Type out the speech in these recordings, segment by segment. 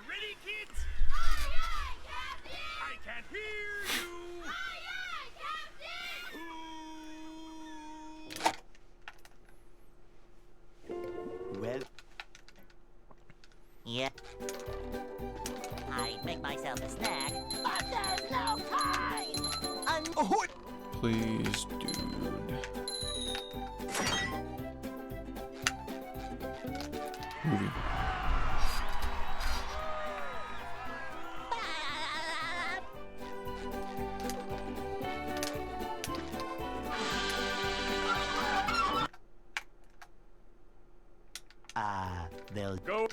ready, kids? I can't hear you. Well. Yeah. I make myself a snack, but there's no time. Please, dude. Movie. They'll Go.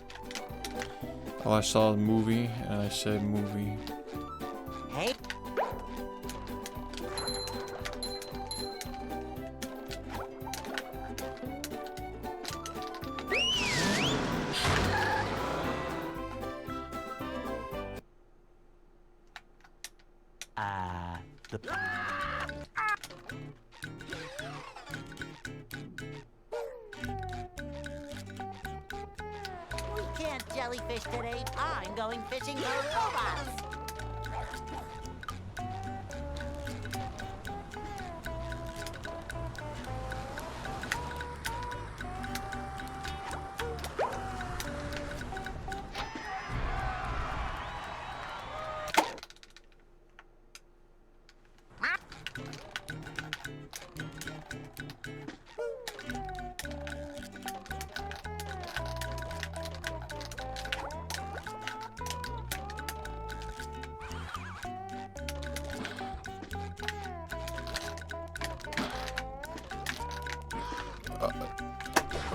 Oh, I saw the movie and I said movie. Hey. We can't jellyfish today. I'm going fishing for robots.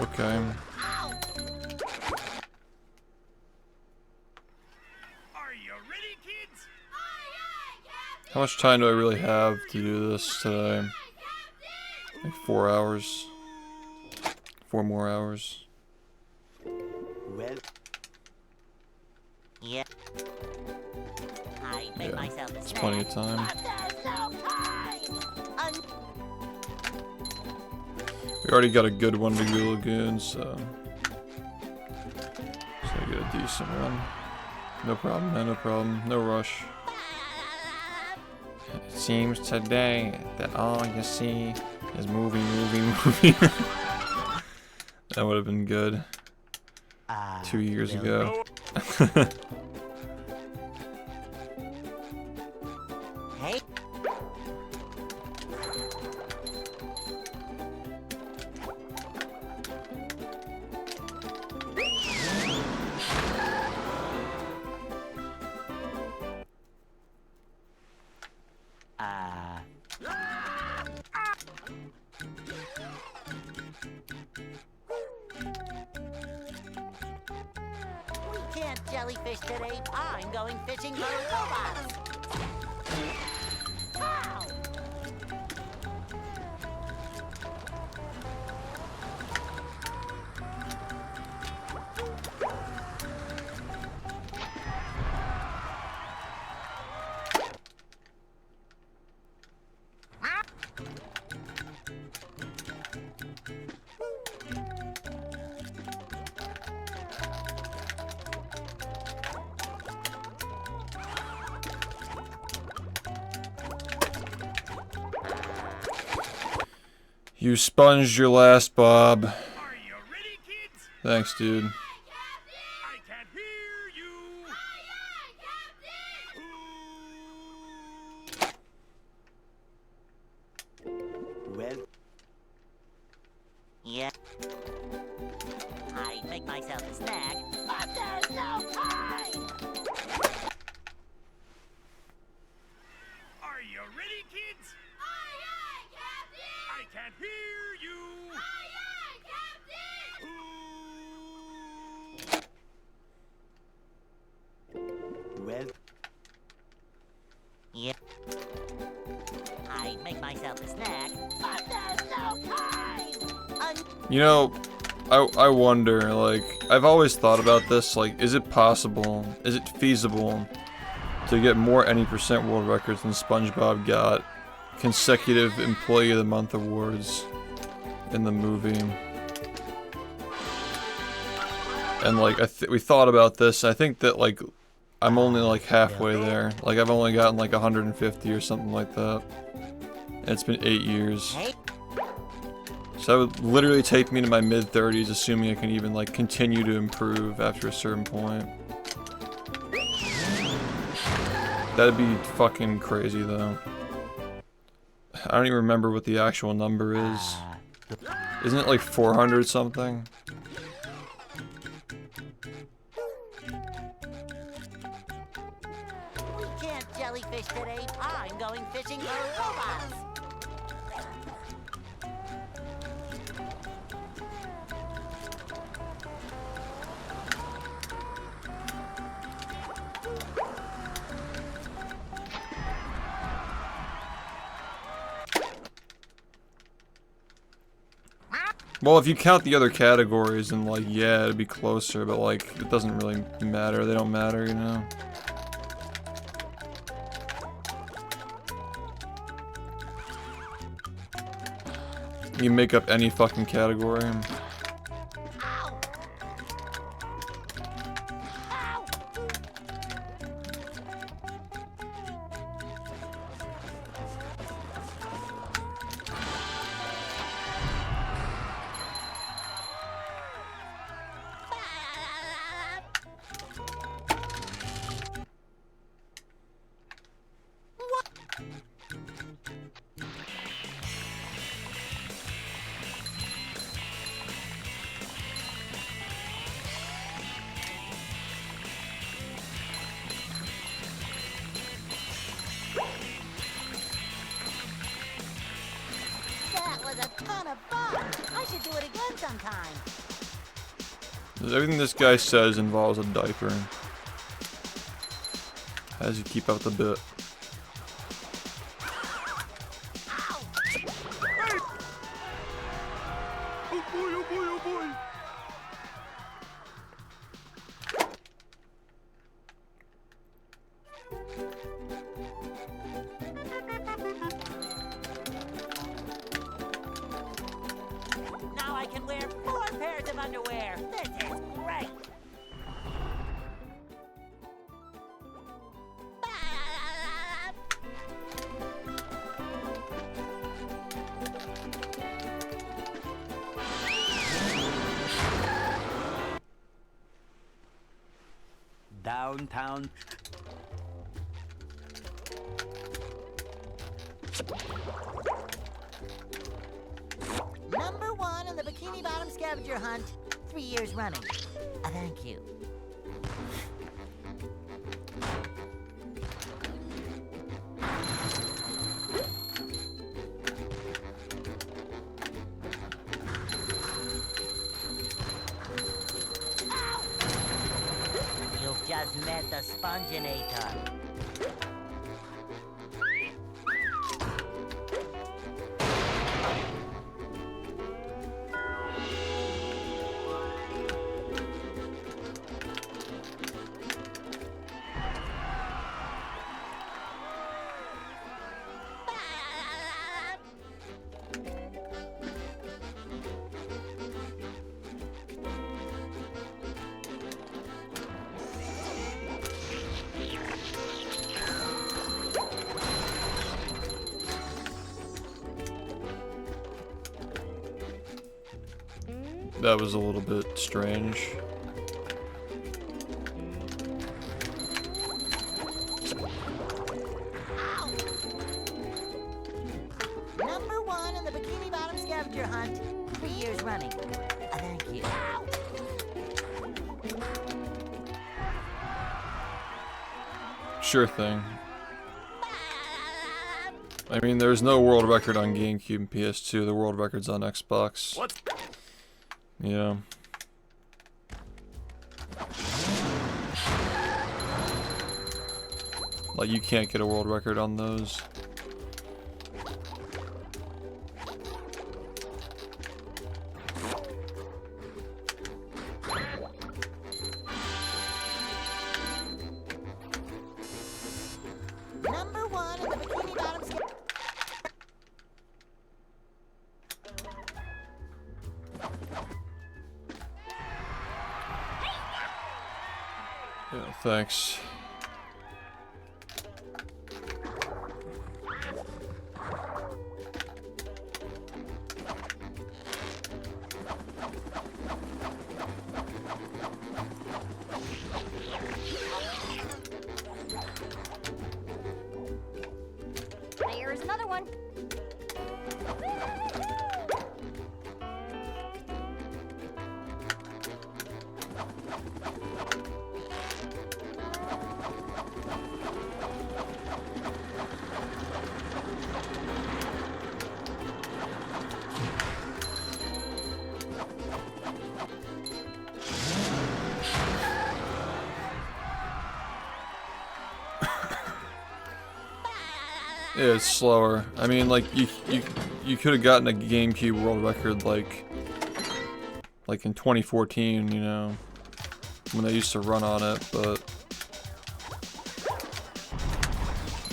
Okay. Are you ready, kids? How much time do I really have to do this today? Like 4 hours. 4 more hours. Well. Yeah. I make myself a It's snack, plenty of time. but there's no time. We already got a good one to go lagoon, so I get a decent one. No problem, man, no problem, no rush. It seems today that all you see is movie. That would have been good 2 years ago. Hey. We can't jellyfish today. I'm going fishing for robots. Ow! You sponged your last, Bob. Are you ready, kids? Thanks, dude. I can't hear you. Well. Yeah. I make myself a snack, but there's no time. Are you ready, kids? I can't hear you. Well. Yeah. I make myself a snack, but there's no time. You know, I wonder, like, I've always thought about this, like, is it possible, is it feasible to get more any % world records than SpongeBob got consecutive Employee of the Month awards in the movie? And like we thought about this. I think that like I'm only like halfway there. Like I've only gotten like 150 or something like that. And it's been 8 years. So that would literally take me to my mid-30s, assuming I can even like continue to improve after a certain point. That'd be fucking crazy though. I don't even remember what the actual number is. Isn't it like 400 something? We can't jellyfish today. I'm going fishing for robots. Well, if you count the other categories, then like, yeah, it'd be closer, but like, it doesn't really matter. They don't matter, you know? You can make up any fucking category. That was a ton of fun. I should do it again sometime. Everything this guy says involves a diaper. How does he keep up the bit? Oh boy, oh boy, oh boy. Now I can wear 4 pairs of underwear. This is great. Downtown. Number 1 in the Bikini Bottom scavenger hunt, 3 years running. Thank you. You've just met the Sponginator. That was a little bit strange. Number 1 in the Bikini Bottom scavenger hunt, 3 years running. Thank you. Sure thing. I mean, there's no world record on GameCube and PS2. The world record's on Xbox. What? Yeah. Like, you can't get a world record on those. Number 1 in the Bikini Bottom Yeah, thanks. There's another one. Yeah, it's slower. I mean, like you could have gotten a GameCube world record like in 2014, you know, when they used to run on it, but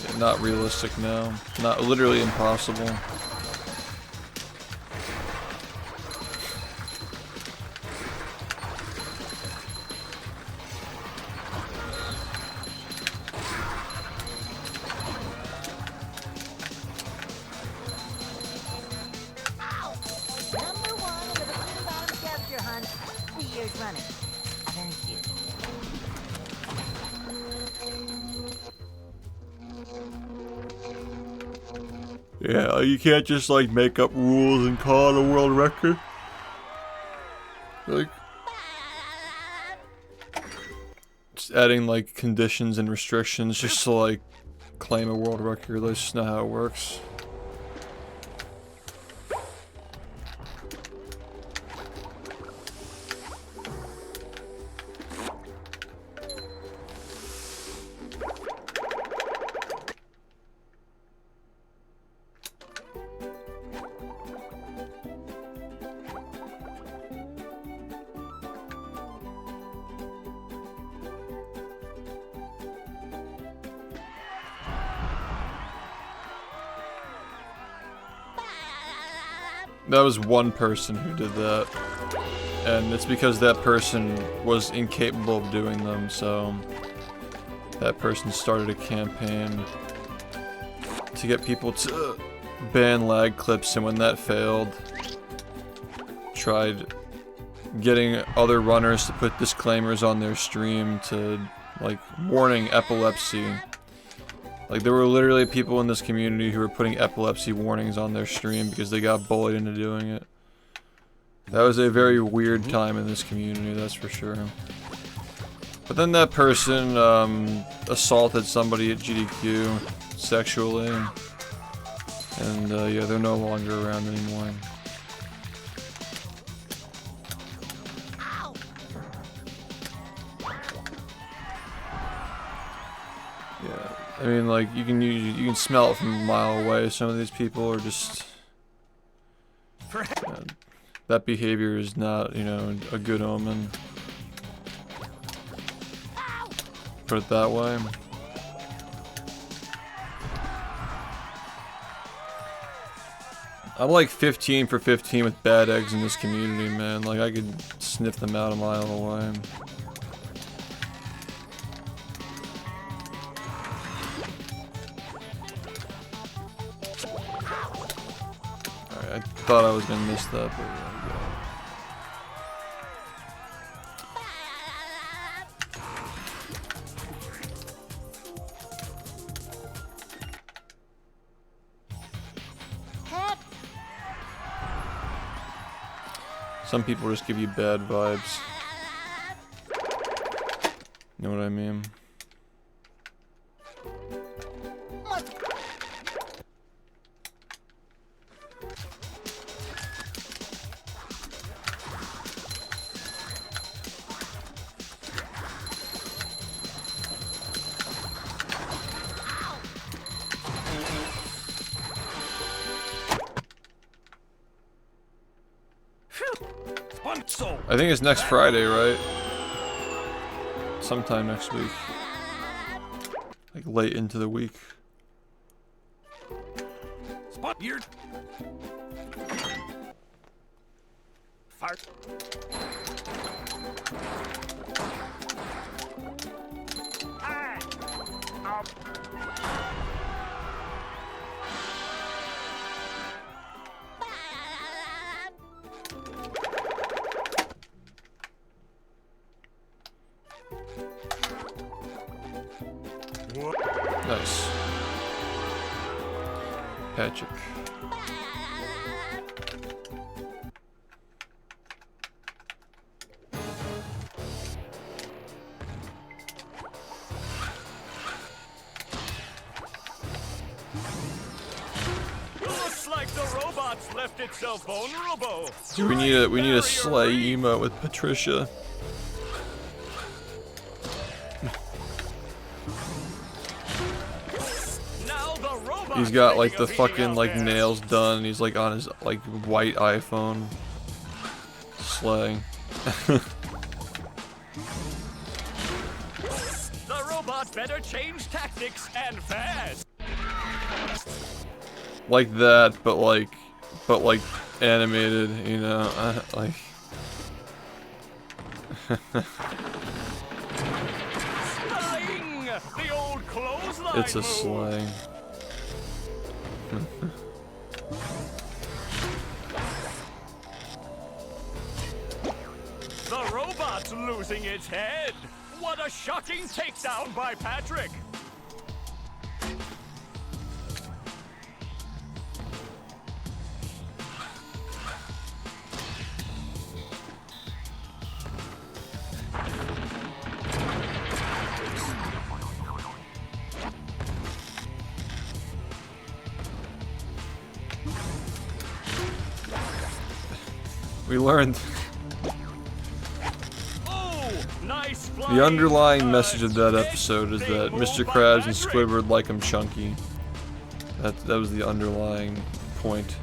yeah, not realistic now. Not literally impossible. Number 1 in the Bikini Bottom scavenger hunt. 3 years running. Thank you. Yeah, you can't just like make up rules and call it a world record. Like, just adding like conditions and restrictions just to like claim a world record. That's just not how it works. That was one person who did that, and it's because that person was incapable of doing them, so that person started a campaign to get people to ban lag clips, and when that failed, tried getting other runners to put disclaimers on their stream to, like, warning epilepsy. Like, there were literally people in this community who were putting epilepsy warnings on their stream because they got bullied into doing it. That was a very weird time in this community, that's for sure. But then that person assaulted somebody at GDQ sexually, and yeah, they're no longer around anymore. Yeah, I mean, like, you can smell it from a mile away. Some of these people are just that behavior is not, you know, a good omen. Put it that way. I'm like 15 for 15 with bad eggs in this community, man. Like, I could sniff them out a mile away. Alright, I thought I was gonna miss that, but yeah. Some people just give you bad vibes. You know what I mean? I think it's next Friday, right? Sometime next week. Like late into the week. Spot here. Fart. Nice. Patrick. Looks like the robots left itself vulnerable. We need a slay emote with Patricia. Now the robots He's got like making the a fucking like outcast. nails done. He's like on his like white iPhone. Slay. The robots better change tactics and fast. Like that, but like animated, you know, like. Slaying the old clothesline It's a move. slay. The robot's losing its head. What a shocking takedown by Patrick. We learned Oh, nice the flying, underlying message of that steady episode is that move Mr. by Krabs and Patrick. Squidward like him chunky. That was the underlying point.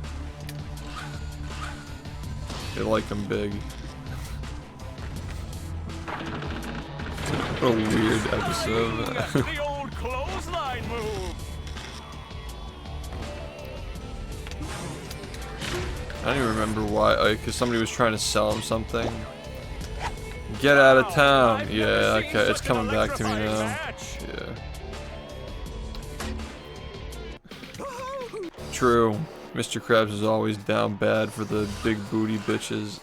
They like him big. What a weird episode. The old clothesline move. I don't even remember why, because somebody was trying to sell him something. Get out of town! I've Yeah, never seen okay, it's such an coming back to me electrifying now. match. Yeah. True. Mr. Krabs is always down bad for the big booty bitches.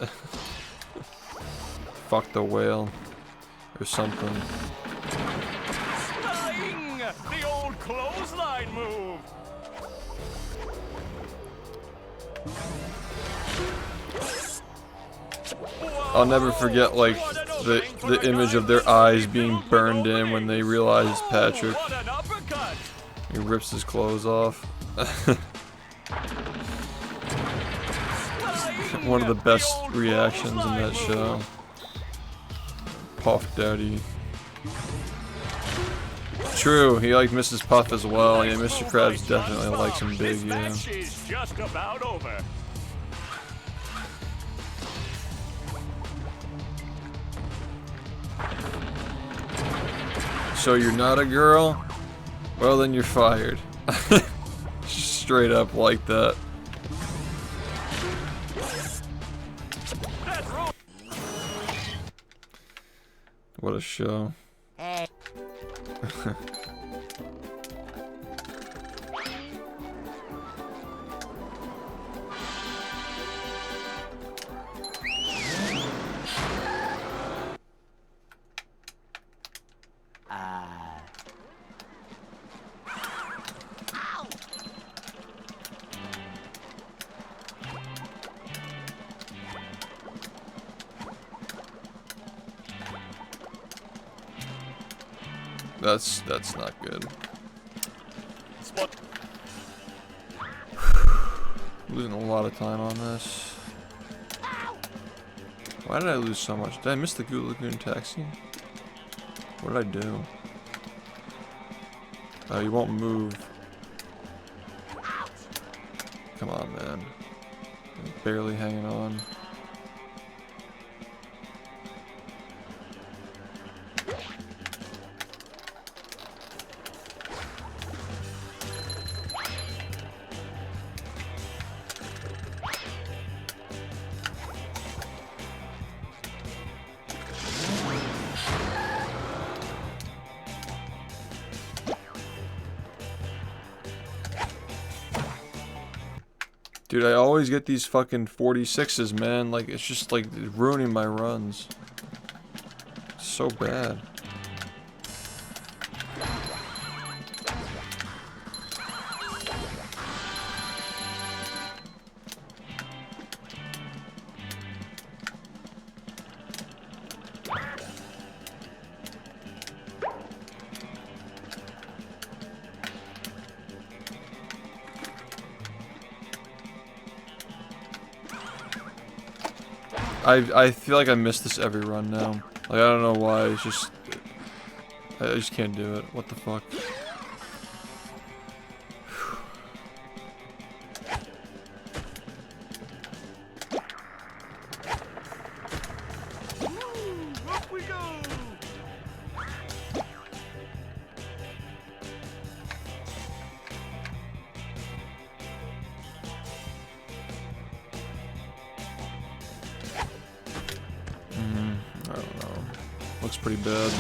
Fuck the whale. Or something. Slaying the old clothesline move. I'll never forget, like, the image of their eyes being burned in when they realize it's Patrick. What an uppercut. He rips his clothes off. One of the best reactions in that show. Puff Daddy. True, he liked Mrs. Puff as well. Yeah, Mr. Krabs definitely likes him big, This yeah. match is just about over. So you're not a girl? Well, then you're fired. Straight up like that. That ro- What a show. Hey. That's not good. Spot. Losing a lot of time on this. Why did I lose so much? Did I miss the Goo Lagoon taxi? What did I do? Oh, you won't move. Come on, man. I'm barely hanging on. Dude, I always get these fucking 46s, man. Like, it's just, like, ruining my runs. It's so bad. I feel like I miss this every run now. Like, I don't know why, it's just... I just can't do it. What the fuck? Up we go! I don't know. Looks pretty bad.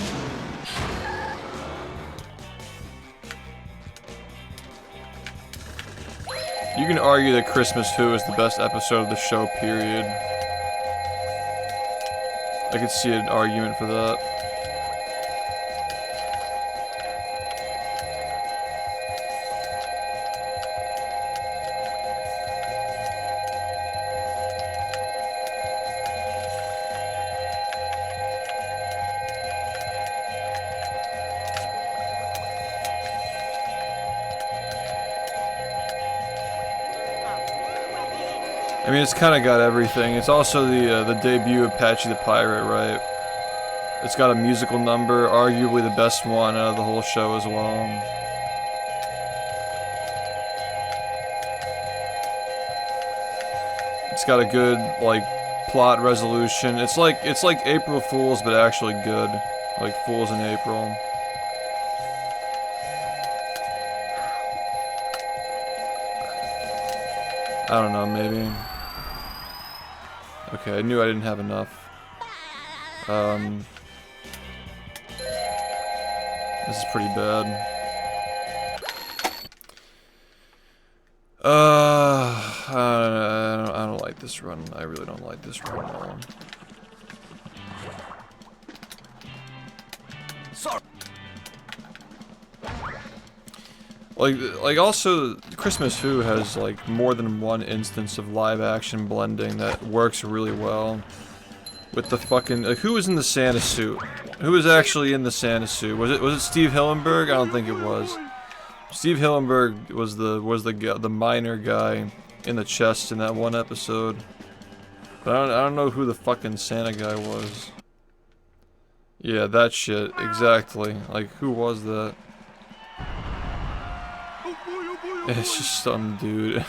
You can argue that Christmas Who is the best episode of the show, period. I could see an argument for that. I mean, it's kind of got everything. It's also the debut of Patchy the Pirate, right? It's got a musical number, arguably the best one out of the whole show as well. It's got a good, like, plot resolution. It's like April Fools, but actually good. Like Fools in April. I don't know, maybe. Okay, I knew I didn't have enough. This is pretty bad. I don't like this run. I really don't like this run at all. Sorry. Like also, Christmas Who has like more than one instance of live action blending that works really well. With the fucking who was in the Santa suit? Who was actually in the Santa suit? Was it Steve Hillenburg? I don't think it was. Steve Hillenburg was the minor guy in the chest in that one episode. But I don't know who the fucking Santa guy was. Yeah, that shit, exactly. Like, who was that? It's just some dude.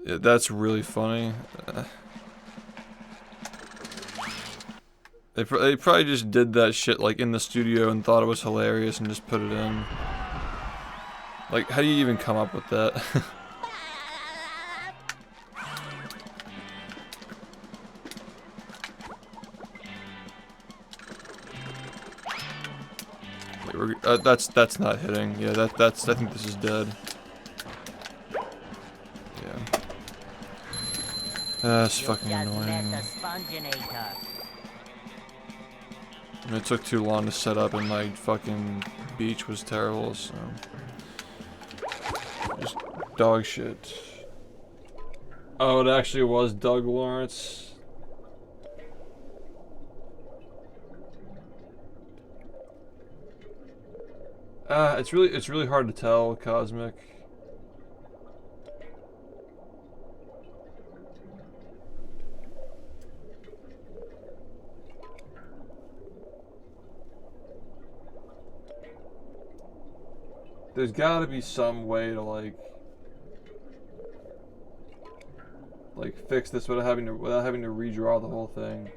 Yeah, that's really funny. They probably just did that shit like in the studio and thought it was hilarious and just put it in. Like, how do you even come up with that? Wait, that's not hitting. Yeah, I think this is dead. Yeah. That's fucking annoying. And it took too long to set up and my fucking beach was terrible, so... Just dog shit. Oh, it actually was Doug Lawrence. It's really hard to tell, Cosmic. There's gotta be some way to like fix this without having to redraw the whole thing.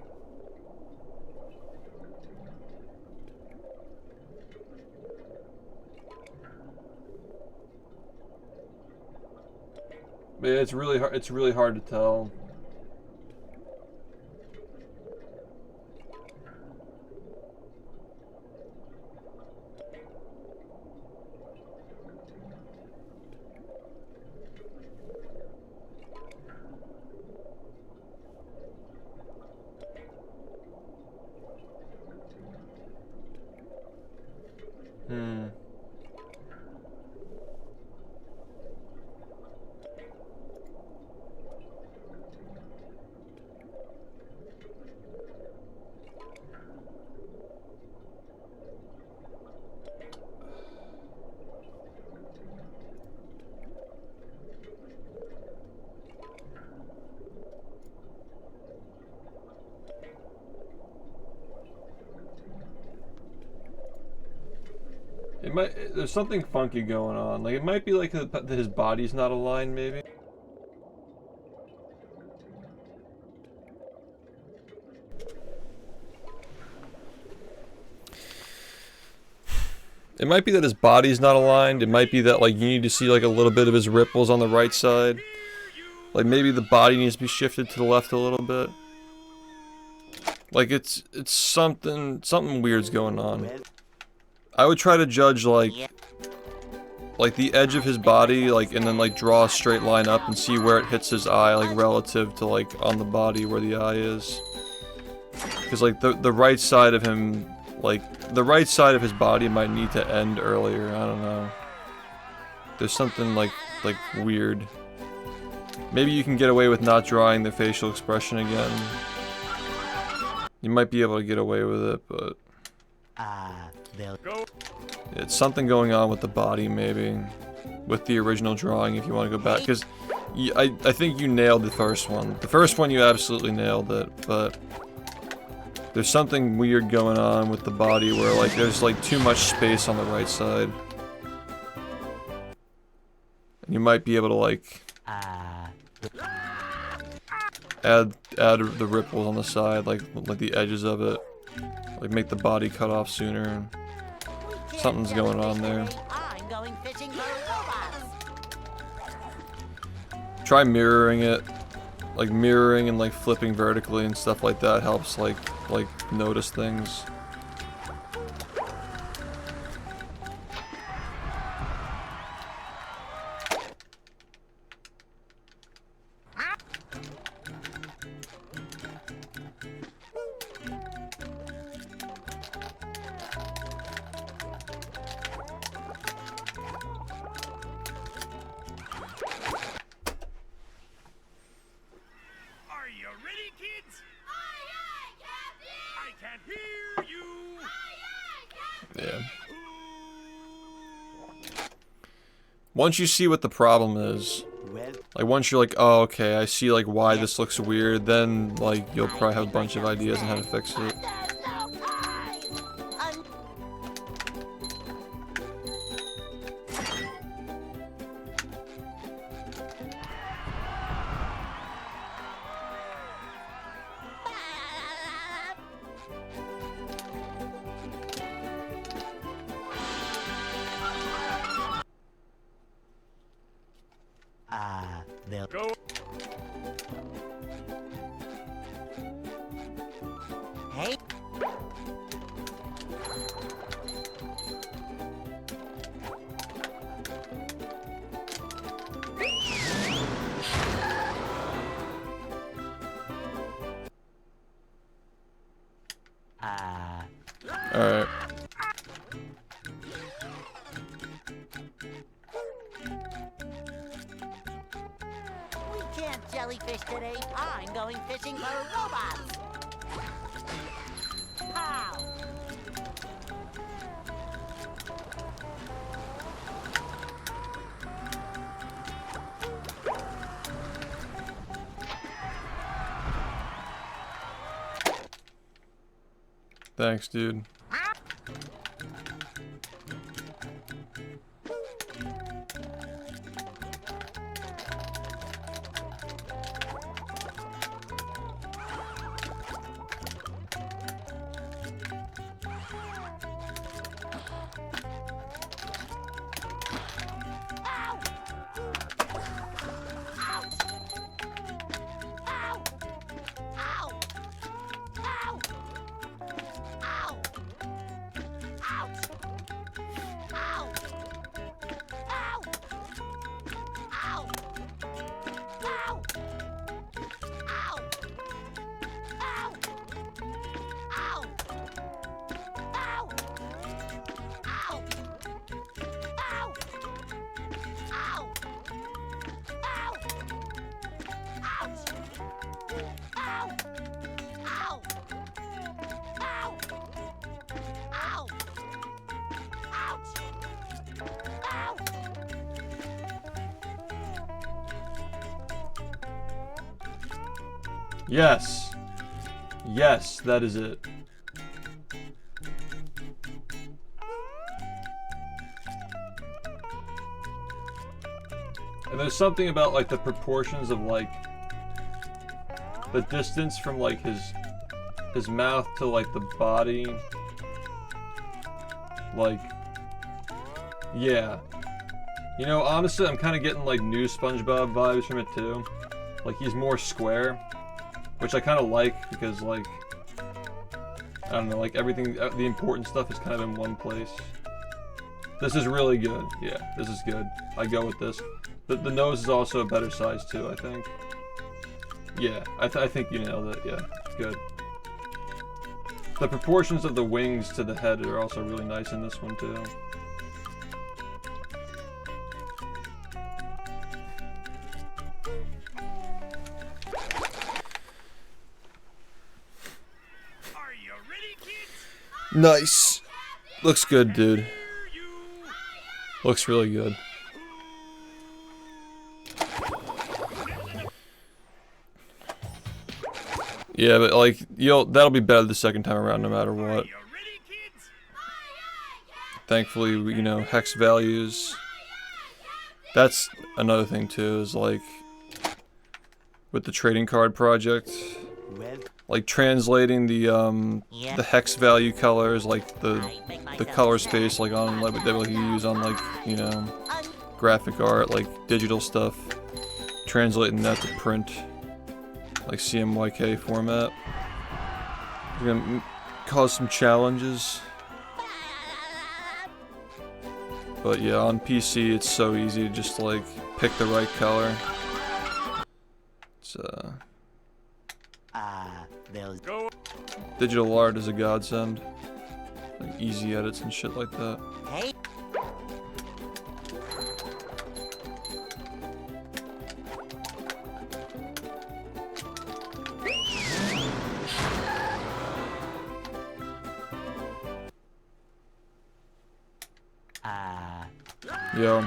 But yeah, it's really hard to tell. It might. There's something funky going on. Like it might be like that his body's not aligned, maybe. It might be that his body's not aligned. It might be that like you need to see like a little bit of his ripples on the right side. Like maybe the body needs to be shifted to the left a little bit. Like it's something weird's going on. I would try to judge like the edge of his body, like, and then like draw a straight line up and see where it hits his eye, like relative to like on the body where the eye is. Because like the right side of him, like the right side of his body might need to end earlier. I don't know. There's something like weird. Maybe you can get away with not drawing the facial expression again. You might be able to get away with it, but it's something going on with the body, maybe, with the original drawing. If you want to go back, because I think you nailed the first one. The first one you absolutely nailed it, but there's something weird going on with the body where like there's like too much space on the right side. And you might be able to like add the ripples on the side, like the edges of it, like make the body cut off sooner. Something's going on there. I'm going fishing for robots. Try mirroring it, like mirroring and like flipping vertically and stuff like that helps like notice things. Yeah. Once you see what the problem is, like once you're like, oh okay, I see like why this looks weird, then like you'll probably have a bunch of ideas on how to fix it. Go. Hey. Alright. Jellyfish today. I'm going fishing for robots. Pow! Thanks, dude. Yes. Yes, that is it. And there's something about like the proportions of like the distance from like his mouth to like the body. Like, yeah. You know, honestly, I'm kind of getting like new SpongeBob vibes from it too. Like he's more square, which I kind of like because like, I don't know, like everything, the important stuff is kind of in one place. This is really good. Yeah, this is good. I go with this. The nose is also a better size too, I think. Yeah, I think you nailed it. Yeah, it's good. The proportions of the wings to the head are also really nice in this one too. Are you ready, kids? Nice. Looks good, dude. Looks really good. Yeah, but like that'll be better the second time around no matter what. Are you ready, kids? Thankfully, you know, hex values. That's another thing too, is like with the trading card project, like translating the hex value colors, like the color space, like on like that you use on like, you know, graphic art, like digital stuff, translating that to print, like CMYK format. It's gonna cause some challenges. But yeah, on PC it's so easy to just like pick the right color. It's Go. digital art is a godsend. Like easy edits and shit like that. Hey. Yo,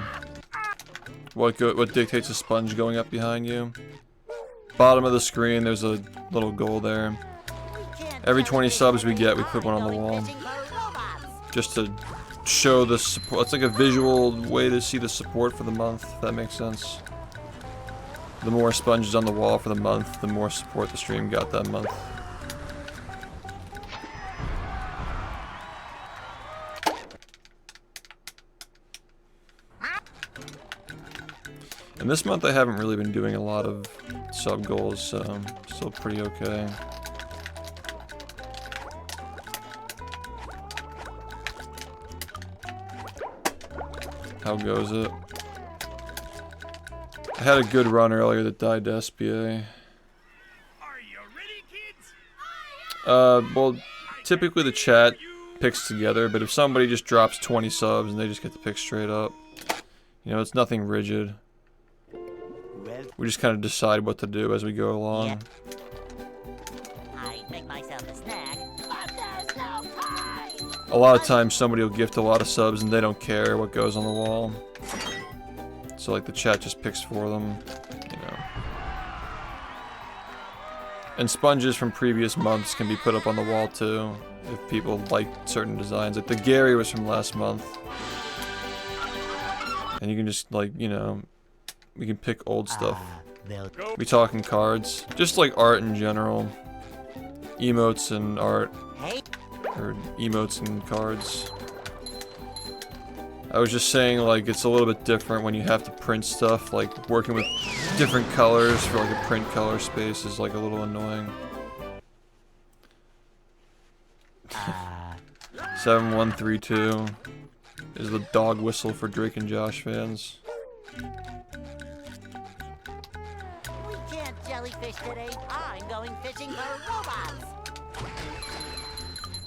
what dictates a sponge going up behind you? Bottom of the screen, there's a little goal there. Every 20 subs we get, we put one on the wall, just to show the support. It's like a visual way to see the support for the month, if that makes sense. The more sponges on the wall for the month, the more support the stream got that month. And this month I haven't really been doing a lot of sub goals, so I'm still pretty okay. How goes it? I had a good run earlier that died to SBA. Are you ready, kids? Well, typically the chat picks together, but if somebody just drops 20 subs and they just get to pick straight up, you know, it's nothing rigid. We just kind of decide what to do as we go along. Yep. I make myself a snack, but there's no time. A lot of times somebody will gift a lot of subs and they don't care what goes on the wall. So like the chat just picks for them, you know. And sponges from previous months can be put up on the wall too, if people like certain designs. Like the Gary was from last month. And you can just like, you know, we can pick old stuff. We talking cards. Just like art in general. Emotes and art. Or emotes and cards. I was just saying, like, it's a little bit different when you have to print stuff. Like, working with different colors for like a print color space is like a little annoying. 7132 is the dog whistle for Drake and Josh fans. We can't jellyfish today. I'm going fishing for robots.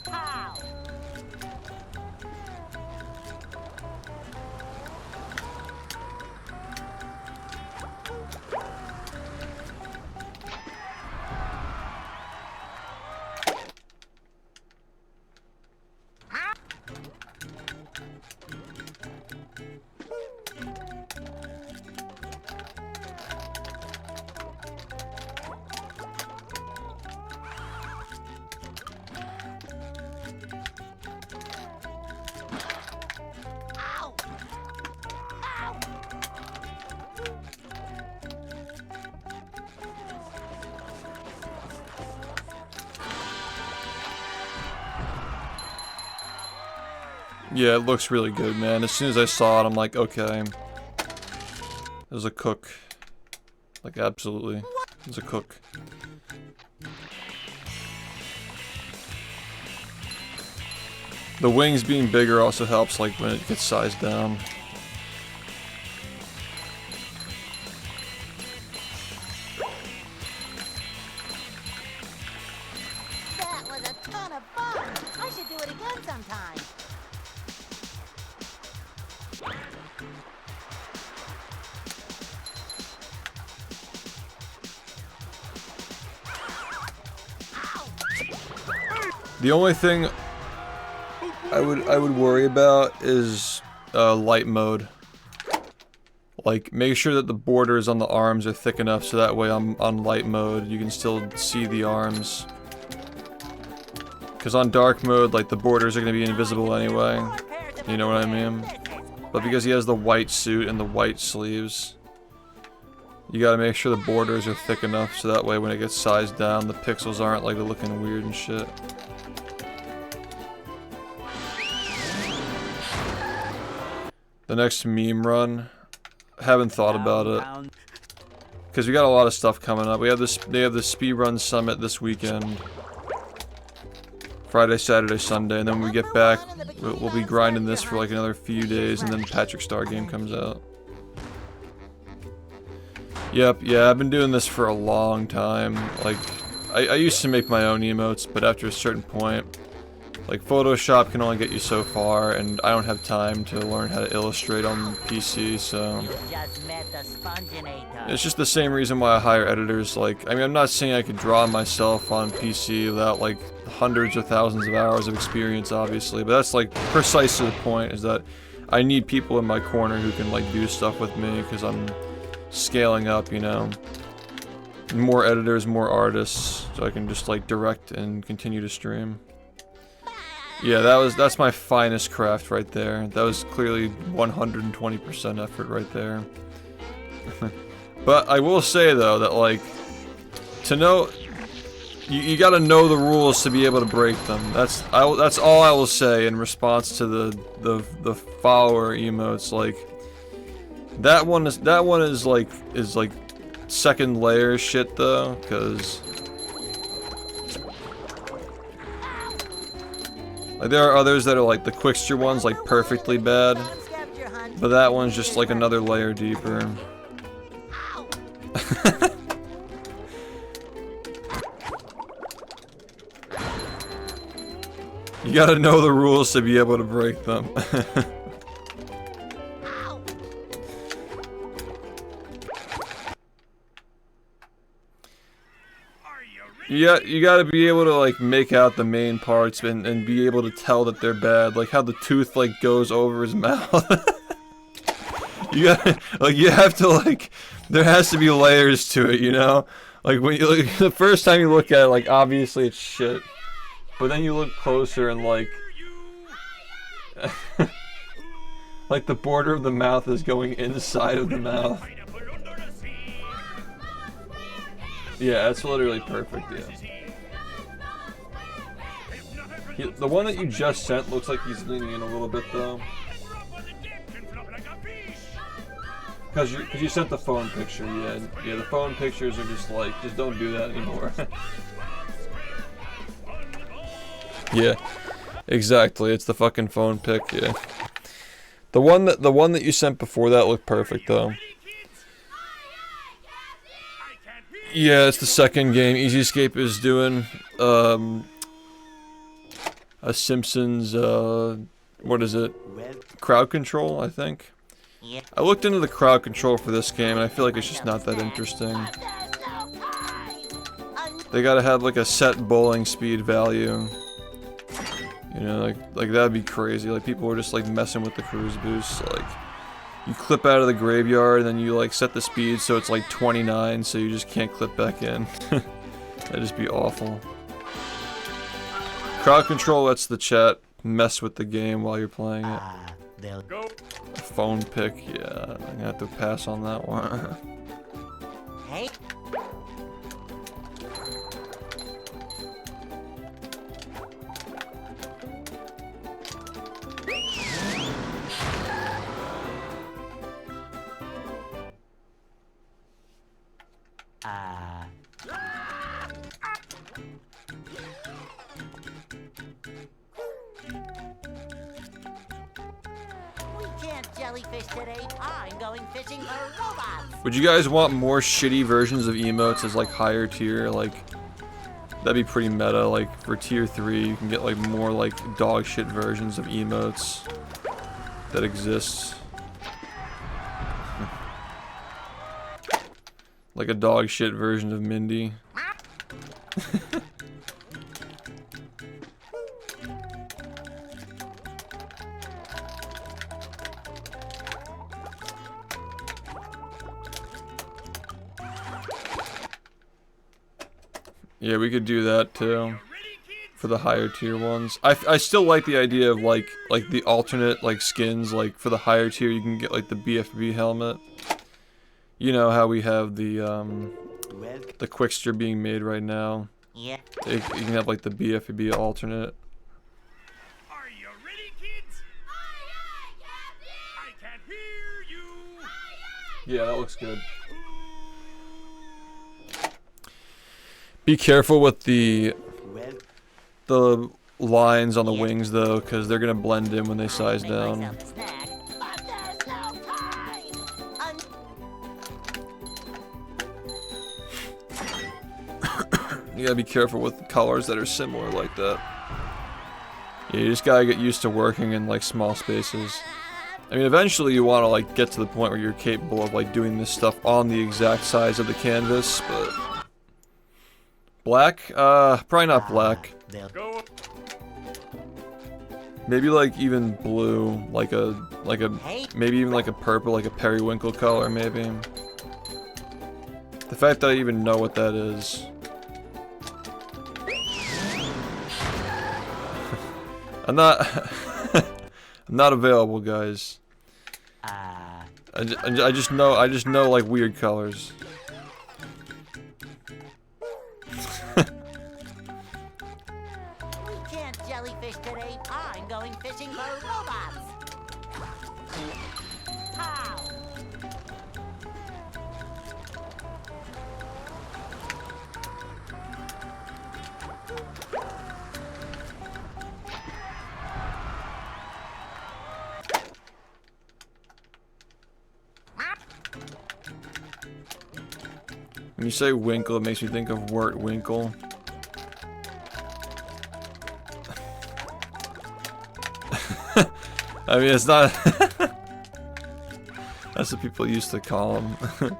How? Ow! Ow! Yeah, it looks really good, man. As soon as I saw it, I'm like, okay. There's a cook. Like, absolutely. There's a cook. The wings being bigger also helps, like, when it gets sized down. That was a ton of fun. I should do it again sometime. The only thing I would worry about is light mode. Like, make sure that the borders on the arms are thick enough so that way on light mode you can still see the arms. Because on dark mode, like, the borders are going to be invisible anyway. You know what I mean? But because he has the white suit and the white sleeves, you gotta make sure the borders are thick enough so that way when it gets sized down, the pixels aren't, like, looking weird and shit. The next meme run, haven't thought about it. Because we got a lot of stuff coming up. They have the speedrun summit this weekend. Friday, Saturday, Sunday, and then when we get back, we'll be grinding this for like another few days, and then Patrick Star game comes out. Yep, yeah, I've been doing this for a long time. Like, I used to make my own emotes, but after a certain point, like, Photoshop can only get you so far, and I don't have time to learn how to illustrate on PC, so... It's just the same reason why I hire editors. Like, I mean, I'm not saying I could draw myself on PC without, like, hundreds or thousands of hours of experience, obviously, but that's, like, precisely the point, is that I need people in my corner who can, like, do stuff with me, because I'm scaling up, you know? More editors, more artists, so I can just, like, direct and continue to stream. Yeah, that's my finest craft right there. That was clearly 120% effort right there. But I will say though that, like, to know, you gotta know the rules to be able to break them. That's all I will say in response to the follower emotes. Like, that one is like second layer shit though, because like, there are others that are like the Quickster ones, like perfectly bad, but that one's just like another layer deeper. You gotta know the rules to be able to break them. Yeah, you gotta be able to, like, make out the main parts and be able to tell that they're bad. Like how the tooth, like, goes over his mouth. You gotta, like, you have to, like, there has to be layers to it, you know? Like, when you look, the first time you look at it, like, obviously it's shit. But then you look closer and, like, like, the border of the mouth is going inside of the mouth. Yeah, that's literally perfect, yeah. The one that you just sent looks like he's leaning in a little bit, though. Because you sent the phone picture, yeah. Yeah, the phone pictures are just like, just don't do that anymore. Yeah, exactly. It's the fucking phone pic, yeah. The one that you sent before that looked perfect, though. Yeah, it's the second game. Easy Escape is doing a Simpsons what is it? Crowd control, I think. I looked into the crowd control for this game and I feel like it's just not that interesting. They gotta have like a set bowling speed value. You know, like that'd be crazy. Like, people are just like messing with the cruise boost. Like, you clip out of the graveyard and then you like set the speed so it's like 29, so you just can't clip back in. That'd just be awful. Crowd control lets the chat mess with the game while you're playing it. They'll Go. Phone pick, yeah, I'm gonna have to pass on that one. Hey. We can't jellyfish today. I'm going fishing for robots. Would you guys want more shitty versions of emotes as like higher tier? Like, that'd be pretty meta. Like for tier 3, you can get like more like dog shit versions of emotes that exist. Like a dog shit version of Mindy. Yeah, we could do that too. For the higher tier ones. I still like the idea of like the alternate like skins. Like for the higher tier you can get like the bfbb helmet. You know how we have the Quickster being made right now. Yeah. You can have like the bfbb alternate. Are you ready, kids? I can't hear you. Yeah, that looks good. Be careful with the lines on the wings though, because they're gonna blend in when they size Make down. myself a snack, but there's no time. You gotta be careful with colors that are similar like that. Yeah, you just gotta get used to working in like small spaces. I mean, eventually you want to like get to the point where you're capable of like doing this stuff on the exact size of the canvas, but black? Probably not black. Go. Maybe like even blue, like a maybe even like a purple, like a periwinkle color maybe. The fact that I even know what that is. I'm not I'm not available, guys. I just know like weird colors. We can't jellyfish today. I'm going fishing for robots. How? When you say winkle, it makes me think of Wirt Winkle. I mean, it's not. That's what people used to call him. Pushing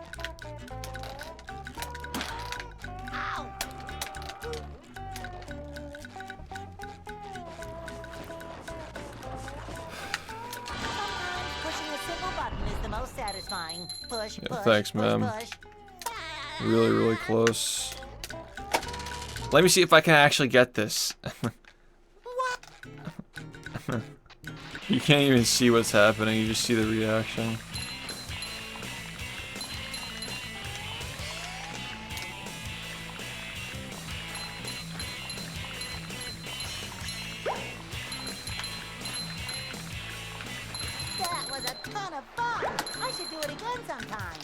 a single button is the most satisfying. Push, Yeah, push, thanks, push, ma'am. push. Really, really close. Let me see if I can actually get this. You can't even see what's happening, you just see the reaction. That was a ton of fun. I should do it again sometime.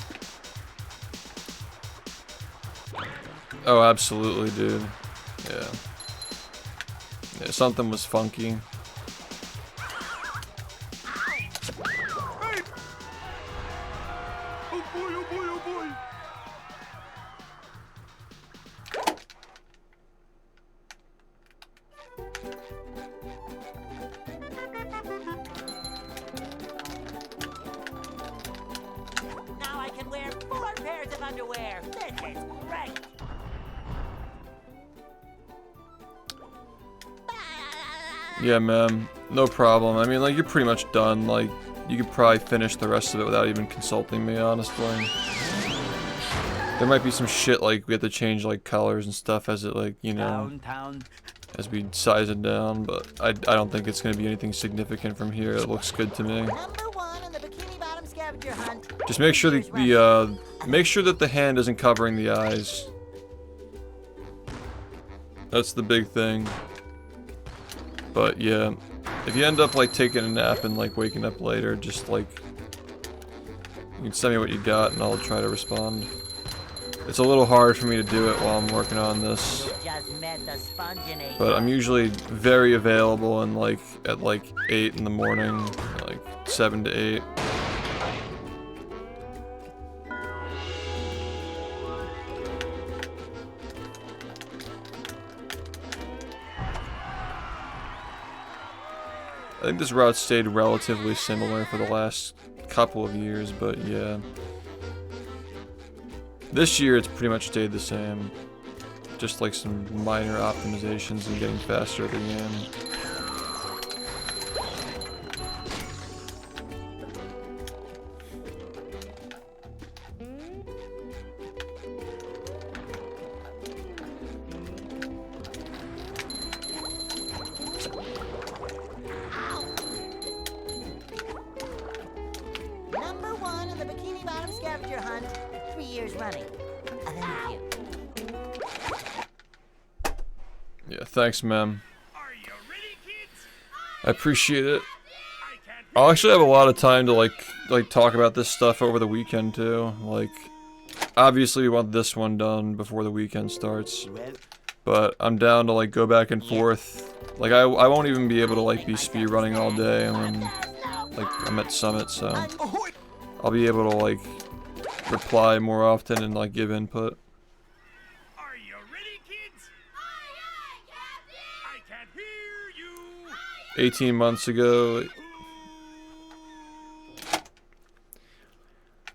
Oh, absolutely, dude. Yeah. Yeah, something was funky. Oh boy, oh boy, oh boy. Now I can wear 4 pairs of underwear. This is great. Yeah, man. No problem. I mean, like, you're pretty much done. Like, you could probably finish the rest of it without even consulting me, honestly. There might be some shit, like, we have to change, like, colors and stuff as it, like, you know. downtown. as we size it down, but I don't think it's going to be anything significant from here. It looks good to me. Number 1 on the bikini bottom scavenger hunt. Just make sure make sure that the hand isn't covering the eyes. That's the big thing. But yeah, if you end up like taking a nap and like waking up later, just like you can send me what you got and I'll try to respond. It's a little hard for me to do it while I'm working on this, Just met the spongination. but I'm usually very available and like at like 8 in the morning, like 7 to 8. I think this route stayed relatively similar for the last couple of years, but yeah. This year it's pretty much stayed the same. Just like some minor optimizations and getting faster at the end. Number 1 on the bikini bottom scavenger hunt. 3 years running. Thank you. Yeah, thanks, ma'am. Are you ready, kids? I appreciate it. I can't I'll actually have a lot of time to like talk about this stuff over the weekend too. Like, obviously we want this one done before the weekend starts, Well, but I'm down to like go back and forth. Like I won't even be able to like be speedrunning all day when like I'm at Summit, so I'll be able to like reply more often and like give input. Are you ready, kids? I can't hear you. 18 months ago.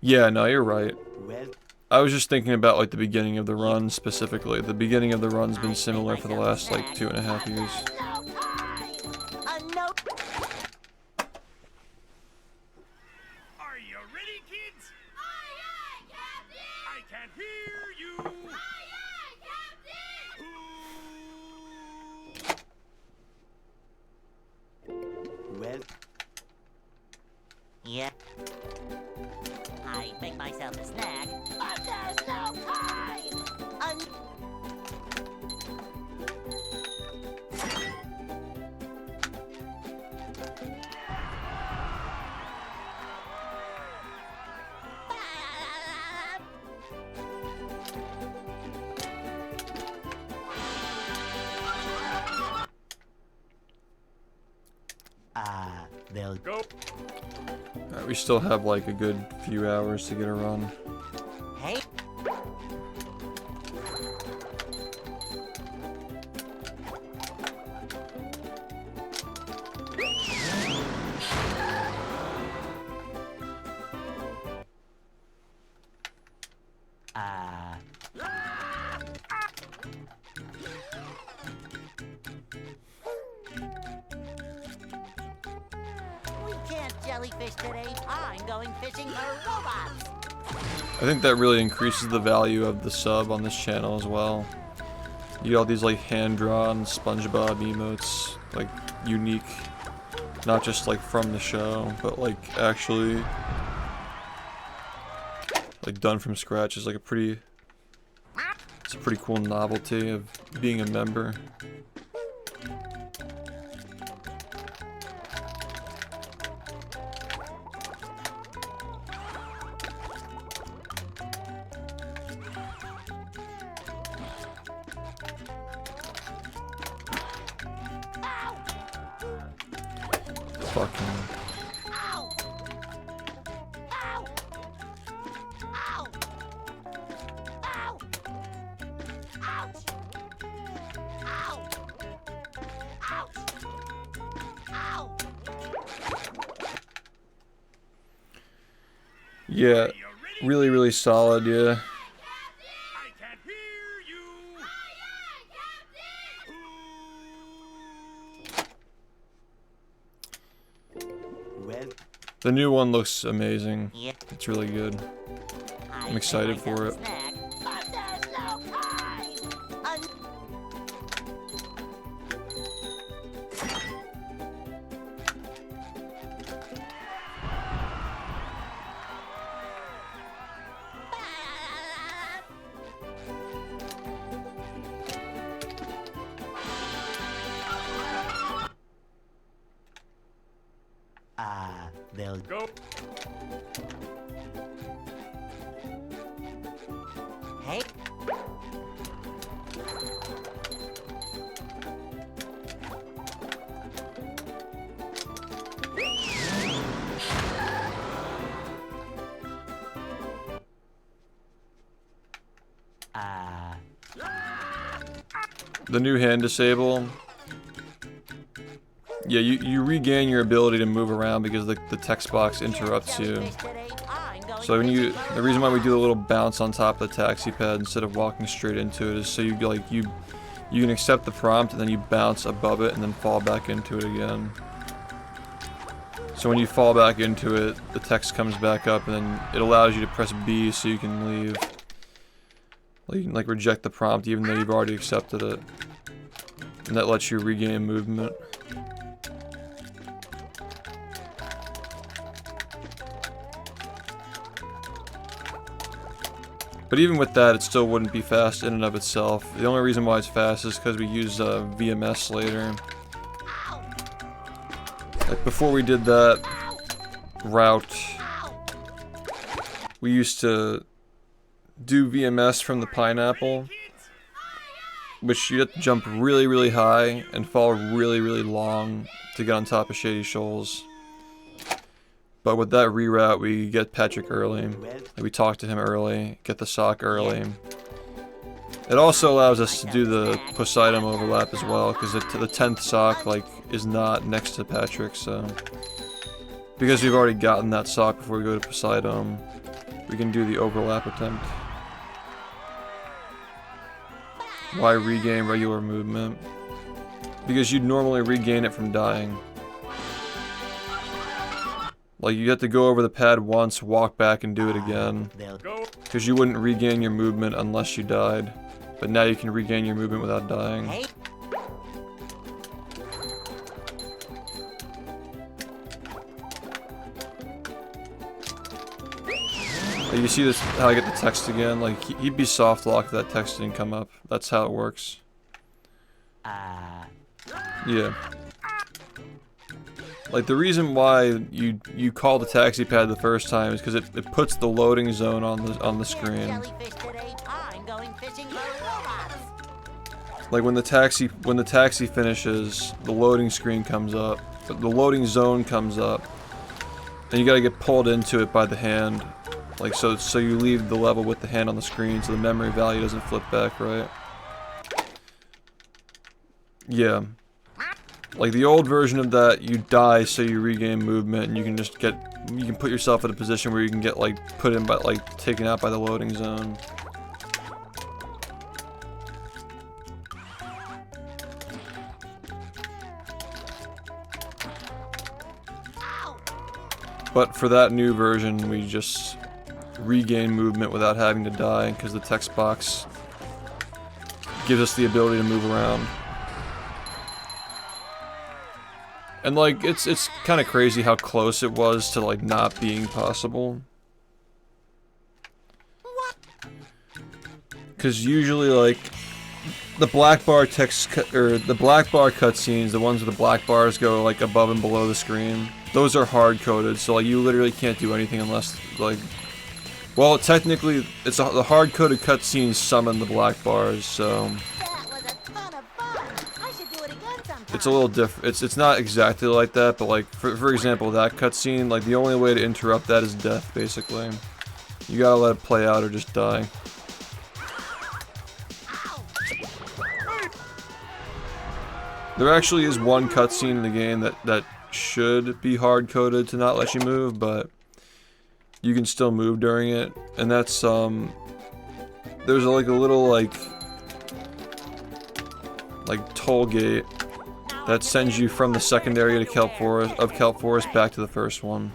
Yeah, no, you're right. well, I was just thinking about like the beginning of the run specifically. The beginning of the run's been similar for the last like 2.5 years. Are you ready, kids? I can't hear you. well, Yeah. I make myself a snack, but there's no time. they'll Go. Alright, we still have like a good few hours to get a run. Hey. We can't jellyfish today. I'm going fishing for robots. I think that really increases the value of the sub on this channel as well. You got all these like hand-drawn SpongeBob emotes, like unique, not just like from the show, but like actually like done from scratch is like it's a pretty cool novelty of being a member. Fucking. Ow! Ow! Ow! Ow! Ouch! Ow! Ouch! Ow! Yeah, really, really solid, yeah. I can't hear you. well, The new one looks amazing. Yeah. It's really good. I'm excited for it. But there's no time. They'll Go. Hey. The new hand disable. Yeah, you regain your ability to move around because the text box interrupts you. So when the reason why we do a little bounce on top of the taxi pad instead of walking straight into it is so you can accept the prompt and then you bounce above it and then fall back into it again. So when you fall back into it, the text comes back up and then it allows you to press B so you can leave. Like you can like reject the prompt even though you've already accepted it. And that lets you regain movement. But even with that, it still wouldn't be fast in and of itself. The only reason why it's fast is because we use VMS later. Like before we did that route, we used to do VMS from the pineapple, which you have to jump really, really high and fall really, really long to get on top of Shady Shoals. But with that reroute, we get Patrick early. Like we talk to him early, get the sock early. It also allows us to do the Poseidon overlap as well, because the 10th sock like is not next to Patrick, so because we've already gotten that sock before we go to Poseidon, we can do the overlap attempt. Why regain regular movement? Because you'd normally regain it from dying. Like, you have to go over the pad once, walk back, and do it again. Because you wouldn't regain your movement unless you died. But now you can regain your movement without dying. Like, you see this, how I get the text again? Like, he'd be soft locked if that text didn't come up. That's how it works. Yeah. Like, the reason why you call the taxi pad the first time is because it puts the loading zone on the screen. Like when the taxi finishes, the loading screen comes up, but the loading zone comes up, and you gotta get pulled into it by the hand. Like so you leave the level with the hand on the screen so the memory value doesn't flip back, right? Yeah. Like the old version of that, you die so you regain movement, and you can put yourself in a position where you can get like taken out by the loading zone. But for that new version, we just regain movement without having to die, because the text box gives us the ability to move around. And like, it's kind of crazy how close it was to like not being possible. Because usually like, the black bar the black bar cutscenes, the ones where the black bars go like above and below the screen, those are hard coded, so like you literally can't do anything unless like, well technically it's the hard coded cutscenes summon the black bars, so it's a little different. It's not exactly like that, but like for example that cutscene, like the only way to interrupt that is death basically. You gotta let it play out or just die. There actually is one cutscene in the game that should be hard-coded to not let you move, but you can still move during it, and that's there's like a little like toll gate that sends you from the second area to Kelp Forest back to the first one,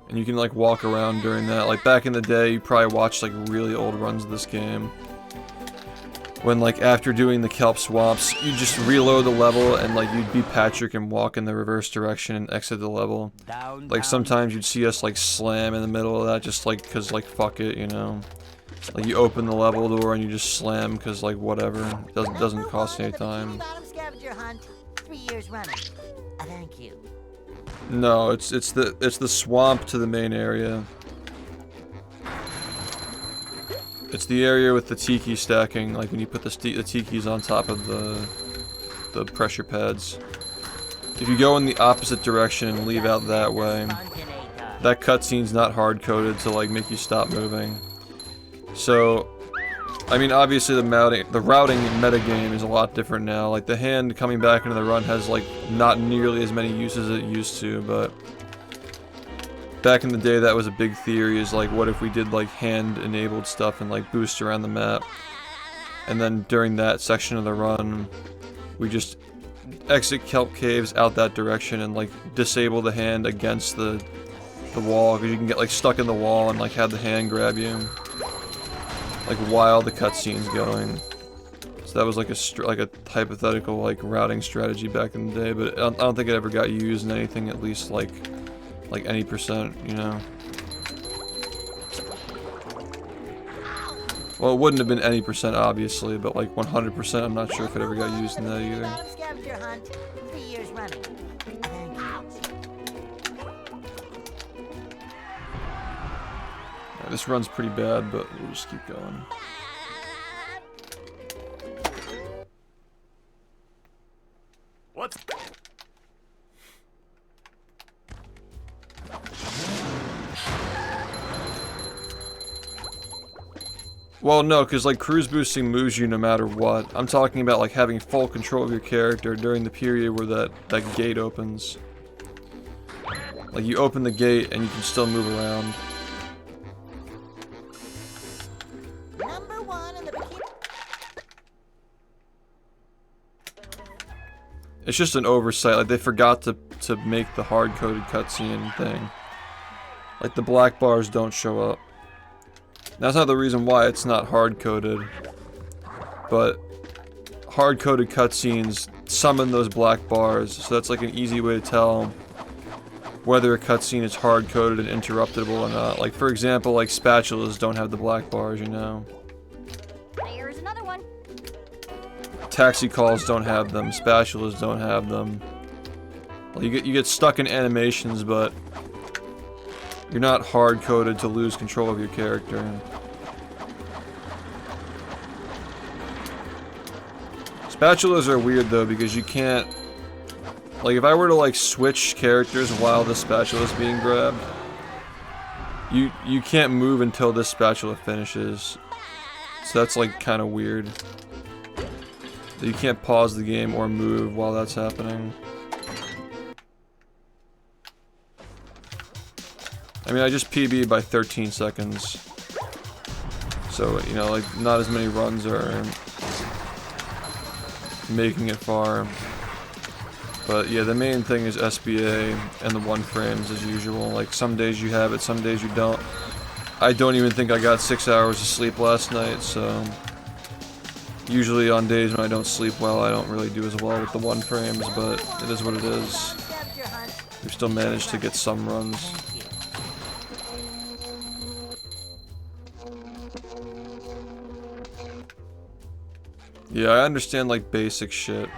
and you can like walk around during that. Like back in the day, you probably watched like really old runs of this game. When like after doing the kelp swamps, you just reload the level and like you'd be Patrick and walk in the reverse direction and exit the level. Like sometimes you'd see us like slam in the middle of that just like cause like fuck it, you know. Like you open the level door and you just slam cause like whatever. Doesn't cost any time. 3 years running. Thank you. No, it's the swamp to the main area. It's the area with the tiki stacking, like when you put the tikis on top of the pressure pads. If you go in the opposite direction and leave out that way, that cutscene's not hard-coded to like make you stop moving. So, I mean, obviously the routing metagame is a lot different now. Like the hand coming back into the run has like not nearly as many uses as it used to, but back in the day that was a big theory, is like what if we did like hand-enabled stuff and like boost around the map, and then during that section of the run we just exit kelp caves out that direction and like disable the hand against the wall, because you can get like stuck in the wall and like have the hand grab you like while the cutscene's going. So that was like a hypothetical like routing strategy back in the day, but I don't think it ever got used in anything at least like any percent, you know. Well, it wouldn't have been any percent obviously, but like 100% I'm not sure if it ever got used in that either. Scavenger hunt, 3 years running. Thank you. Yeah, this run's pretty bad, but we'll just keep going. What's... Well, no, because like cruise boosting moves you no matter what. I'm talking about like having full control of your character during the period where that gate opens. Like you open the gate and you can still move around. Number 1 in the bikini. It's just an oversight. Like they forgot to make the hard-coded cutscene thing. Like the black bars don't show up. That's not the reason why it's not hard-coded, but hard-coded cutscenes summon those black bars, so that's like an easy way to tell whether a cutscene is hard-coded and interruptible or not. Like for example, like spatulas don't have the black bars, you know. There's another one. Taxi calls don't have them, spatulas don't have them. Well, you get stuck in animations, but you're not hard-coded to lose control of your character. Spatulas are weird though, because you can't... Like if I were to like switch characters while the spatula is being grabbed, you can't move until this spatula finishes. So that's like kind of weird. You can't pause the game or move while that's happening. I mean, I just PB'd by 13 seconds. So, you know, like, not as many runs are making it far. But yeah, the main thing is SBA and the 1 frames as usual. Like, some days you have it, some days you don't. I don't even think I got 6 hours of sleep last night, so... Usually on days when I don't sleep well, I don't really do as well with the 1 frames, but it is what it is. Scavenger hunt. We've still managed to get some runs. Thank you. Yeah, I understand like basic shit.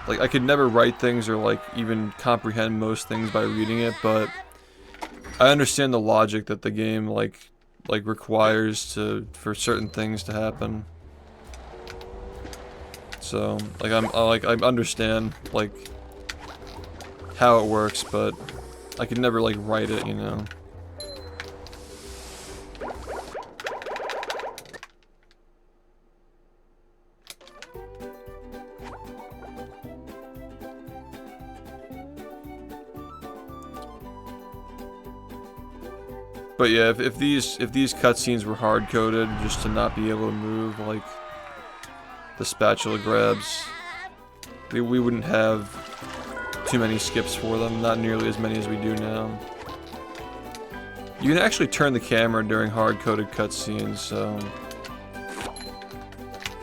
Like I could never write things or like even comprehend most things by reading it, but I understand the logic that the game like requires for certain things to happen. So like I understand like how it works, but I could never like write it, you know. But yeah, if these cutscenes were hard-coded just to not be able to move like the spatula grabs, we wouldn't have too many skips for them, not nearly as many as we do now. You can actually turn the camera during hard-coded cutscenes, so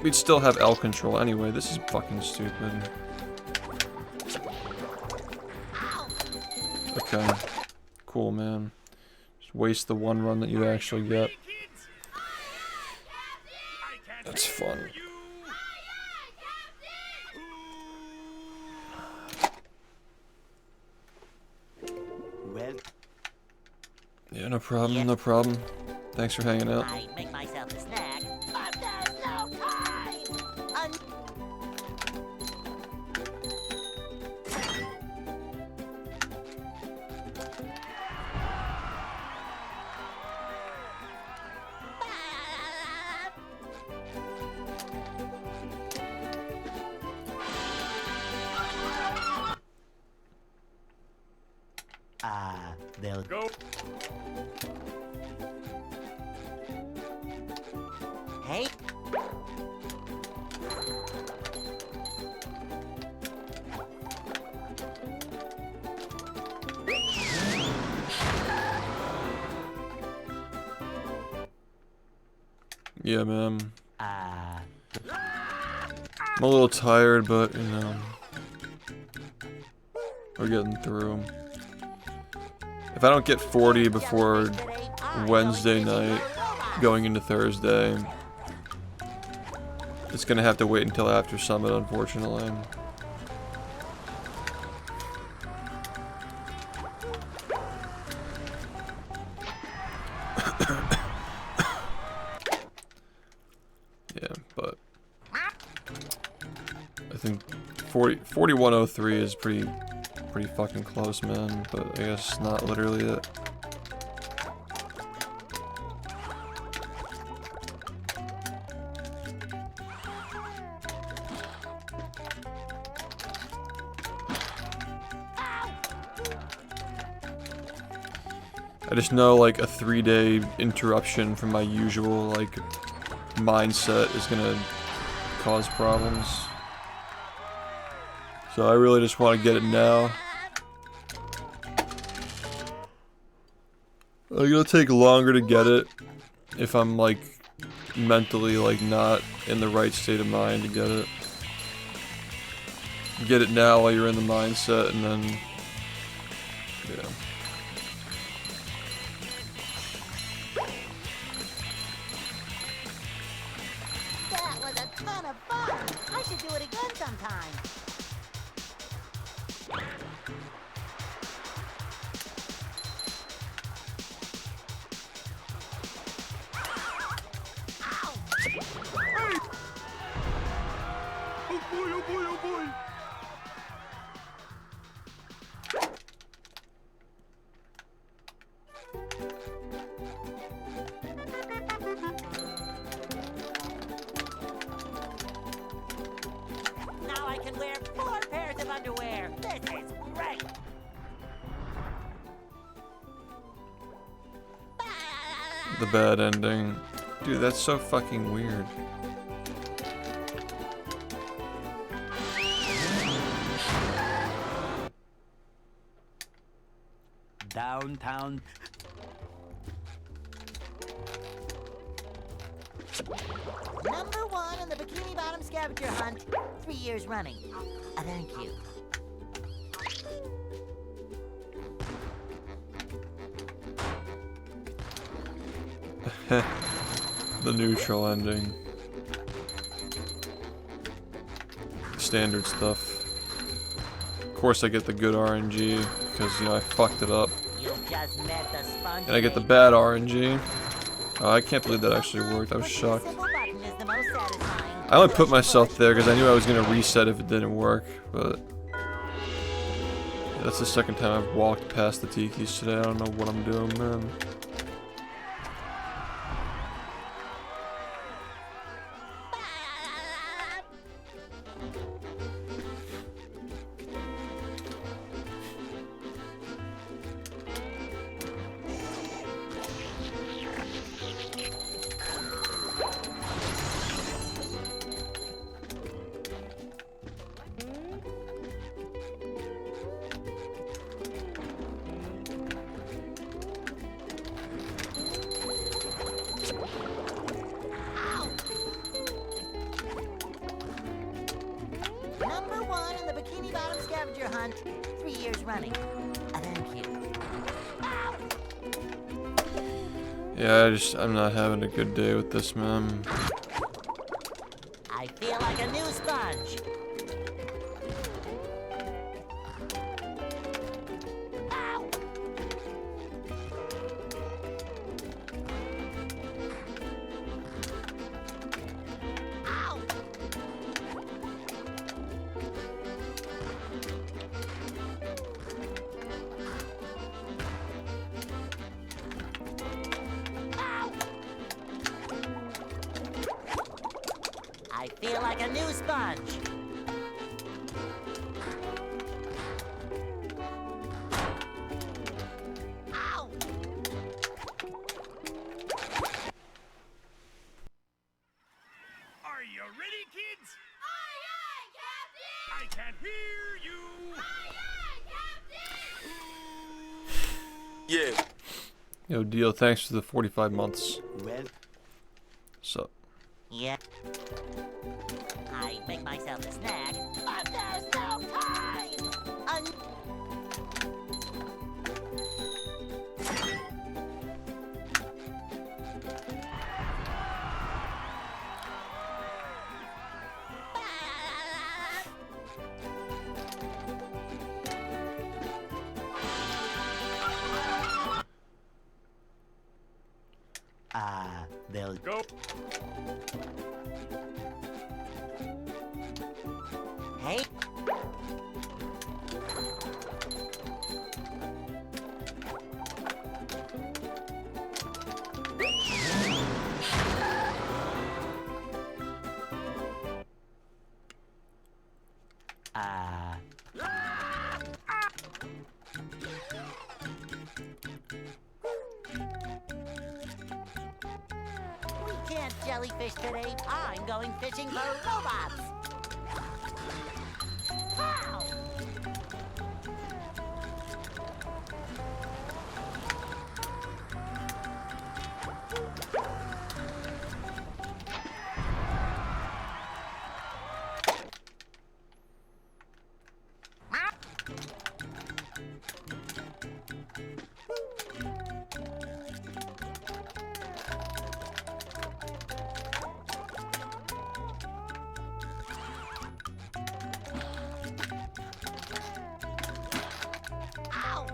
we'd still have L control anyway. This is fucking stupid. Okay, cool, man. Waste the 1 run that you actually get. That's fun. Yeah, no problem, no problem. Thanks for hanging out. I make myself a snack, but there's no time! They'll Go. Hey? Yeah, man. I'm a little tired, but, you know, we're getting through. If I don't get 40 before Wednesday night, going into Thursday, it's gonna have to wait until after Summit, unfortunately. Yeah, but I think 4103 is pretty fucking close, man, but I guess not literally it. I just know, like, a 3-day interruption from my usual, like, mindset is gonna cause problems. So I really just want to get it now. Like, it'll take longer to get it if I'm, like, mentally, like, not in the right state of mind to get it. Get it now while you're in the mindset, and then, yeah. That was a ton of fun! I should do it again sometime. Oh boy, oh boy, oh boy! Now I can wear 4 pairs of underwear. This is great. The bad ending. Dude, that's so fucking weird. downtown. Number 1 in the Bikini Bottom scavenger hunt, 3 years running. Thank you. The neutral ending. Standard stuff. Of course I get the good RNG, because, you know, I fucked it up. You just met the sponge. And I get the bad RNG. Oh, I can't believe that actually worked. I was shocked. I only put myself there because I knew I was going to reset if it didn't work, but... yeah, that's the second time I've walked past the tikis today. I don't know what I'm doing, man. Number 1 in the Bikini Bottom scavenger hunt, 3 years running. Thank you. Yeah, I'm not having a good day with this, man. I feel like a new sponge. Ow! feel like a new sponge. Ow! Are you ready, kids? Aye, aye, Captain! I can't hear you. Aye, aye, Captain! Yeah. Yo, Deal, thanks for the 45 months. Well, Sup? Yeah. I make myself a snack, but there's no time! they'll Go. Hey. We can't jellyfish today. I'm going fishing for robots. Pow! Ow!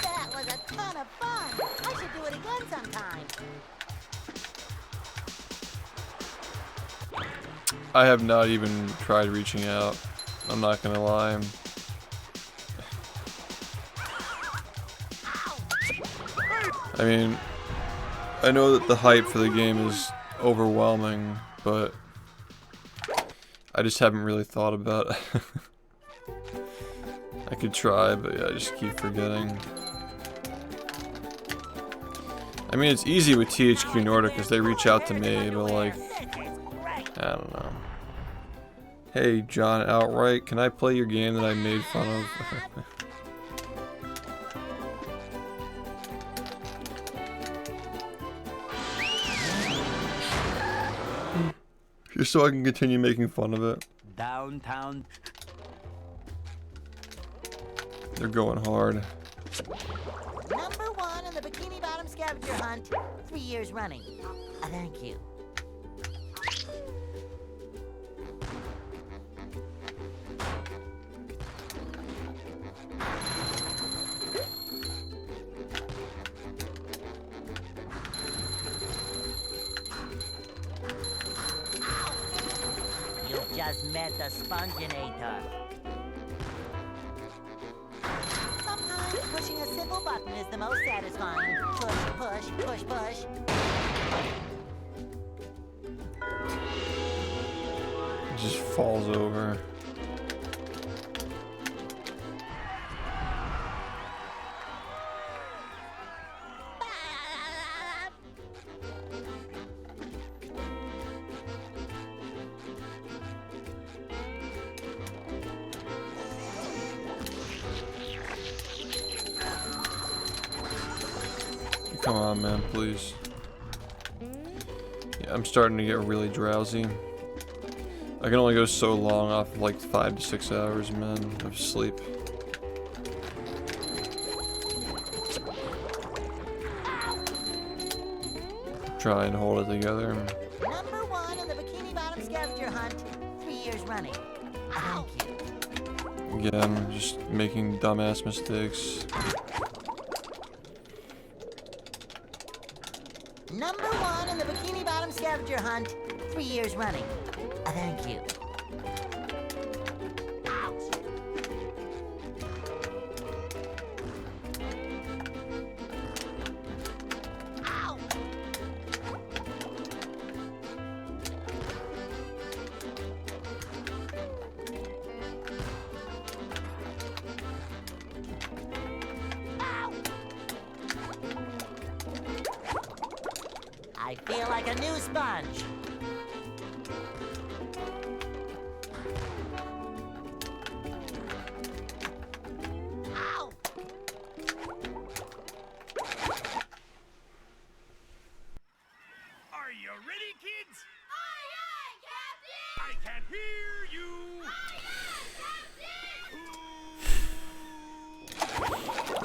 That was a ton of fun. I should do it again sometime. I have not even tried reaching out. I'm not gonna lie. I mean, I know that the hype for the game is overwhelming, but I just haven't really thought about it. I could try, but yeah, I just keep forgetting. I mean, it's easy with THQ Nordic because they reach out to me, but like, I don't know. Hey, John Outright, can I play your game that I made fun of? Just so I can continue making fun of it. downtown. They're going hard. Number one in the Bikini Bottom scavenger hunt, 3 years running. Thank you. You've just met the Sponginator. Sometimes pushing a simple button is the most satisfying. Push, push, push, push. It just falls over. Come on, man, please. Yeah, I'm starting to get really drowsy. I can only go so long off of like 5 to 6 hours, man, of sleep. try and hold it together. Number 1 in the Bikini Bottom scavenger hunt, 3 years running. Thank you. Again, just making dumbass mistakes. Number 1 in the Bikini Bottom scavenger hunt, 3 years running. Thank you. I feel like a new sponge. Ow! Are you ready, kids? Aye, aye, Captain! I can't hear you.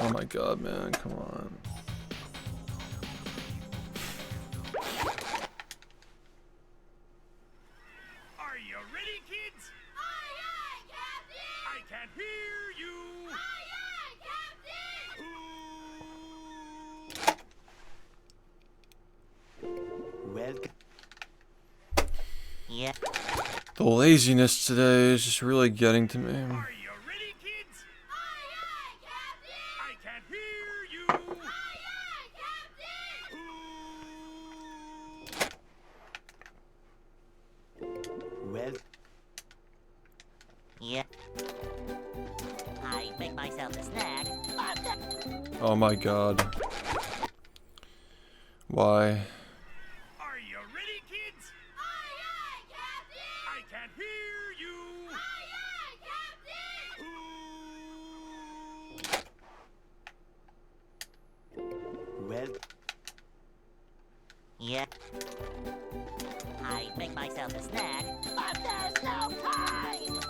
Oh my god, man, come on. Are you ready, kids? Aye, aye, Captain! I can't hear you. Aye, aye, Captain! Welcome. Yeah. The laziness today is just really getting to me. Are you ready, kids? Aye, aye, Captain! I can't hear you. Aye, aye, Captain! Well, Yeah. I make myself a snack. Oh my god. Why? Are you ready, kids? Aye, aye, Captain! I can't hear you. Aye, aye, Captain! well, Yeah. I make myself a snack. But there's no time!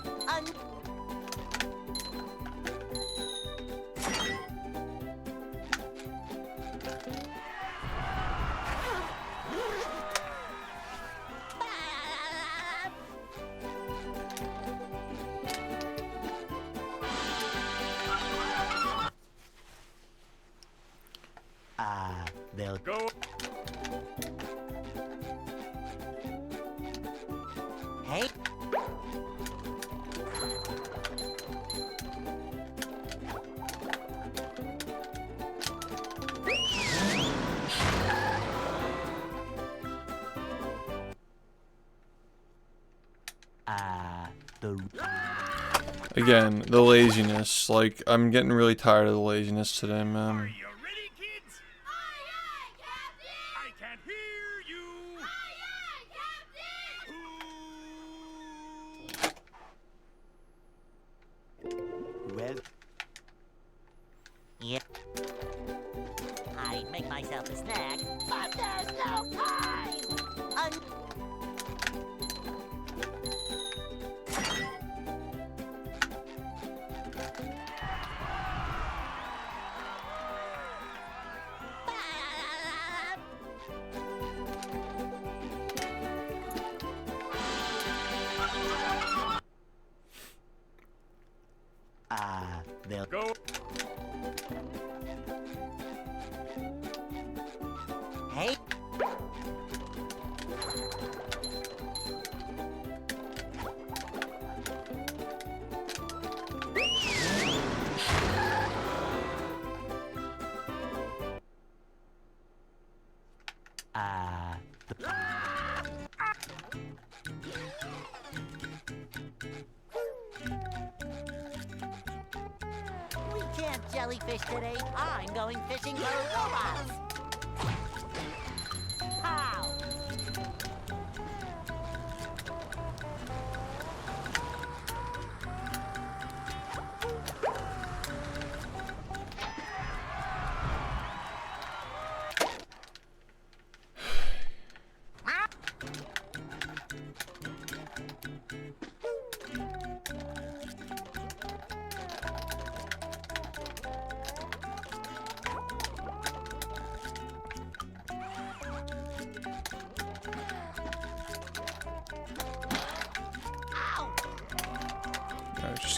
they'll Go. Hey. the Again, the laziness. Like, I'm getting really tired of the laziness today, Are man. you ready, kids? Aye, aye, Captain! I can't hear you. Aye, aye, Captain! well, Yeah. I make myself a snack. But there's no time! they'll Go. Hey. We can't jellyfish today. I'm going fishing for robots. Pow!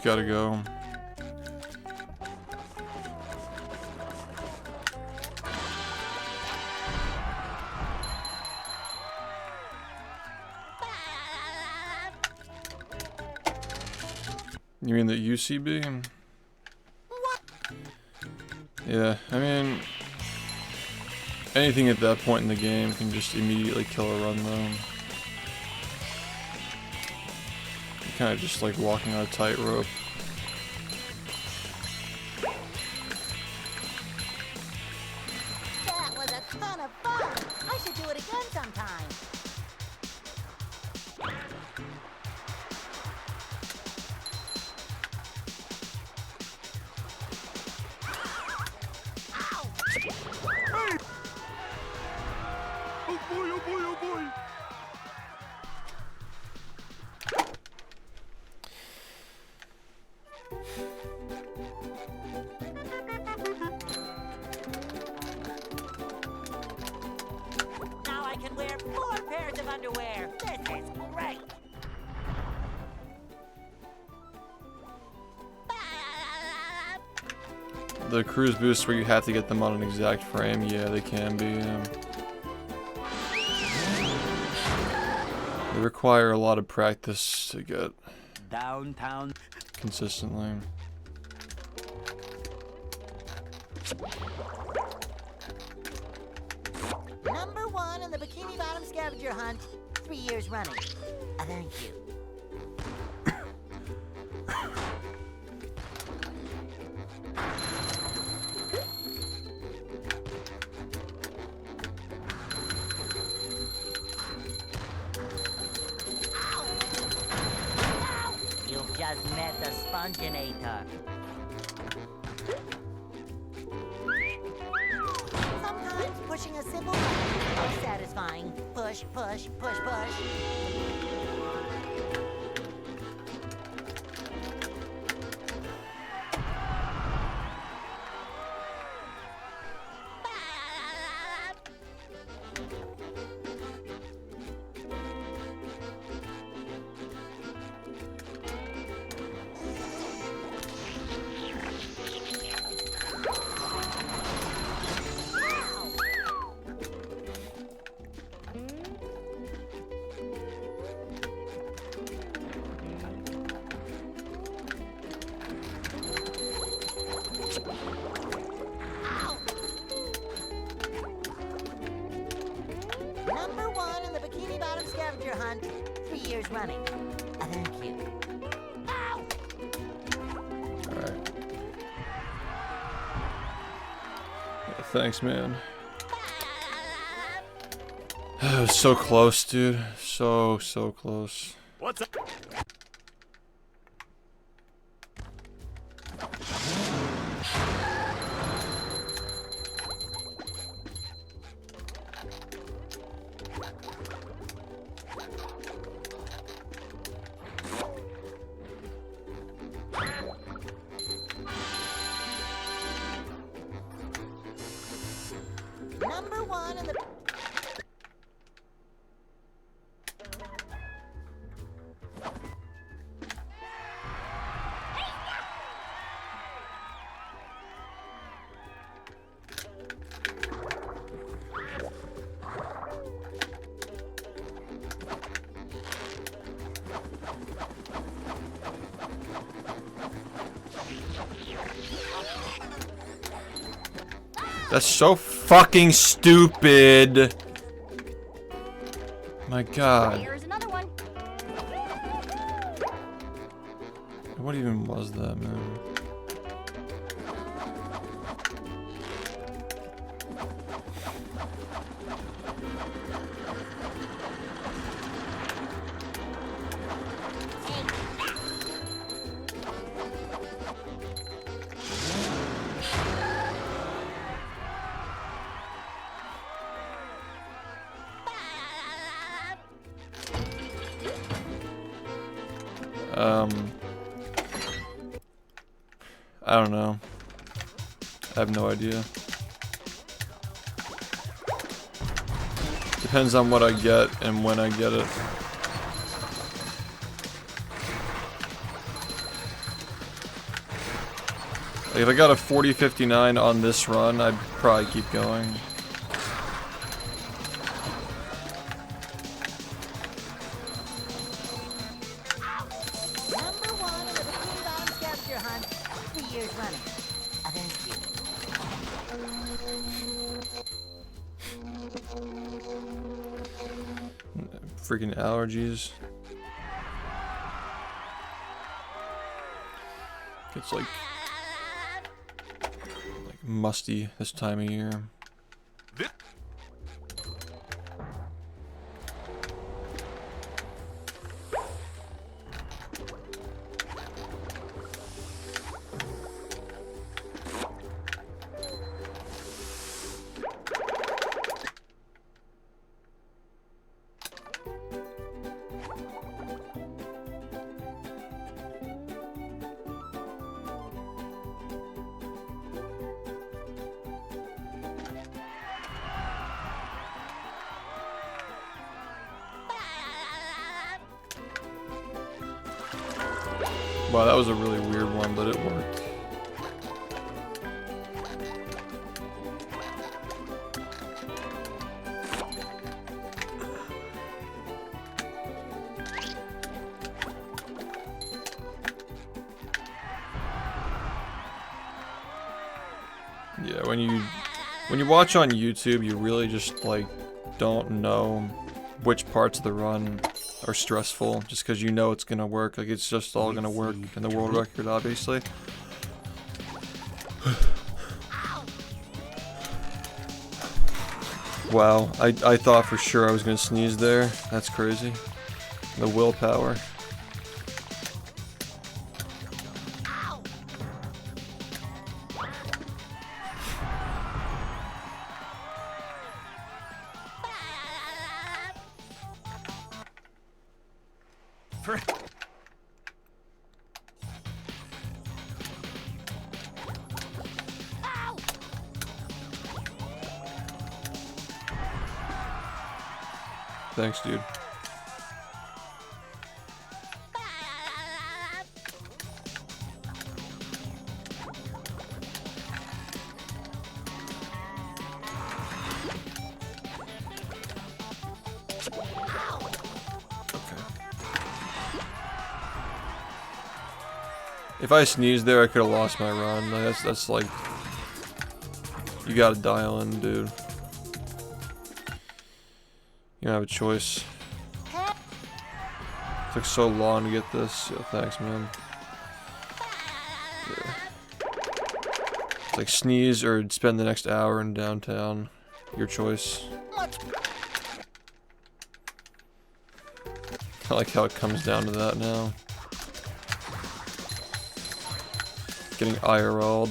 gotta go. You mean the UCB? Yeah, I mean, anything at that point in the game can just immediately kill a run though. You're kind of just like walking on a tightrope. That was a ton of fun. I should do it again sometime. Oh boy, oh boy, oh boy. Now I can wear 4 pairs of underwear. This is great. The cruise boosts where you have to get them on an exact frame, yeah, they can be. They require a lot of practice to get Downtown. consistently. Number 1 in the Bikini Bottom scavenger hunt, 3 years running. Thank you. You've just met the Sponginator. Sometimes pushing a simple button is satisfying. Push, push, push, push. Number 1 in the Bikini Bottom scavenger hunt, 3 years running. Thank you. Ow! Alright. Yeah, thanks, man. It was so close, dude. So close. What's up? Number 1 in the... That's so fucking stupid. My god. Here's another one. What even was that, man? I don't know. I have no idea. Depends on what I get and when I get it. Like, if I got a 40-59 on this run, I'd probably keep going. Number 1 in the Bikini Bottom scavenger hunt 3 years running. Thank you. Freaking allergies. It's like musty this time of year. Wow, that was a really weird one, but it worked. Yeah, when you watch on YouTube, you really just like don't know which parts of the run are stressful, just because you know it's gonna work. Like, it's just all gonna work in the world record, obviously. Wow, I thought for sure I was gonna sneeze there. That's crazy. The willpower. Thanks, dude. If I sneezed there, I could have lost my run. Like, that's like, you gotta dial in, dude. You don't have a choice. It took so long to get this. Yo, thanks, man. Yeah. It's like sneeze or spend the next hour in downtown. Your choice. I like how it comes down to that now. Getting IRL'd.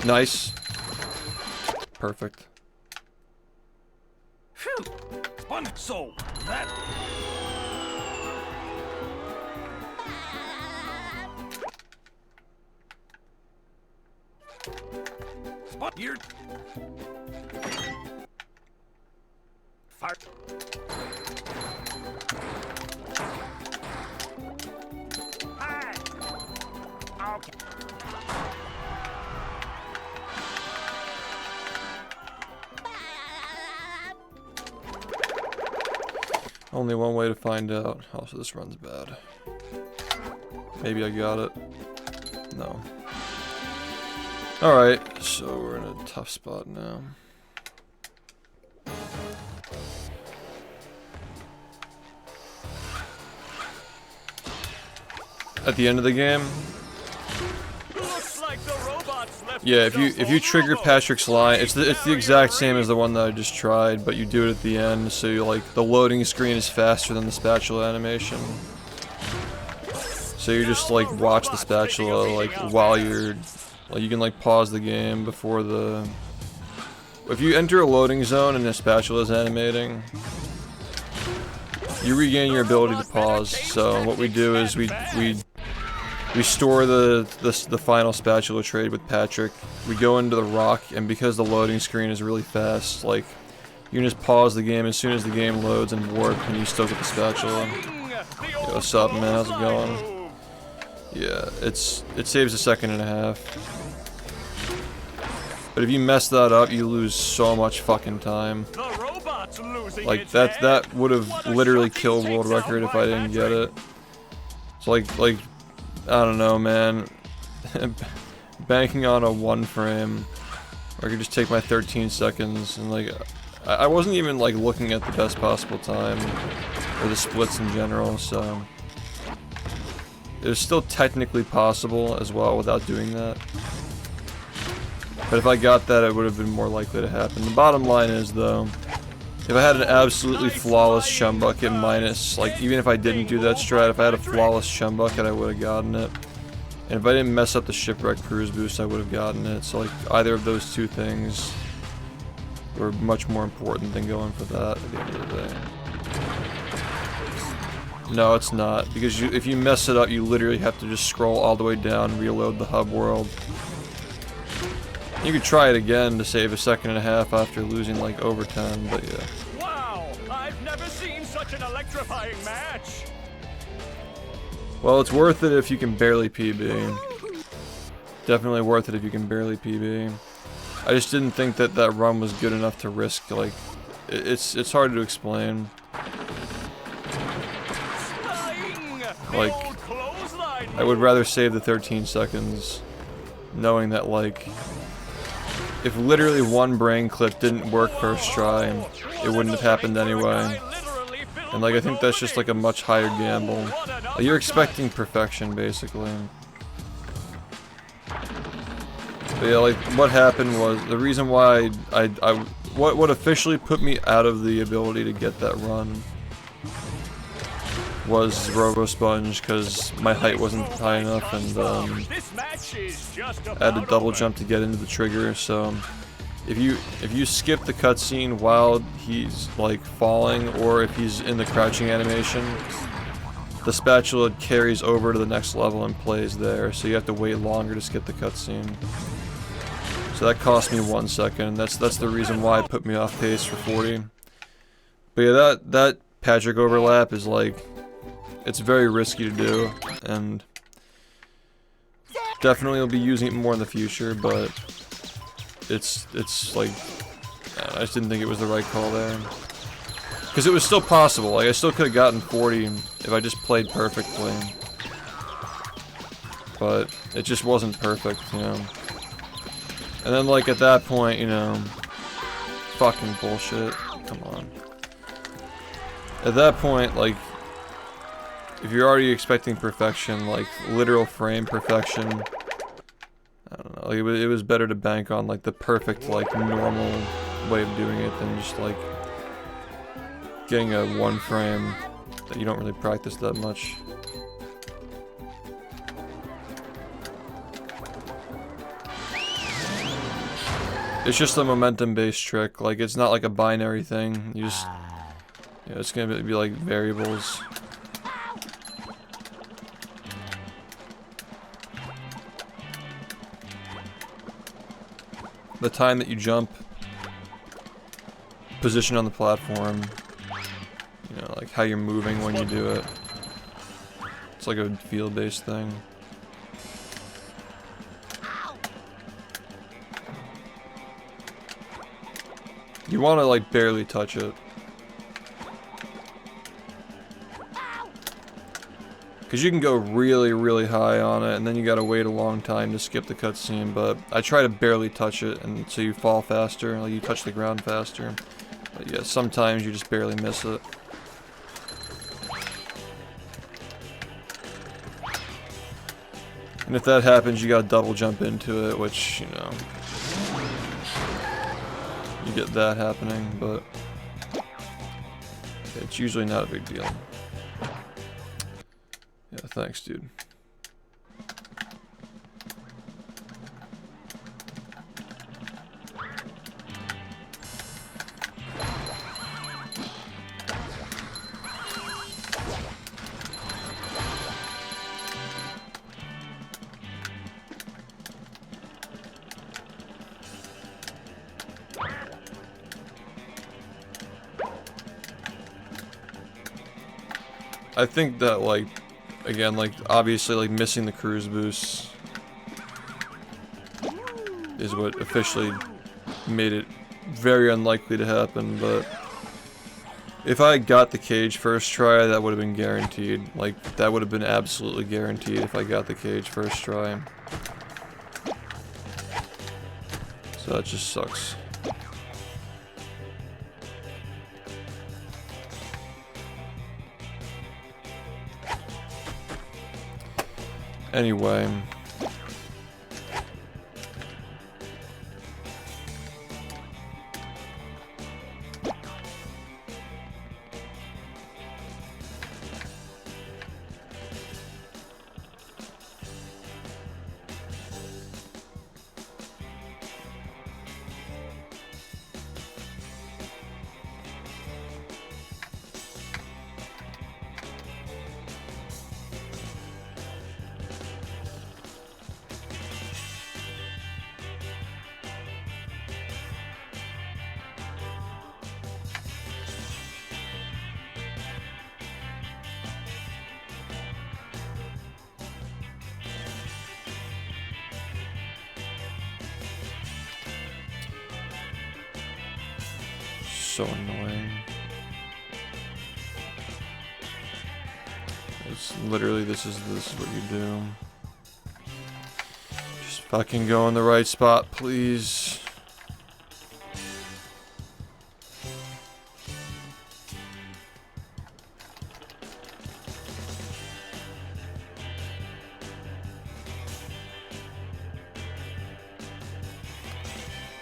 Nice. Perfect. Phew. So that. What you're fire. Hi. Okay. Only one way to find out. Also, this run's bad. Maybe I got it. No. Alright, so we're in a tough spot now. At the end of the game, Looks like the robots left. yeah, if you trigger Patrick's line, it's the exact same as the one that I just tried, but you do it at the end, so you like the loading screen is faster than the spatula animation. So you just like watch the spatula like while you're like, you can like pause the game before the. If you enter a loading zone and the spatula is animating, you regain your ability to pause. So what we do is we store the final spatula trade with Patrick. We go into the rock, and because the loading screen is really fast, like you can just pause the game as soon as the game loads and warp, and you still get the spatula. Yo, What's up, man? How's it going? Yeah, it saves a second and a half. But if you mess that up, you lose so much fucking time. The robot's losing Like its that head. would have What a literally shocking killed world takedown record if by I didn't get Patrick. it. It's like I don't know, man. Banking on a 1 frame, or I could just take my 13 seconds and like I wasn't even like looking at the best possible time or the splits in general, so it was still technically possible as well without doing that. But if I got that, it would have been more likely to happen. The bottom line is, though, if I had an absolutely flawless chum bucket minus, like, even if I didn't do that strat, if I had a flawless chum bucket, I would have gotten it. And if I didn't mess up the shipwreck cruise boost, I would have gotten it. So, like, either of those two things were much more important than going for that at the end of the day. No, it's not. Because if you mess it up, you literally have to just scroll all the way down, reload the hub world. You could try it again to save a second and a half after losing like over 10, but yeah. Wow, I've never seen such an electrifying match. Well, it's worth it if you can barely PB. Definitely worth it if you can barely PB. I just didn't think that that run was good enough to risk, like, it's hard to explain. Flying. The Like, old clothesline I would move. rather save the 13 seconds, knowing that, like, if literally one brain clip didn't work first try, it wouldn't have happened anyway. And like, I think that's just like a much higher gamble. Like, you're expecting perfection, basically. But yeah, like, what happened was, the reason why what officially put me out of the ability to get that run was Robo Sponge, because my height wasn't high enough, and This match is just I had to about double over. jump to get into the trigger. So if you skip the cutscene while he's like falling, or if he's in the crouching animation, the spatula carries over to the next level and plays there, so you have to wait longer to skip the cutscene. So that cost me 1 second. That's the reason why it put me off pace for 40. But yeah, that Patrick overlap is like, it's very risky to do, and definitely will be using it more in the future, but it's like, I just didn't think it was the right call there. Because it was still possible, like I still could have gotten 40 if I just played perfectly. But it just wasn't perfect, you know. And then like at that point, you know, fucking bullshit, come on. At that point, like, if you're already expecting perfection, like literal frame perfection, I don't know, like it was better to bank on like the perfect, like normal way of doing it than just like getting a 1 frame that you don't really practice that much. It's just a momentum based trick, like it's not like a binary thing, you just, you know, it's gonna be like variables. The time that you jump, position on the platform, you know, like how you're moving when you do it. It's like a field-based thing. You want to like barely touch it. Because you can go really, really high on it, and then you gotta wait a long time to skip the cutscene, but I try to barely touch it, and so you fall faster, like you touch the ground faster. But yeah, sometimes you just barely miss it. And if that happens, you gotta double jump into it, which, you know, you get that happening, but it's usually not a big deal. Yeah, thanks, dude. I think that, like, again, like, obviously, like, missing the cruise boosts is what officially made it very unlikely to happen, but if I got the cage first try, that would have been guaranteed. Like, that would have been absolutely guaranteed if I got the cage first try. So that just sucks. Anyway. So annoying. It's literally this is what you do. Just fucking go in the right spot, please.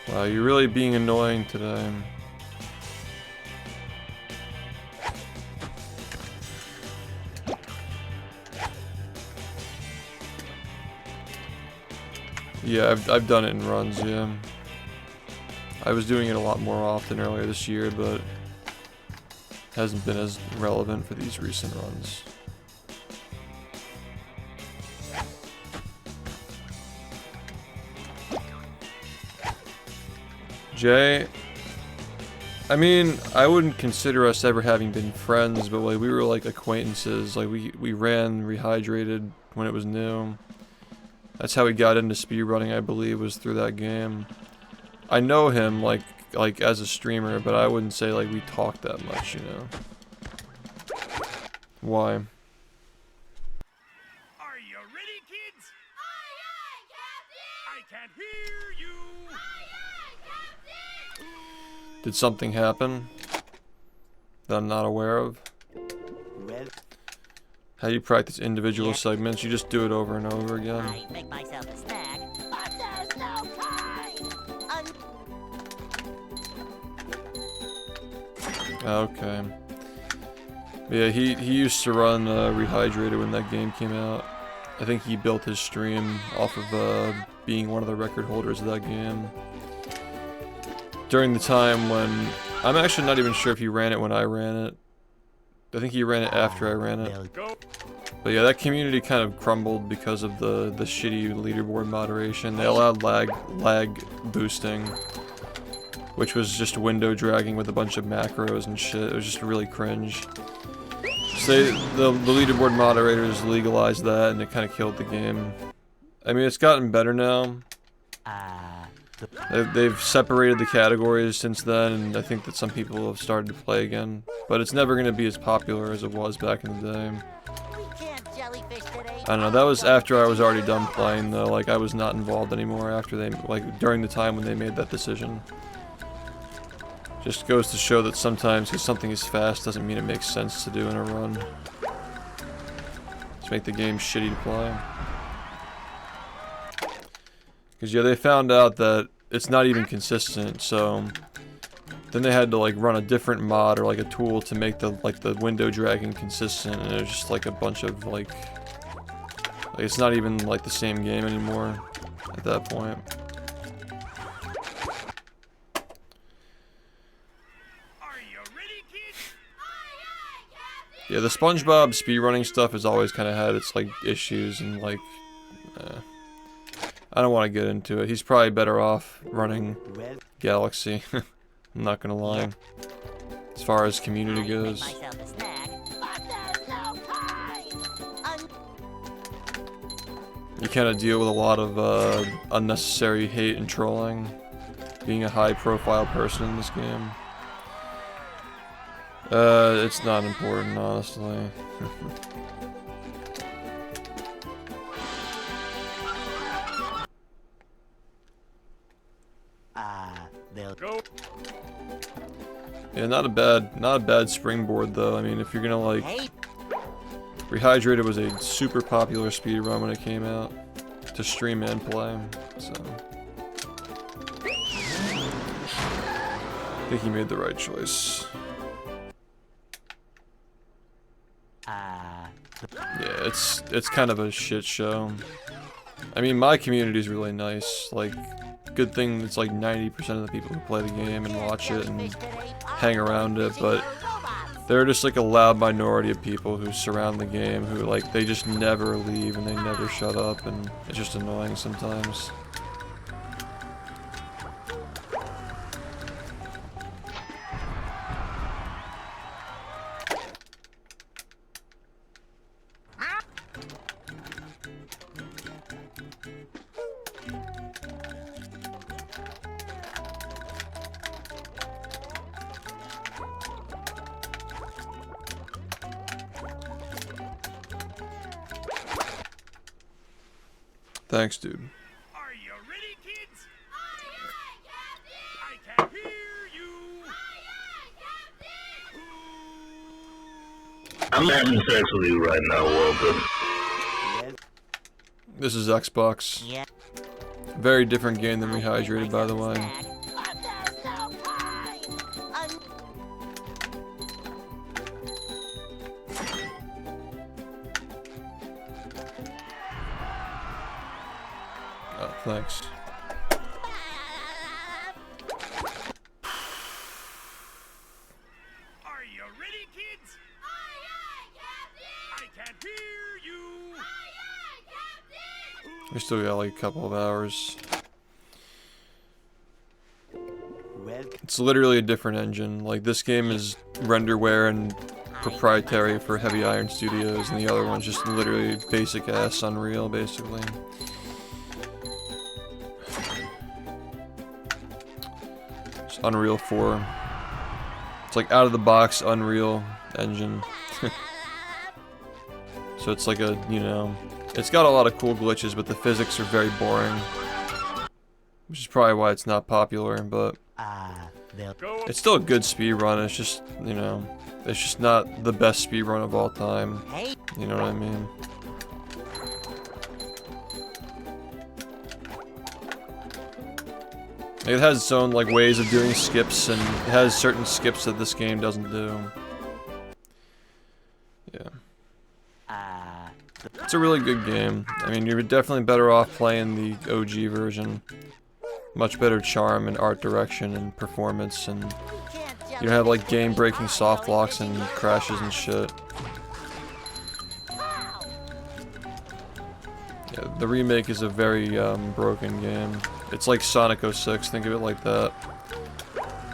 Wow, you're really being annoying today. Yeah, I've done it in runs, yeah. I was doing it a lot more often earlier this year, but hasn't been as relevant for these recent runs. Jay, I mean, I wouldn't consider us ever having been friends, but like we were like acquaintances. Like we ran Rehydrated when it was new. That's how he got into speedrunning, I believe, was through that game. I know him, like as a streamer, but I wouldn't say, like, we talk that much, you know? Why? Are you ready, kids? Aye, aye, Captain! I can't hear you! Aye, aye, Captain! Did something happen that I'm not aware of? Well, How do you practice individual segments? You just do it over and over again. I make myself a snack. But there's no time! Okay. Yeah, he used to run Rehydrated when that game came out. I think he built his stream off of being one of the record holders of that game. During the time when... I'm actually not even sure if he ran it when I ran it. I think he ran it after I ran it. well, But yeah, that community kind of crumbled because of the shitty leaderboard moderation. They allowed lag boosting, which was just window dragging with a bunch of macros and shit. It was just really cringe. So the leaderboard moderators legalized that, and it kind of killed the game. I mean, it's gotten better now. They've separated the categories since then, and I think that some people have started to play again. But it's never going to be as popular as it was back in the day. We can't jellyfish today. I don't know, that was after I was already done playing though. Like, I was not involved anymore after they, like, during the time when they made that decision. Just goes to show that sometimes because something is fast doesn't mean it makes sense to do in a run. Just make the game shitty to play. Because yeah, they found out that it's not even consistent, so then they had to like run a different mod or like a tool to make the window dragging consistent, and it was just like a bunch of like it's not even like the same game anymore at that point. Are you ready, kids? Aye, aye, Captain! Yeah, the SpongeBob speedrunning stuff has always kind of had its like issues, and like I don't want to get into it. He's probably better off running well, Galaxy. I'm not gonna lie. As far as community I make goes. myself a snack. But there's no time! you kind of deal with a lot of unnecessary hate and trolling, being a high-profile person in this game. It's not important, honestly. They'll Go. Yeah, not a bad springboard though. I mean, if you're gonna like, Hey, Rehydrated was a super popular speedrun when it came out to stream and play. So I think he made the right choice. Yeah, it's kind of a shit show. I mean, my community's really nice. Like, good thing it's like 90% of the people who play the game and watch it and hang around it, but there are just like a loud minority of people who surround the game who like they just never leave and they never shut up, and it's just annoying sometimes. Thanks, dude. Are you ready, kids? Aye, I can hear you. Captain! I'm having sex with you right now, Walter. This is Xbox. yeah. Very different game than Rehydrated, by the way. But there's no time! Oh, thanks. Are you ready, kids? Aye, Captain! I can hear you. Captain! We still got like a couple of hours. welcome. It's literally a different engine. Like, this game is renderware and proprietary for Heavy Iron Studios, and the other one's just literally basic ass Unreal, basically. It's Unreal 4. It's like out of the box Unreal engine. So it's like a, you know, it's got a lot of cool glitches, but the physics are very boring. Which is probably why it's not popular, but They'll Go. it's still a good speedrun. It's just, you know, it's just not the best speedrun of all time. Hey, You know what I mean? It has its own like ways of doing skips, and it has certain skips that this game doesn't do. Yeah. It's a really good game. I mean, you're definitely better off playing the OG version. Much better charm and art direction and performance, and you don't have like game-breaking soft locks and crashes and shit. Yeah, the remake is a very broken game. It's like Sonic 06, think of it like that.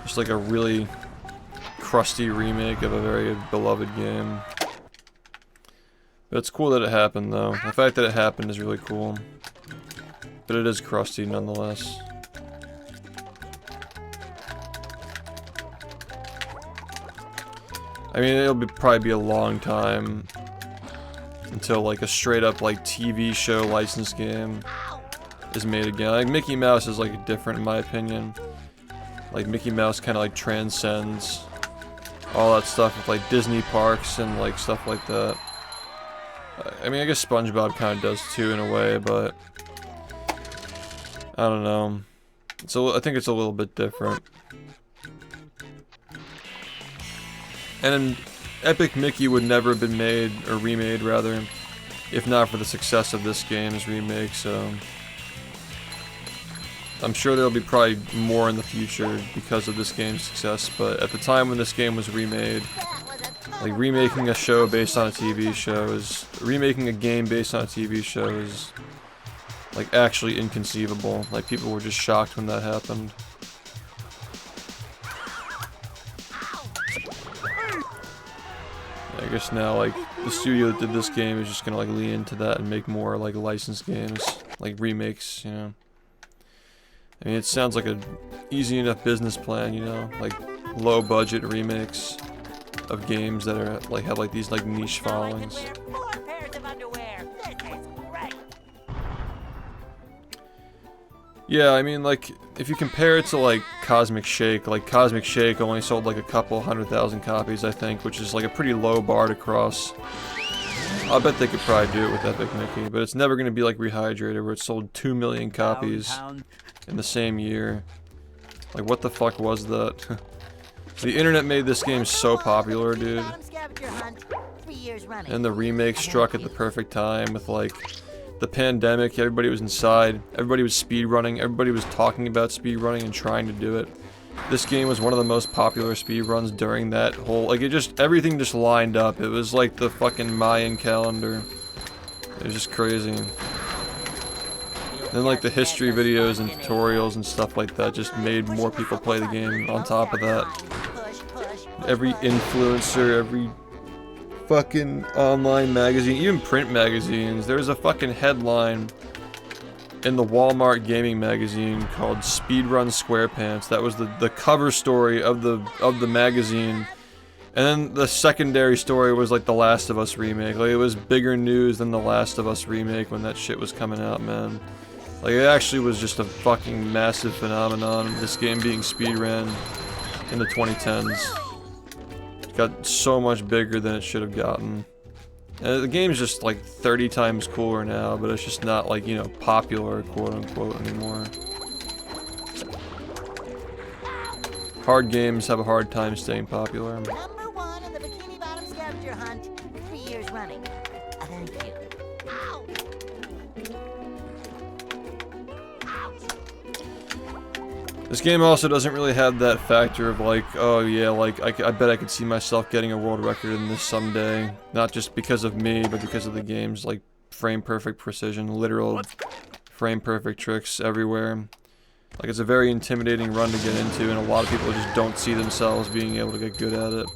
Just like a really crusty remake of a very beloved game. But it's cool that it happened though. The fact that it happened is really cool. But it is crusty nonetheless. I mean, it'll probably be a long time until like a straight up like TV show licensed game is made again. Like Mickey Mouse is like different in my opinion. Like Mickey Mouse kind of like transcends all that stuff with like Disney parks and like stuff like that. I mean, I guess SpongeBob kind of does too in a way, but I don't know. I think it's a little bit different. And Epic Mickey would never have been made, or remade rather, if not for the success of this game's remake, so I'm sure there'll be probably more in the future because of this game's success, but at the time when this game was remade, like remaking a show based on a TV show is, remaking a game based on a TV show is like actually inconceivable. Like people were just shocked when that happened. I guess now, like, the studio that did this game is just gonna like lean into that and make more like licensed games, like remakes, you know. I mean, it sounds like a easy enough business plan, you know, like low budget remakes of games that are like have like these like niche followings. Now I can wear 4 pairs of underwear. This is great. Yeah, I mean, like, if you compare it to, like, Cosmic Shake only sold, like, a couple 100,000 copies, I think, which is, like, a pretty low bar to cross. I bet they could probably do it with Epic Mickey, but it's never going to be like Rehydrated, where it sold 2 million copies in the same year. Like, what the fuck was that? The internet made this game so popular, dude. Bottom scavenger hunt, 3 years running. And the remake struck at the perfect time with, like, the pandemic. Everybody was inside, everybody was speedrunning, everybody was talking about speedrunning and trying to do it. This game was one of the most popular speedruns during that whole, like, it just, everything just lined up. It was like the fucking Mayan calendar. It was just crazy. Then, like, the history videos and tutorials and stuff like that just made more people play the game on top of that. Every influencer, every fucking online magazine, even print magazines. There's a fucking headline in the Walmart gaming magazine called Speedrun SquarePants. That was the cover story of the magazine. And then the secondary story was like the Last of Us remake. Like, it was bigger news than the Last of Us remake when that shit was coming out, man. Like, it actually was just a fucking massive phenomenon, this game being speedrun in the 2010s. Got so much bigger than it should have gotten. And the game's just like 30 times cooler now, but it's just not like, you know, popular, quote unquote, anymore. Hard games have a hard time staying popular. Number 1 in the Bikini Bottom scavenger hunt, 3 years running. Thank you. Ow! This game also doesn't really have that factor of like, oh yeah, like, I bet I could see myself getting a world record in this someday. Not just because of me, but because of the game's like frame perfect precision, literal frame perfect tricks everywhere. Like, it's a very intimidating run to get into, and a lot of people just don't see themselves being able to get good at it.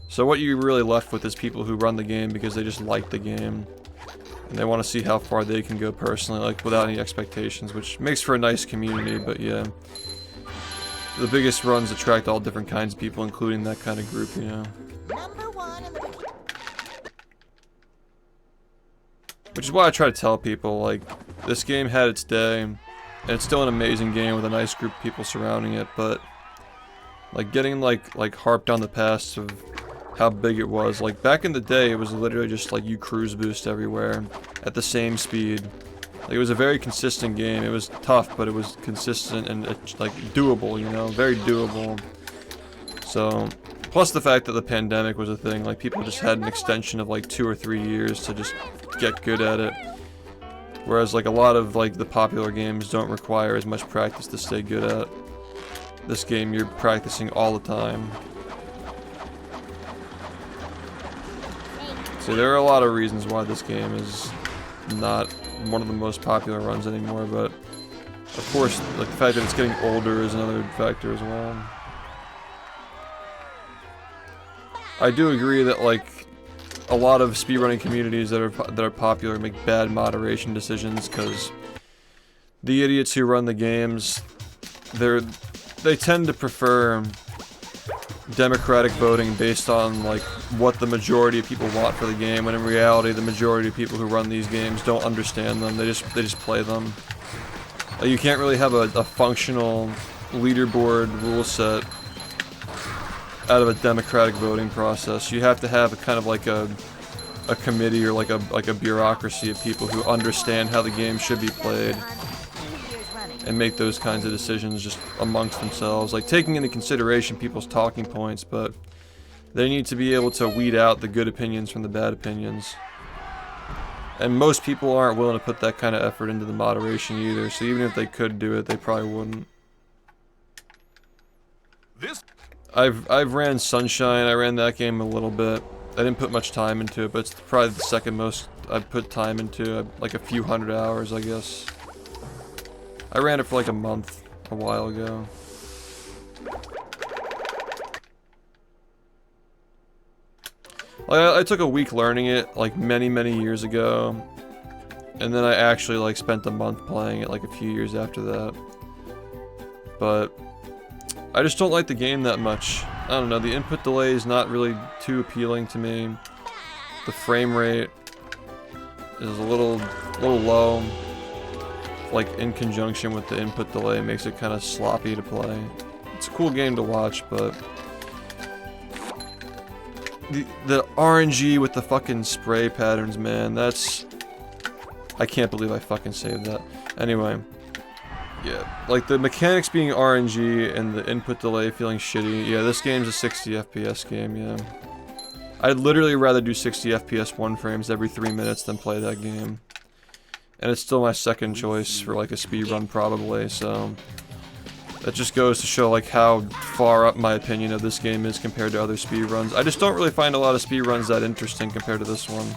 So what you're really left with is people who run the game because they just like the game. And they want to see how far they can go personally, like, without any expectations, which makes for a nice community, but yeah. The biggest runs attract all different kinds of people, including that kind of group, you know. Number 1 in the Bikini. Which is why I try to tell people, like, this game had its day, and it's still an amazing game with a nice group of people surrounding it, but, like, getting, like harped on the past of how big it was. Like, back in the day, it was literally just, like, you cruise boost everywhere at the same speed. Like, it was a very consistent game. It was tough, but it was consistent and, like, doable, you know? Very doable. So, plus the fact that the pandemic was a thing, like, people just had an extension of, like, 2 or 3 years to just get good at it. Whereas, like, a lot of, like, the popular games don't require as much practice to stay good at. This game, you're practicing all the time. So there are a lot of reasons why this game is not one of the most popular runs anymore, but of course, like, the fact that it's getting older is another factor as well. I do agree that, like, a lot of speedrunning communities that are popular make bad moderation decisions, because the idiots who run the games, they tend to prefer democratic voting based on, like, what the majority of people want for the game, when in reality the majority of people who run these games don't understand them. They just play them. You can't really have a functional leaderboard rule set out of a democratic voting process. You have to have a kind of like a committee or like a bureaucracy of people who understand how the game should be played and make those kinds of decisions just amongst themselves, like taking into consideration people's talking points, but they need to be able to weed out the good opinions from the bad opinions. And most people aren't willing to put that kind of effort into the moderation either, so even if they could do it, they probably wouldn't. I've ran Sunshine. I ran that game a little bit. I didn't put much time into it, but it's probably the second most I've put time into, like a few hundred hours, I guess. I ran it for like a month a while ago. I took a week learning it, like, many years ago. And then I actually, like, spent a month playing it, like, a few years after that. But I just don't like the game that much. I don't know, the input delay is not really too appealing to me. The frame rate is a little low. Like, in conjunction with the input delay, makes it kind of sloppy to play. It's a cool game to watch, but the RNG with the fucking spray patterns, man, that's... I can't believe I fucking saved that. Anyway, yeah, like the mechanics being RNG and the input delay feeling shitty. Yeah, this game's a 60 FPS game, yeah. I'd literally rather do 60 FPS 1 frames every 3 minutes than play that game. And it's still my second choice for like a speedrun probably, so... That just goes to show like how far up my opinion of this game is compared to other speedruns. I just don't really find a lot of speedruns that interesting compared to this one.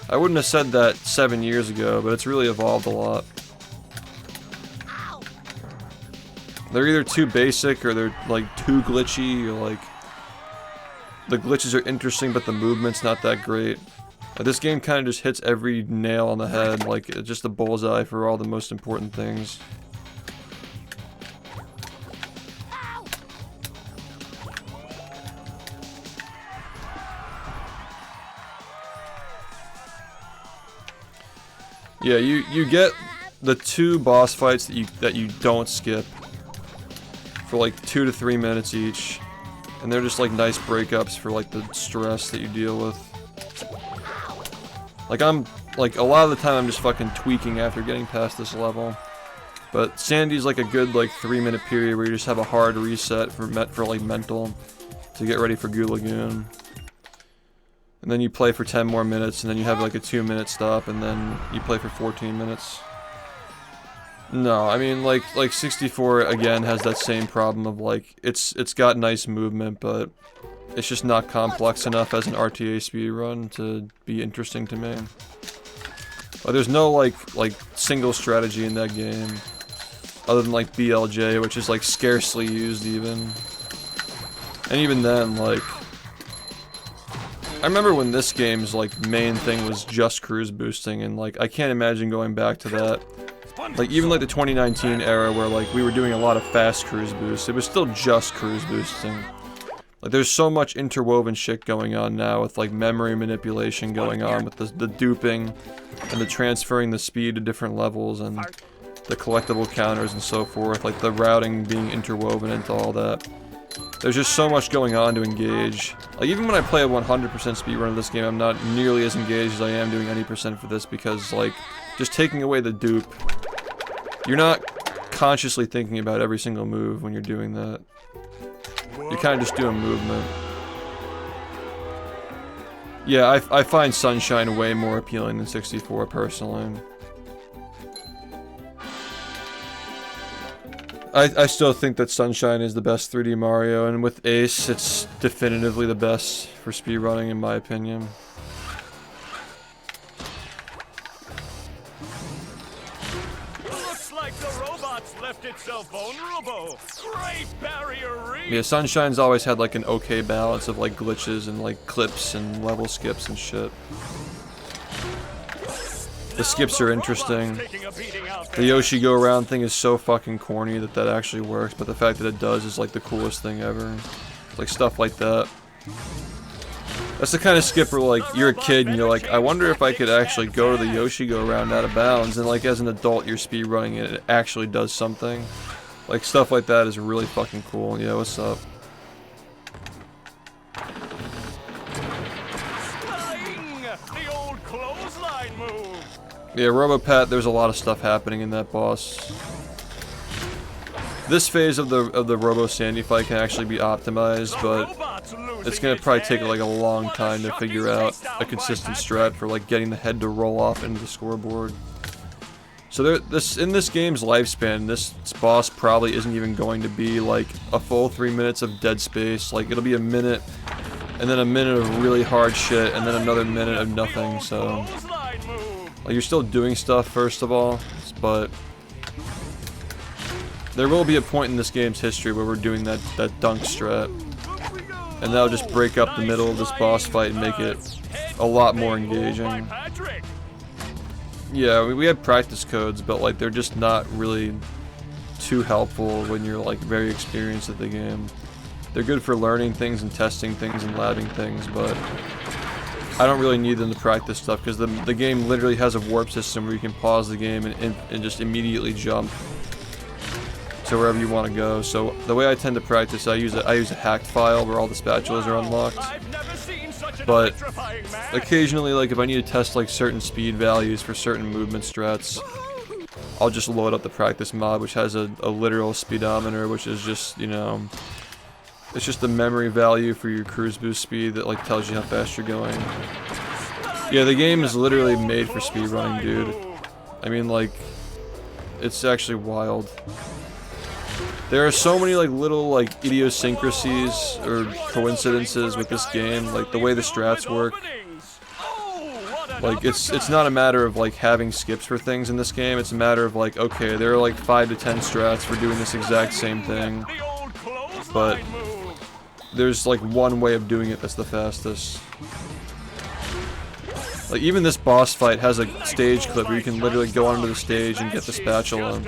I wouldn't have said that 7 years ago, but it's really evolved a lot. They're either too basic or they're like too glitchy, or like the glitches are interesting but the movement's not that great. This game kind of just hits every nail on the head, like it's just a bullseye for all the most important things. Yeah, you get the 2 boss fights that you don't skip for like 2 to 3 minutes each, and they're just like nice breakups for like the stress that you deal with. Like I'm like a lot of the time I'm just fucking tweaking after getting past this level, but Sandy's like a good like 3-minute period where you just have a hard reset for like mental to get ready for Goo Lagoon. And then you play for 10 more minutes, and then you have like a 2-minute stop, and then you play for 14 minutes. No, I mean like 64 again has that same problem of like it's got nice movement, but it's just not complex enough as an RTA speedrun to be interesting to me. Like, there's no like single strategy in that game, other than like BLJ, which is like scarcely used even. And even then, like, I remember when this game's like main thing was just cruise boosting, and like I can't imagine going back to that. Like even like the 2019 era where like we were doing a lot of fast cruise boosts, it was still just cruise boosting. Like there's so much interwoven shit going on now with like memory manipulation going on with the duping and the transferring the speed to different levels and the collectible counters and so forth, like the routing being interwoven into all that. There's just so much going on to engage. Like even when I play a 100% speedrun of this game, I'm not nearly as engaged as I am doing any percent for this, because like just taking away the dupe, you're not consciously thinking about every single move when you're doing that. You're kind of just doing movement. Yeah, I find Sunshine way more appealing than 64 personally. I still think that Sunshine is the best 3D Mario, and with Ace, it's definitively the best for speedrunning in my opinion. Looks like the robots left itself vulnerable. Great barrier reef. Yeah, Sunshine's always had like an okay balance of like glitches and like clips and level skips and shit. The skips are interesting. The Yoshi go around thing is so fucking corny that actually works, but the fact that it does is like the coolest thing ever. Like stuff like that. That's the kind of skip where like you're a kid and you're like, I wonder if I could actually go to the Yoshi go around out of bounds, and like as an adult you're speedrunning it, it actually does something. Like stuff like that is really fucking cool. Yeah, what's up? The old clothesline move. Yeah, Robopat, there's a lot of stuff happening in that boss. This phase of the Robo Sandy fight can actually be optimized, but it's gonna probably take like a long time to figure out a consistent strat for like getting the head to roll off into the scoreboard. So in this game's lifespan, this boss probably isn't even going to be like a full 3 minutes of dead space. Like it'll be a minute, and then a minute of really hard shit, and then another minute of nothing. So like you're still doing stuff first of all, but there will be a point in this game's history where we're doing that dunk strat. And that'll just break up the middle of this boss fight and make it a lot more engaging. Yeah, we had practice codes, but like they're just not really too helpful when you're like very experienced at the game. They're good for learning things and testing things and labbing things, but I don't really need them to practice stuff because the game literally has a warp system where you can pause the game and just immediately jump to wherever you want to go. So the way I tend to practice, I use a hacked file where all the spatulas are unlocked. But occasionally, like if I need to test like certain speed values for certain movement strats, I'll just load up the practice mod, which has a literal speedometer, which is just, you know, it's just the memory value for your cruise boost speed that like tells you how fast you're going. Yeah, the game is literally made for speedrunning, dude. I mean, like, it's actually wild. There are so many like little like idiosyncrasies or coincidences with this game, like the way the strats work. Like it's not a matter of like having skips for things in this game, it's a matter of like, okay, there are like 5 to 10 strats for doing this exact same thing, but there's like one way of doing it that's the fastest. Like even this boss fight has a stage clip where you can literally go onto the stage and get the spatula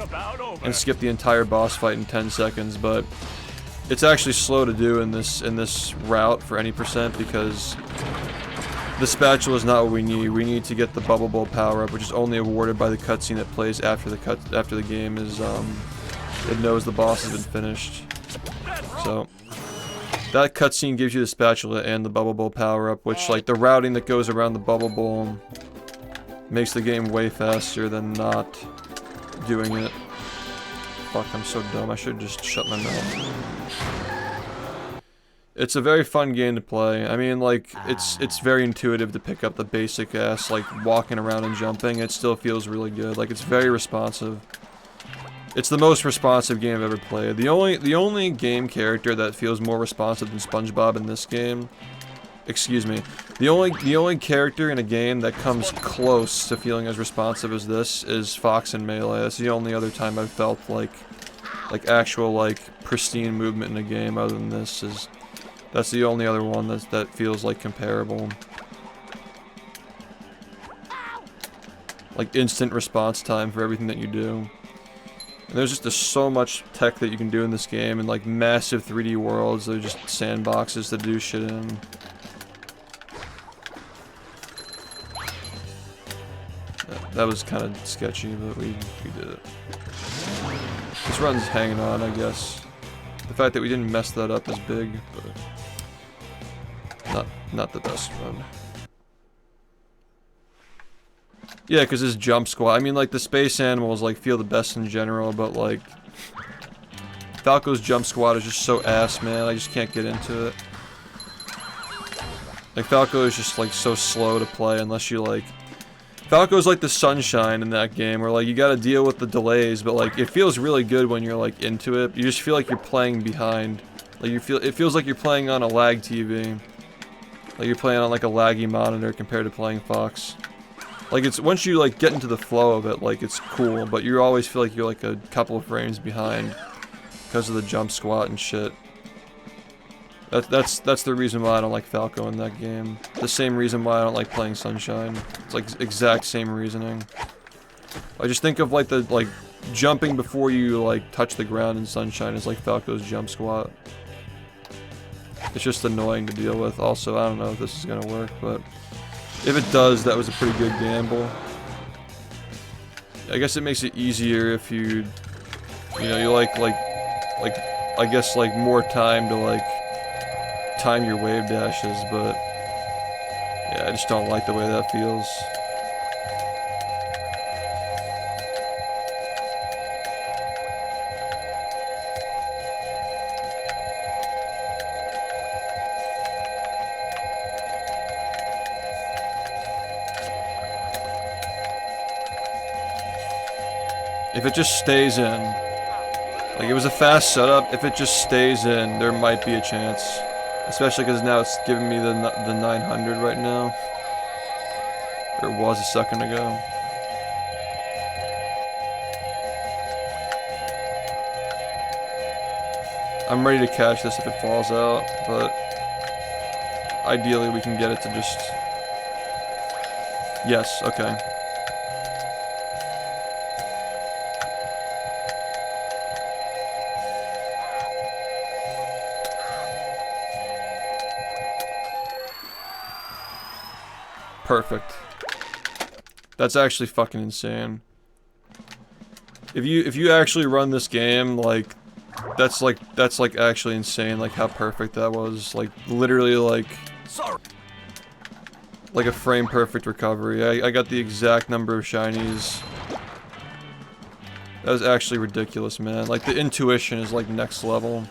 and skip the entire boss fight in 10 seconds, but it's actually slow to do in this route for any percent because the spatula is not what we need. We need to get the bubble bowl power up, which is only awarded by the cutscene that plays after the game is it knows the boss has been finished. So that cutscene gives you the spatula and the bubble bowl power up, which like the routing that goes around the bubble bowl makes the game way faster than not doing it. Fuck, I'm so dumb. I should just shut my mouth. It's a very fun game to play. I mean, like, it's very intuitive to pick up the basic ass, like, walking around and jumping. It still feels really good. Like, it's very responsive. It's the most responsive game I've ever played. The only game character that feels more responsive than SpongeBob in this game, excuse me, the only character in a game that comes close to feeling as responsive as this is Fox in Melee. That's the only other time I've felt like actual like pristine movement in a game other than this. That's the only other one that feels like comparable. Like instant response time for everything that you do. And there's just so much tech that you can do in this game, and like massive 3D worlds. They're just sandboxes to do shit in. That was kind of sketchy, but we did it. This run's hanging on, I guess. The fact that we didn't mess that up is big, but not the best run. Yeah, because this jump squat, I mean, like, the space animals, like, feel the best in general, but, like, Falco's jump squat is just so ass, man. I just can't get into it. Like, Falco is just, like, so slow to play unless you, like... Falco's like the sunshine in that game, where, like, you gotta deal with the delays, but, like, it feels really good when you're, like, into it. You just feel like you're playing behind. Like, it feels like you're playing on a lag TV. Like, you're playing on, like, a laggy monitor compared to playing Fox. Like, it's, once you, like, get into the flow of it, like, it's cool, but you always feel like you're, like, a couple of frames behind because of the jump squat and shit. That's the reason why I don't like Falco in that game. The same reason why I don't like playing Sunshine. It's, like, exact same reasoning. I just think of, like, jumping before you, like, touch the ground in Sunshine is like Falco's jump squat. It's just annoying to deal with. Also, I don't know if this is gonna work, but... if it does, that was a pretty good gamble. I guess it makes it easier if you know, you like, I guess, like, more time to, like, time your wave dashes, but, yeah, I just don't like the way that feels. If it just stays in, like, it was a fast setup, if it just stays in, there might be a chance. Especially because now it's giving me the 900 right now. Or it was a second ago. I'm ready to catch this if it falls out, but ideally we can get it to just... Yes, okay. Perfect. That's actually fucking insane. If you actually run this game, like, that's like actually insane, like how perfect that was. Like literally like a frame perfect recovery. I got the exact number of shinies. That was actually ridiculous, man. Like the intuition is like next level.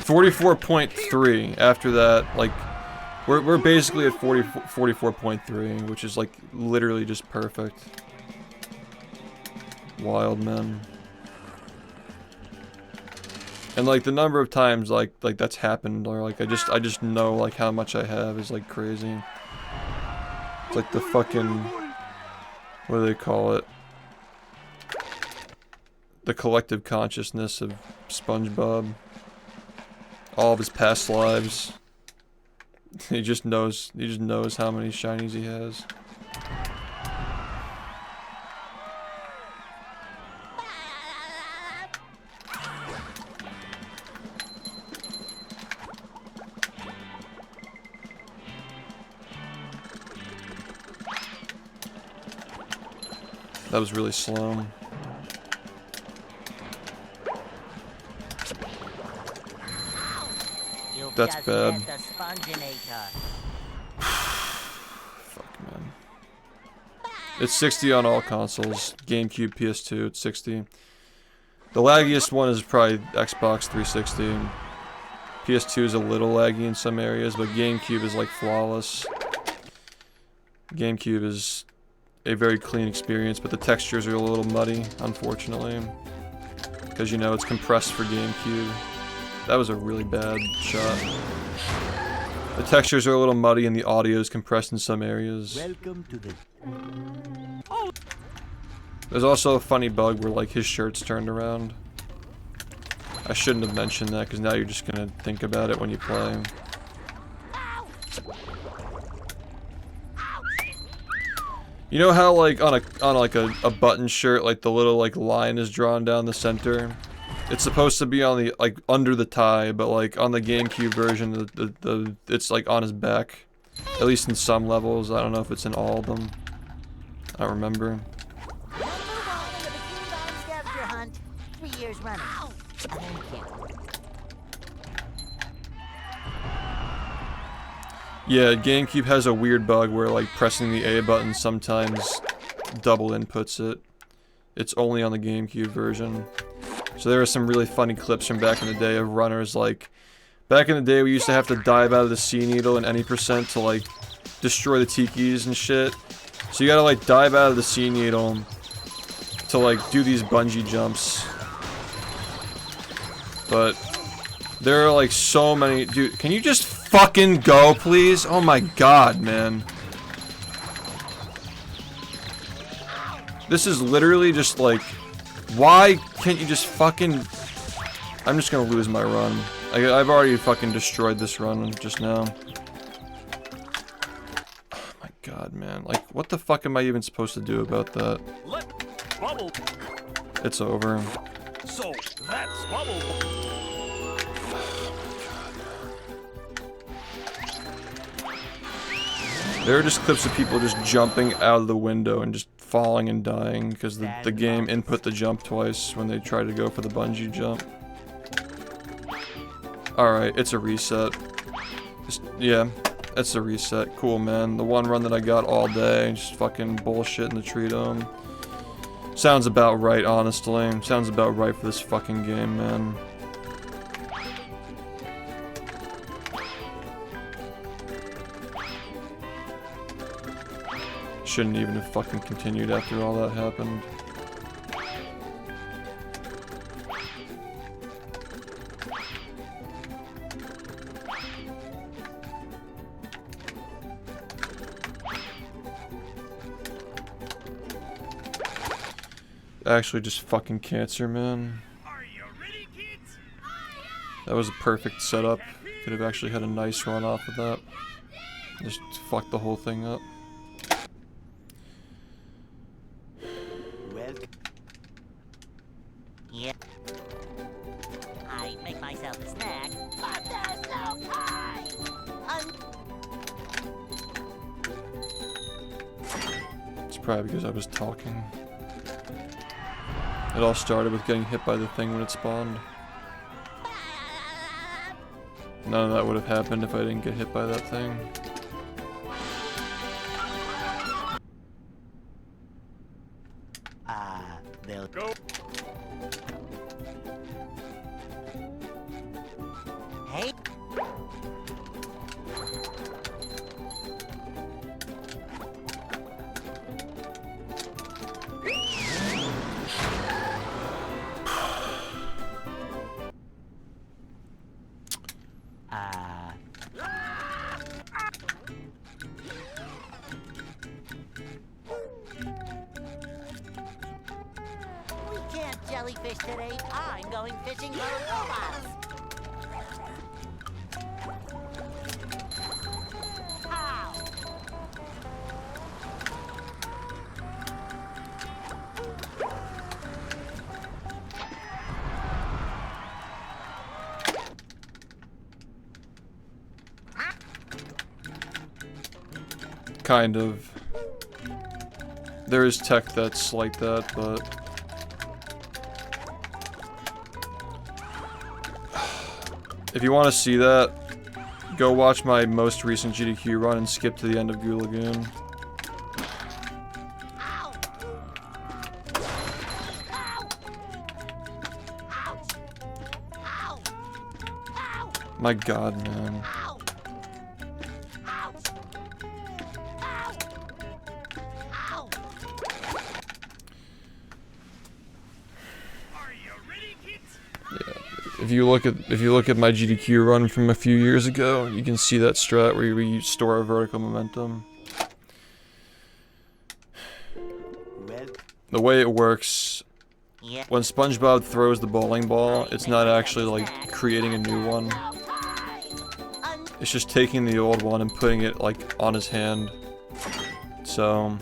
44.3 after that, like we're basically at 44.3, which is like literally just perfect. Wild, man. And like the number of times like that's happened, or like I just know like how much I have is like crazy. It's like the fucking, what do they call it? The collective consciousness of SpongeBob. All of his past lives. He just knows how many shinies he has. That was really slow. That's bad. Fuck, man. It's 60 on all consoles. GameCube, PS2, it's 60. The laggiest one is probably Xbox 360. PS2 is a little laggy in some areas, but GameCube is like flawless. GameCube is a very clean experience, but the textures are a little muddy, unfortunately. Because, you know, it's compressed for GameCube. That was a really bad shot. The textures are a little muddy and the audio is compressed in some areas. Welcome to the... There's also a funny bug where like his shirt's turned around. I shouldn't have mentioned that because now you're just gonna think about it when you play. You know how like on a button shirt, like the little like line is drawn down the center? It's supposed to be on the like under the tie, but like on the GameCube version, it's like on his back. At least in some levels. I don't know if it's in all of them. I don't remember. Number 1 in the Bikini Bottom scavenger hunt, 3 years running. Yeah, GameCube has a weird bug where like pressing the A button sometimes double inputs it. It's only on the GameCube version. So there are some really funny clips from back in the day of runners like... Back in the day we used to have to dive out of the sea needle in any percent to like destroy the tikis and shit. So you gotta like dive out of the sea needle to like do these bungee jumps. But there are like so many... Dude, can you just fucking go, please? Oh my god, man. This is literally just like... Why can't you just fucking... I'm just gonna lose my run. I've already fucking destroyed this run just now. Oh my god, man. Like, what the fuck am I even supposed to do about that? Bubble. It's over. So that's bubble. There are just clips of people just jumping out of the window and just falling and dying because the game input the jump twice when they try to go for the bungee jump. Alright, it's a reset. Yeah, it's a reset. Cool, man. The one run that I got all day, just fucking bullshit in the tree dome. Sounds about right, honestly. Sounds about right for this fucking game, man. Shouldn't even have fucking continued after all that happened. Actually just fucking cancer, man. Are you ready, kids? That was a perfect setup. could have actually had a nice run off of that. Just fuck the whole thing up. Welcome. Yep. I make myself a snack. But there's no time! It's probably because I was talking. It all started with getting hit by the thing when it spawned. None of that would have happened if I didn't get hit by that thing. They'll Go. Hey. We can't jellyfish today. I'm going fishing for the robots. Ow! Kind of. There is tech that's like that, but... If you want to see that, go watch my most recent GDQ run and skip to the end of Goo Lagoon. Ow! Ow! Ouch! Ow! Ow! My god, man. Ow! Ouch! Ow! Ow! Are you ready, kids? Yeah. If you look at my GDQ run from a few years ago, you can see that strat where we store our vertical momentum. well. The way it works, Yeah. when SpongeBob throws the bowling ball, it's not actually like creating a new one. It's just taking the old one and putting it like on his hand. So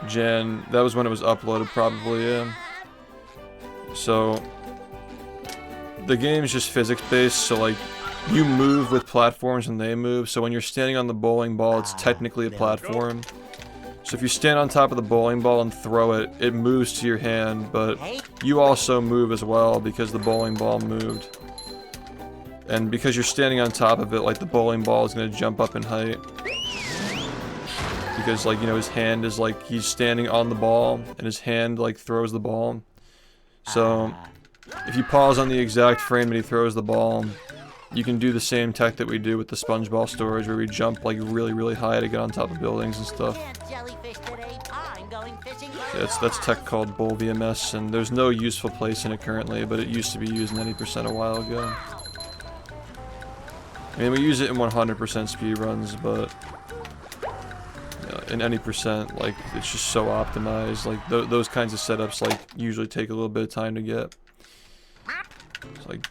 Jan, that was when it was uploaded probably, yeah. So the game's just physics based, so like you move with platforms and they move, so when you're standing on the bowling ball it's technically a platform. So if you stand on top of the bowling ball and throw it, it moves to your hand, but you also move as well because the bowling ball moved. And because you're standing on top of it, like the bowling ball is gonna jump up in height. Because like, you know, his hand is like, he's standing on the ball, and his hand like throws the ball. So, if you pause on the exact frame that he throws the ball, you can do the same tech that we do with the SpongeBob storage, where we jump like really, really high to get on top of buildings and stuff. Can't jellyfish today. I'm going fishing for Yeah, that's tech called Bull VMS, and there's no useful place in it currently, but it used to be used in any percent a while ago. I mean, we use it in 100% speedruns, but in any percent, like, it's just so optimized. Like, those kinds of setups, like, usually take a little bit of time to get. It's like,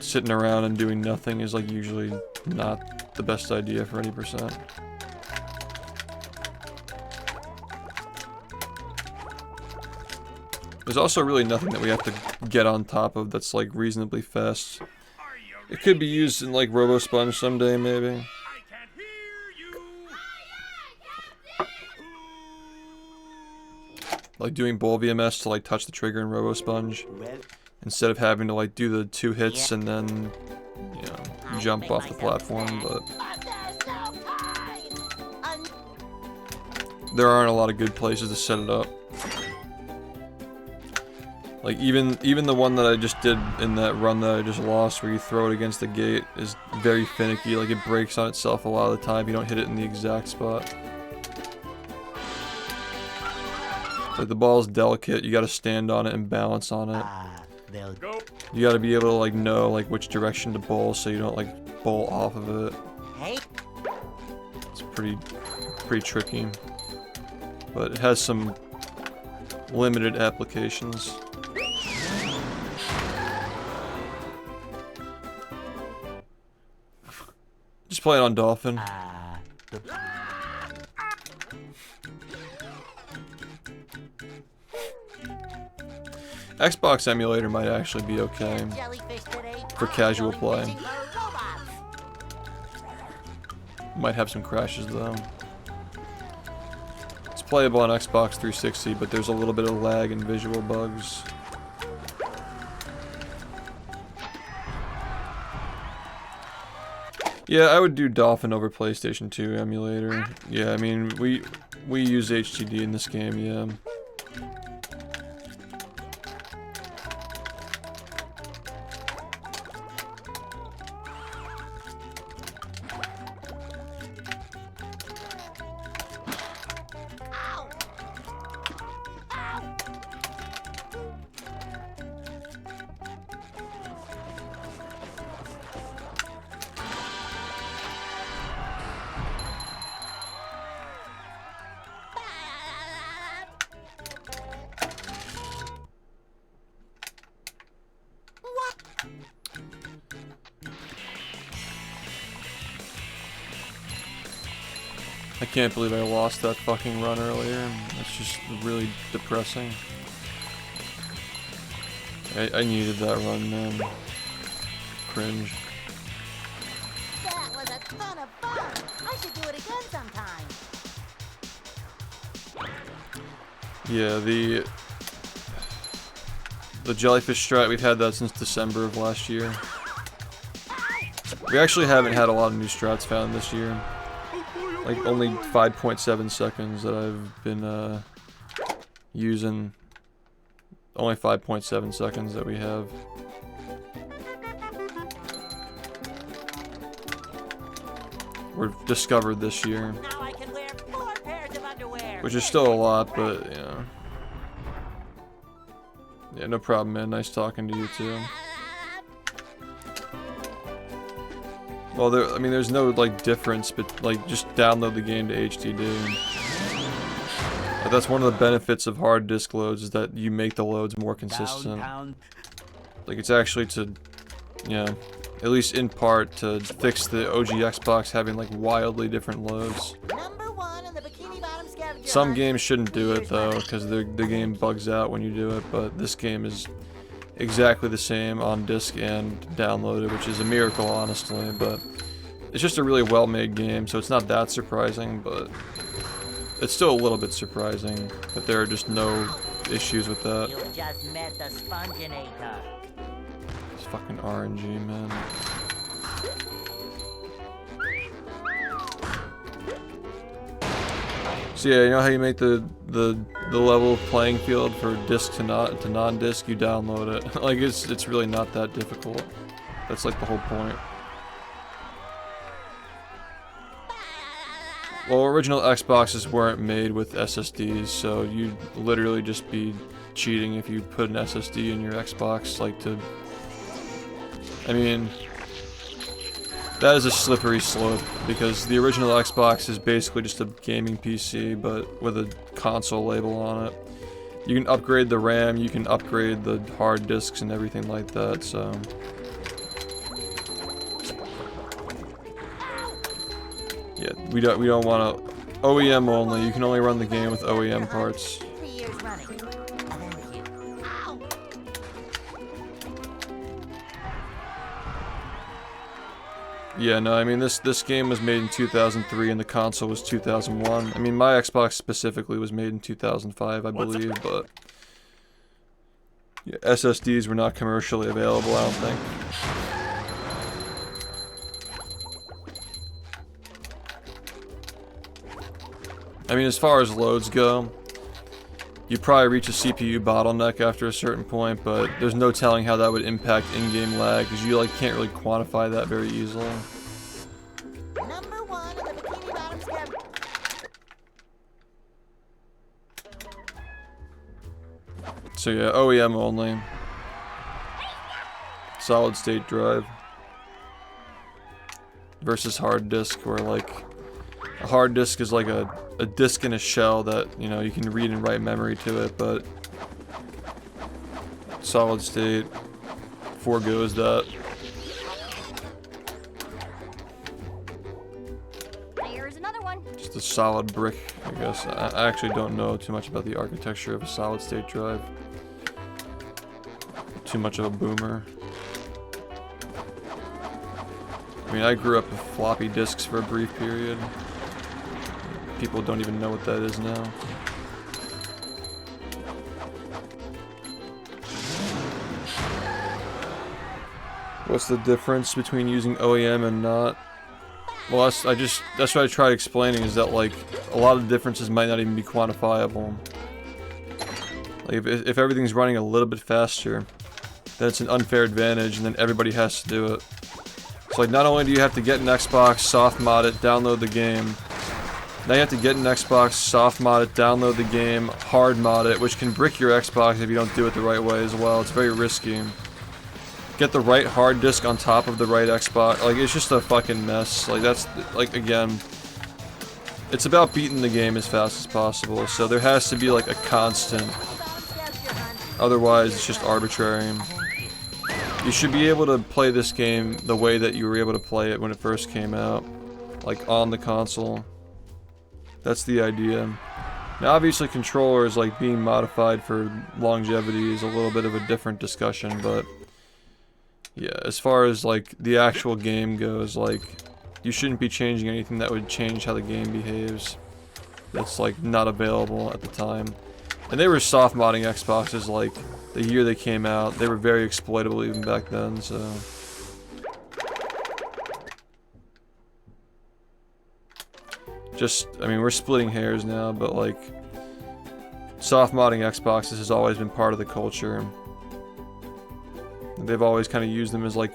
sitting around and doing nothing is, like, usually not the best idea for any percent. There's also really nothing that we have to get on top of that's, like, reasonably fast. It could be used in, like, RoboSponge someday, maybe. I can't hear you. Like doing Bull VMS to like touch the trigger in RoboSponge Well, instead of having to like do the 2 hits and then, you know, jump off the platform. But But there's no time! there aren't a lot of good places to set it up. Like even the one that I just did in that run that I just lost, where you throw it against the gate, is very finicky. Like it breaks on itself a lot of the time. You don't hit it in the exact spot. Like the ball's delicate. You got to stand on it and balance on it. they'll Go. You got to be able to like know like which direction to bowl so you don't like bowl off of it. Hey, It's pretty tricky, but it has some limited applications. Just play it on Dolphin. Xbox emulator might actually be okay for casual play. Might have some crashes though. It's playable on Xbox 360, but there's a little bit of lag and visual bugs. Yeah, I would do Dolphin over PlayStation 2 emulator. Yeah, I mean, we use HDD in this game, yeah. I can't believe I lost that fucking run earlier. That's just really depressing. I needed that run, man. Cringe. That was a ton of fun. I should do it again sometime. Yeah, the jellyfish strat, we've had that since December of last year. We actually haven't had a lot of new strats found this year. Like only 5.7 seconds that I've been using. Only 5.7 seconds that we have. Were discovered this year. Now I can wear 4 pairs of underwear. Which is still a lot, but you know. Yeah, no problem, man. Nice talking to you too. Well, I mean, there's no like difference, but like just download the game to HDD. That's one of the benefits of hard disk loads, is that you make the loads more consistent. Like it's actually to, you know, at least in part to fix the OG Xbox having like wildly different loads. Number 1 in the Bikini Bottom scavenger Some hunt. games shouldn't do it though, because the game bugs out when you do it, but this game is exactly the same on disc and downloaded, which is a miracle, honestly, but it's just a really well-made game, so it's not that surprising, but it's still a little bit surprising that there are just no issues with that. You just met the Sponginator. It's fucking RNG, man. So yeah, you know how you make the level playing field for disc to non-disc? You download it. Like it's really not that difficult. That's like the whole point. Well, original Xboxes weren't made with SSDs, so you'd literally just be cheating if you put an SSD in your Xbox, like to... I mean, that is a slippery slope, because the original Xbox is basically just a gaming PC, but with a console label on it. You can upgrade the RAM, you can upgrade the hard disks and everything like that, so... Yeah, we don't want to... OEM only, you can only run the game with OEM parts. 3 years running. And then with you. Ow! Yeah, no, I mean, this game was made in 2003 and the console was 2001. I mean, my Xbox specifically was made in 2005, I believe, but... Yeah, SSDs were not commercially available, I don't think. I mean, as far as loads go, you probably reach a CPU bottleneck after a certain point, but there's no telling how that would impact in-game lag, because you like can't really quantify that very easily. Number 1 in the Bikini Bottom scavenger. So yeah, OEM only. Solid state drive. Versus hard disk, where like a hard disk is like a disk in a shell that, you know, you can read and write memory to it, but solid state forgoes that. Just a solid brick, I guess. I actually don't know too much about the architecture of a solid state drive. Too much of a boomer. I mean, I grew up with floppy disks for a brief period. People don't even know what that is now. What's the difference between using OEM and not? Well, that's what I tried explaining, is that like a lot of the differences might not even be quantifiable. Like if everything's running a little bit faster, then it's an unfair advantage, and then everybody has to do it. So like, not only do you have to get an Xbox, soft mod it, download the game. Now you have to get an Xbox, soft mod it, download the game, hard mod it, which can brick your Xbox if you don't do it the right way as well. It's very risky. Get the right hard disk on top of the right Xbox. Like, it's just a fucking mess. Like, that's, like, again, it's about beating the game as fast as possible. So there has to be, like, a constant. Otherwise, it's just arbitrary. You should be able to play this game the way that you were able to play it when it first came out. Like, on the console. That's the idea. Now, obviously, controllers, like, being modified for longevity is a little bit of a different discussion, but yeah, as far as, like, the actual game goes, like, you shouldn't be changing anything that would change how the game behaves. That's, like, not available at the time. And they were soft modding Xboxes, like, the year they came out. They were very exploitable even back then, so. Just, I mean, we're splitting hairs now, but, like, soft modding Xboxes has always been part of the culture. They've always kind of used them as like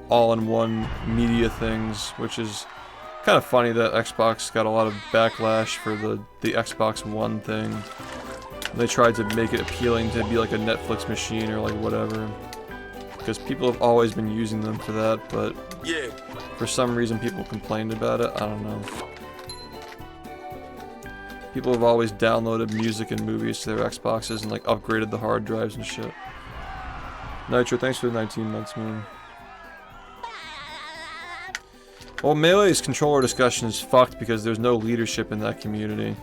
all-in-one media things, which is kind of funny that Xbox got a lot of backlash for the Xbox One thing. They tried to make it appealing to be like a Netflix machine or like whatever, because people have always been using them for that, but yeah, for some reason people complained about it. I don't know. People have always downloaded music and movies to their Xboxes and like upgraded the hard drives and shit. Nitro, thanks for the 19 months, man. Well, Melee's controller discussion is fucked because there's no leadership in that community.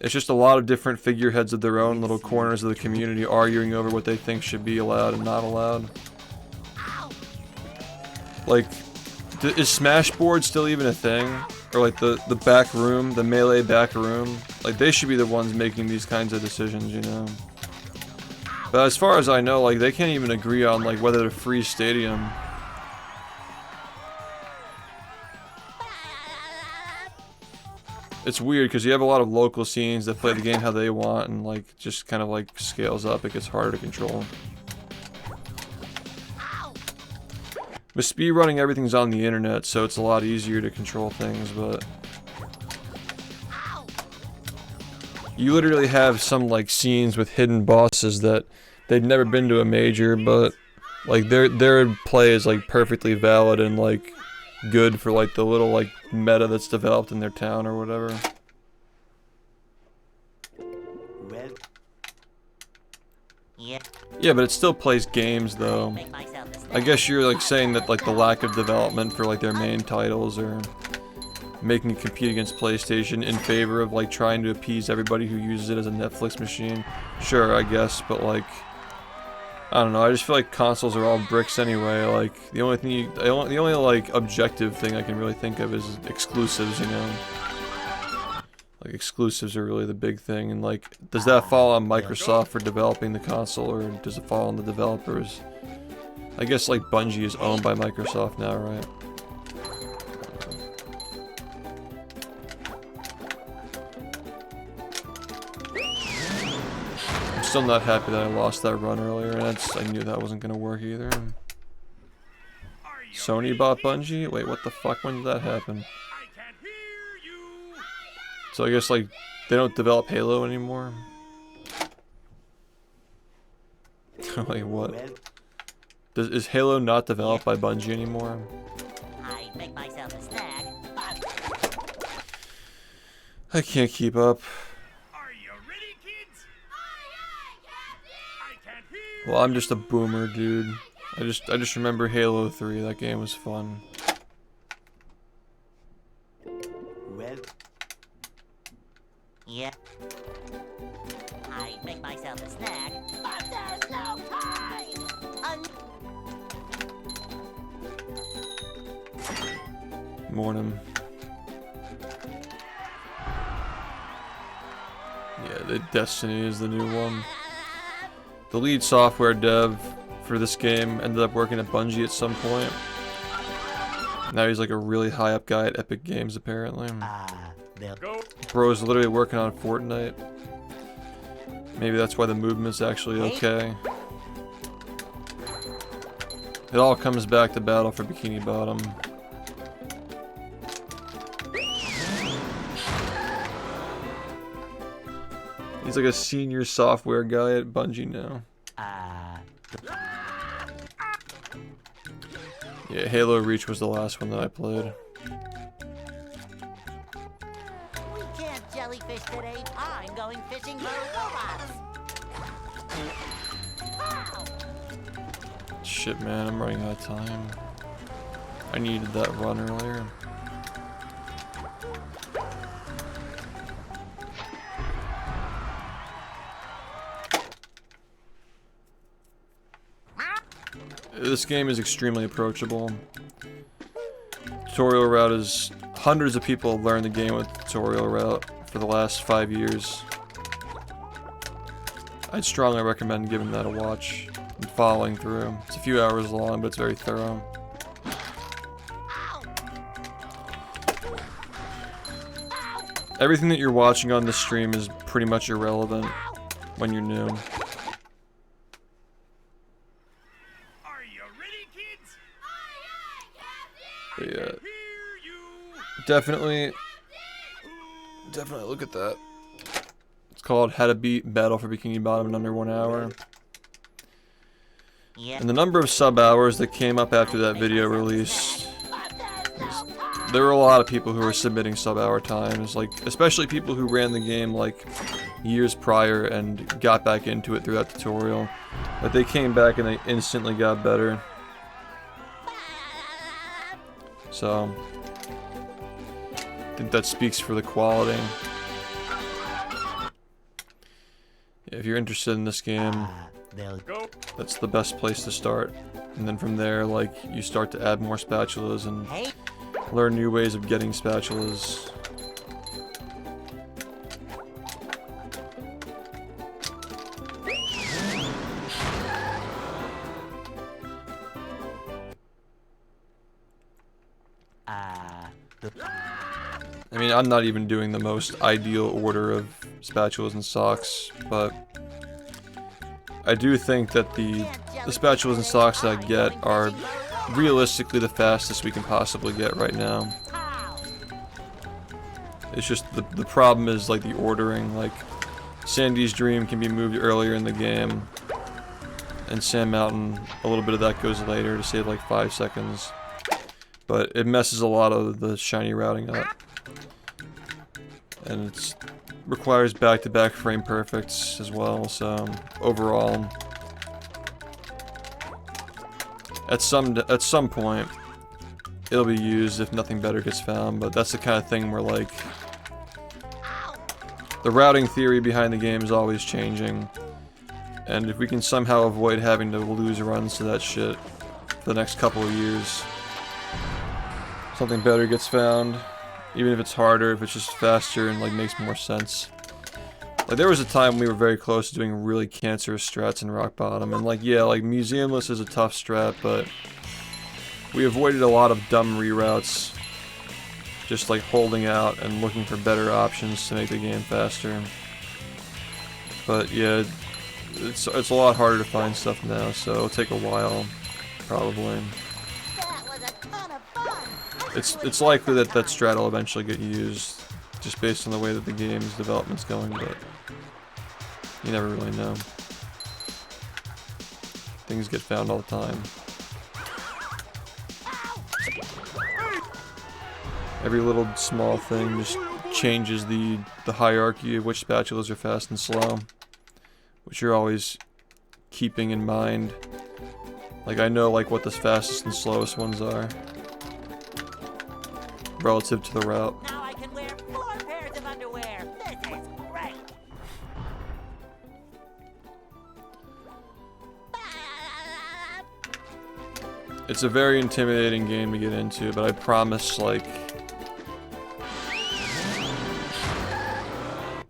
It's just a lot of different figureheads of their own little corners of the community arguing over what they think should be allowed and not allowed. Like, is Smashboard still even a thing? Or like the back room, the Melee back room? Like, they should be the ones making these kinds of decisions, you know? But as far as I know, like, they can't even agree on, like, whether to freeze Stadium. It's weird, because you have a lot of local scenes that play the game how they want, and, like, just kind of, like, scales up. It gets harder to control. With speedrunning, everything's on the internet, so it's a lot easier to control things, but you literally have some, like, scenes with hidden bosses that they've never been to a major, but, like, their play is, like, perfectly valid and, like, good for, like, the little, like, meta that's developed in their town or whatever. Well, Yeah, but it still plays games, though. I guess you're, like, saying that, like, the lack of development for, like, their main titles or making it compete against PlayStation in favor of, like, trying to appease everybody who uses it as a Netflix machine. Sure, I guess, but, like, I don't know, I just feel like consoles are all bricks anyway. Like, the only like, objective thing I can really think of is exclusives, you know? Like, exclusives are really the big thing, and, like, does that fall on Microsoft for developing the console, or does it fall on the developers? I guess, like, Bungie is owned by Microsoft now, right? I'm still not happy that I lost that run earlier, and I knew that wasn't gonna work either. Sony bought Bungie? Wait, what the fuck? When did that happen? So I guess, like, they don't develop Halo anymore? Like, what? Is Halo not developed by Bungie anymore? I make myself a snack. I can't keep up. Are you ready, kids? I can't hear. Well, I'm just a boomer, dude. I just remember Halo 3. That game was fun. well, myself a snack, but there's no time! Morning. Yeah, the Destiny is the new one. The lead software dev for this game ended up working at Bungie at some point. Now he's like a really high up guy at Epic Games apparently. Go. Bro's literally working on Fortnite. Maybe that's why the movement's actually okay. It all comes back to battle for Bikini Bottom. He's like a senior software guy at Bungie now. Yeah, Halo Reach was the last one that I played. We can't jellyfish today. I'm going fishing for robots. Ow! Shit, man, I'm running out of time. I needed that run earlier. This game is extremely approachable. Tutorial route is... Hundreds of people have learned the game with the tutorial route for the last 5 years. I'd strongly recommend giving that a watch and following through. It's a few hours long, but it's very thorough. Everything that you're watching on this stream is pretty much irrelevant when you're new. Yeah, definitely look at that. It's called How to Beat Battle for Bikini Bottom in under 1 hour. And the number of sub hours that came up after that video release, there were a lot of people who were submitting sub hour times, like especially people who ran the game like years prior and got back into it through that tutorial. But they came back and they instantly got better. So, I think that speaks for the quality. Yeah, if you're interested in this game, that's the best place to start. And then from there, like, you start to add more spatulas and learn new ways of getting spatulas. I mean, I'm not even doing the most ideal order of spatulas and socks, but I do think that the spatulas and socks that I get are realistically the fastest we can possibly get right now. It's just the problem is like the ordering. Like Sandy's Dream can be moved earlier in the game, and Sand Mountain, a little bit of that goes later to save like 5 seconds. But it messes a lot of the shiny routing up. And it requires back-to-back frame perfects as well, so overall, at some point, it'll be used if nothing better gets found, but that's the kind of thing where, like, the routing theory behind the game is always changing, and if we can somehow avoid having to lose runs to that shit for the next couple of years, something better gets found. Even if it's harder, if it's just faster and like makes more sense. Like there was a time we were very close to doing really cancerous strats in Rock Bottom, and like yeah, like Museumless is a tough strat, but we avoided a lot of dumb reroutes, just like holding out and looking for better options to make the game faster. But yeah, it's a lot harder to find stuff now, so it'll take a while, probably. It's likely that that strat will eventually get used, just based on the way that the game's development's going, but you never really know. Things get found all the time. Every little small thing just changes the hierarchy of which spatulas are fast and slow, which you're always keeping in mind. Like I know like what the fastest and slowest ones are relative to the route. Now I can wear 4 pairs of underwear. This is great. It's a very intimidating game to get into, but I promise, like,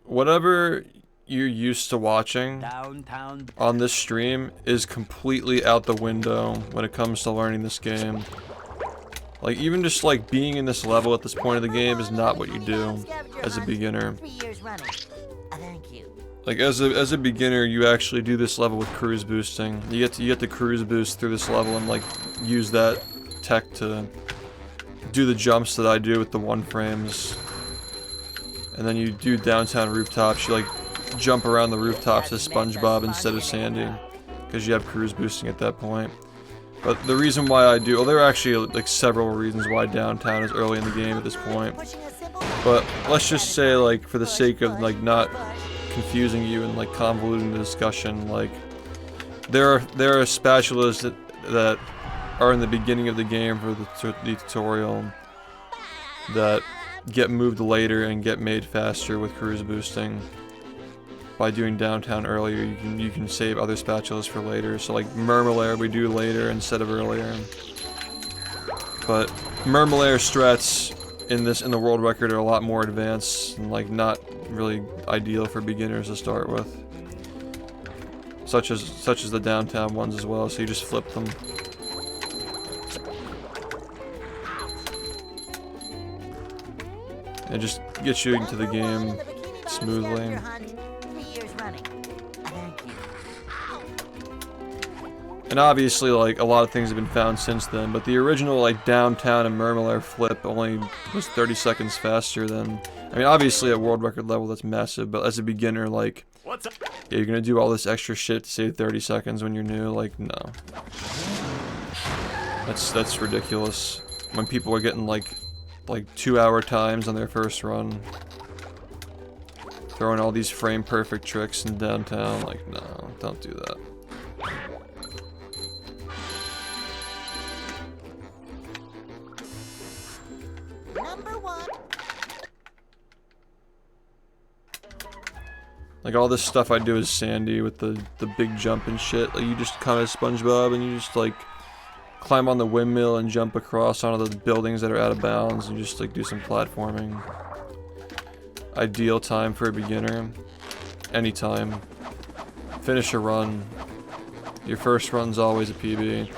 whatever you're used to watching on this stream is completely out the window when it comes to learning this game. Like, even just like being in this level at this point of the game is not what you do as a beginner. 3 years running. Thank you. Like, as a beginner, you actually do this level with cruise boosting. You get the cruise boost through this level and like use that tech to do the jumps that I do with the 1 frames. And then you do downtown rooftops. You like jump around the rooftops as SpongeBob instead of Sandy, because you have cruise boosting at that point. But the reason why I do, well, there are actually like several reasons why downtown is early in the game at this point. But let's just say, like, for the sake of like not confusing you and like convoluting the discussion, like there are spatulas that are in the beginning of the game for the tutorial that get moved later and get made faster with cruise boosting. By doing downtown earlier, you can save other spatulas for later. So like Mermalaire we do later instead of earlier. But Mermalaire strats in the world record are a lot more advanced and like not really ideal for beginners to start with. Such as the downtown ones as well, so you just flip them. And just gets you into the game smoothly. And obviously, like, a lot of things have been found since then, but the original, like, downtown and Mermalaire flip only was 30 seconds faster than... I mean, obviously at world record level that's massive, but as a beginner, like... Yeah, you're gonna do all this extra shit to save 30 seconds when you're new, like, no. That's ridiculous. When people are getting, like 2-hour times on their first run. Throwing all these frame-perfect tricks in downtown, like, no, don't do that. Like, all this stuff I do is Sandy with the big jump and shit. Like, you just come as SpongeBob and you just, like, climb on the windmill and jump across onto the buildings that are out of bounds and just, like, do some platforming. Ideal time for a beginner. Anytime. Finish a run. Your first run's always a PB.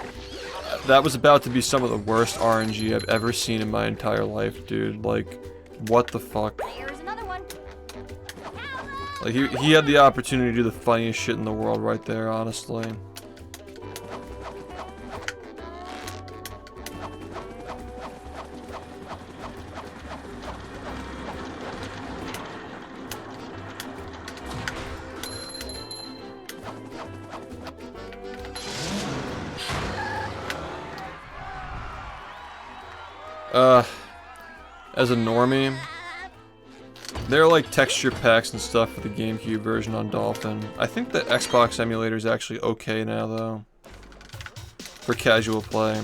That was about to be some of the worst RNG I've ever seen in my entire life, dude. Like, what the fuck? Like, he had the opportunity to do the funniest shit in the world right there, honestly. As a normie, there are like texture packs and stuff for the GameCube version on Dolphin. I think the Xbox emulator is actually okay now, though, for casual play.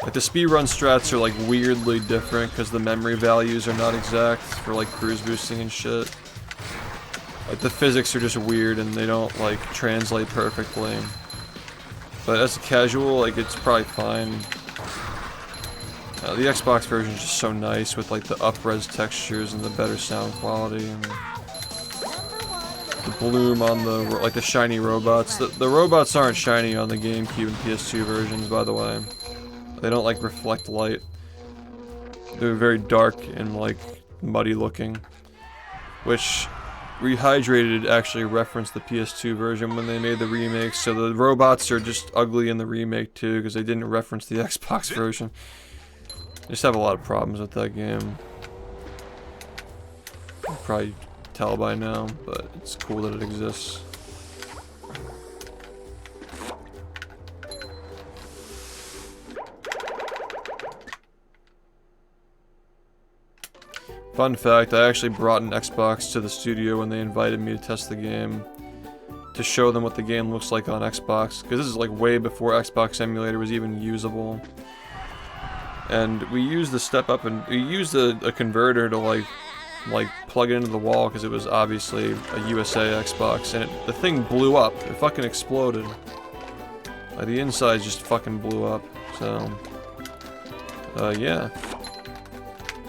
Like, the speedrun strats are like weirdly different because the memory values are not exact for like cruise boosting and shit. Like, the physics are just weird and they don't like translate perfectly. But as a casual, like, it's probably fine. The Xbox version is just so nice with like the up-res textures and the better sound quality and the bloom on the like the shiny robots. The robots aren't shiny on the GameCube and PS2 versions, by the way. They don't like reflect light. They're very dark and like muddy looking, which Rehydrated actually referenced the PS2 version when they made the remake. So the robots are just ugly in the remake too because they didn't reference the Xbox version. I just have a lot of problems with that game. You can probably tell by now, but it's cool that it exists. Fun fact, I actually brought an Xbox to the studio when they invited me to test the game, to show them what the game looks like on Xbox, because this is like way before Xbox emulator was even usable. And we used the step up and we used a converter to like plug it into the wall because it was obviously a USA Xbox, and the thing blew up. It fucking exploded. Like, the inside just fucking blew up. So, yeah.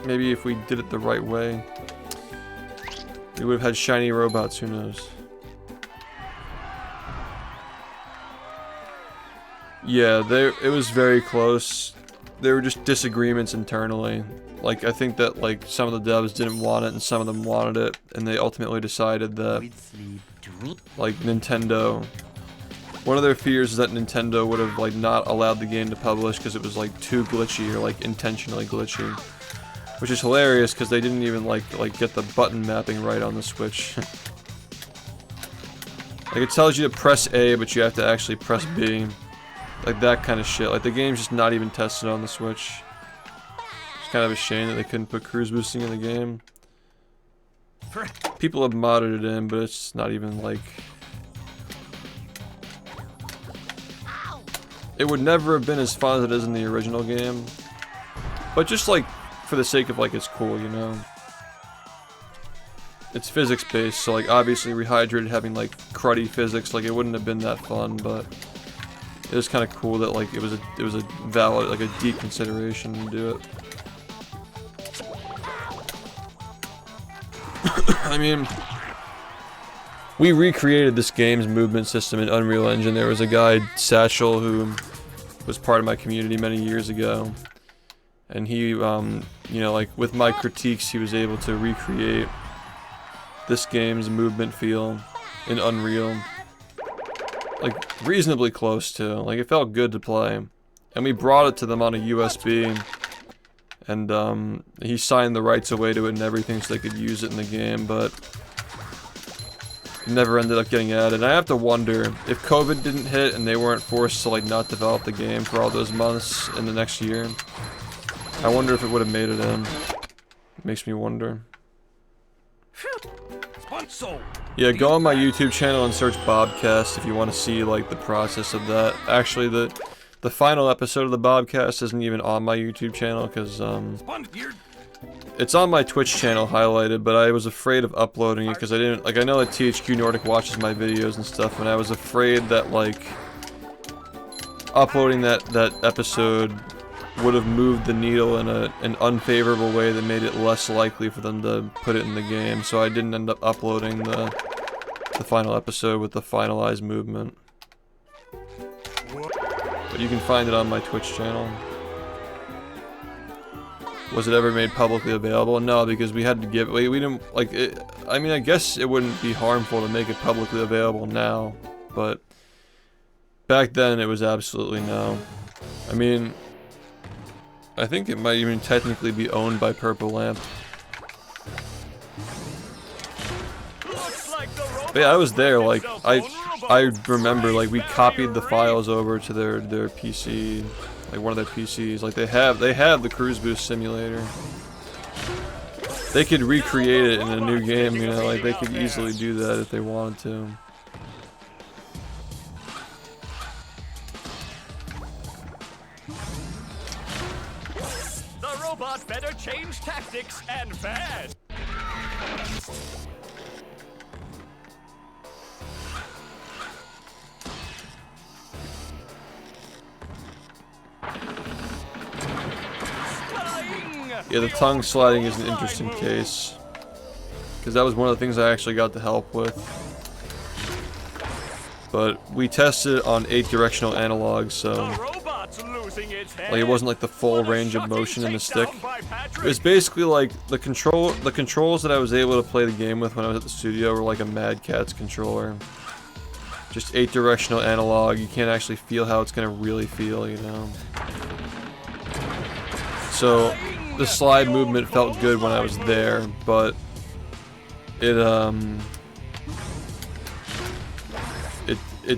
Maybe if we did it the right way, we would have had shiny robots, who knows. Yeah, it was very close. There were just disagreements internally. Like, I think that, like, some of the devs didn't want it and some of them wanted it, and they ultimately decided that, like, Nintendo... One of their fears is that Nintendo would have, like, not allowed the game to publish because it was, like, too glitchy or, like, intentionally glitchy. Which is hilarious because they didn't even, like, get the button mapping right on the Switch. Like, it tells you to press A, but you have to actually press B. Like, that kind of shit. Like, the game's just not even tested on the Switch. It's kind of a shame that they couldn't put cruise boosting in the game. People have modded it in, but it's not even, like... It would never have been as fun as it is in the original game. But just, like, for the sake of, like, it's cool, you know? It's physics-based, so, like, obviously Rehydrated having, like, cruddy physics, like, it wouldn't have been that fun, but... It was kind of cool that, like, it was a valid, like, a deep consideration to do it. I mean, we recreated this game's movement system in Unreal Engine. There was a guy, Satchel, who was part of my community many years ago, and he, you know, like, with my critiques, he was able to recreate this game's movement feel in Unreal. Like, reasonably close to. Like, it felt good to play. And we brought it to them on a USB. And, he signed the rights away to it and everything so they could use it in the game, but... It never ended up getting added. And I have to wonder, if COVID didn't hit and they weren't forced to, like, not develop the game for all those months in the next year, I wonder if it would have made it in. It makes me wonder. Yeah, go on my YouTube channel and search Bobcast if you want to see, like, the process of that. Actually, the final episode of the Bobcast isn't even on my YouTube channel, because, it's on my Twitch channel highlighted, but I was afraid of uploading it, because I didn't, like, I know that THQ Nordic watches my videos and stuff, and I was afraid that, like, uploading that episode would have moved the needle in an unfavorable way that made it less likely for them to put it in the game, so I didn't end up uploading the final episode with the finalized movement. But you can find it on my Twitch channel. Was it ever made publicly available? No, because we had to give we didn't, like, it, I mean, I guess it wouldn't be harmful to make it publicly available now, but back then it was absolutely no. I mean, I think it might even technically be owned by Purple Lamp. But yeah, I was there, like, I remember, like, we copied the files over to their PC, like, one of their PCs. Like, they have the Cruise Boost simulator. They could recreate it in a new game, you know, like, they could easily do that if they wanted to. The robot better change tactics and fast. Yeah, the tongue sliding is an interesting case, because that was one of the things I actually got to help with. But we tested it on 8 directional analogs, so like, it wasn't like the full range of motion in the stick. It was basically like the controls that I was able to play the game with when I was at the studio were like a Mad Catz controller. Just 8 directional analog. You can't actually feel how it's gonna really feel, you know. So the slide movement felt good when I was there, but it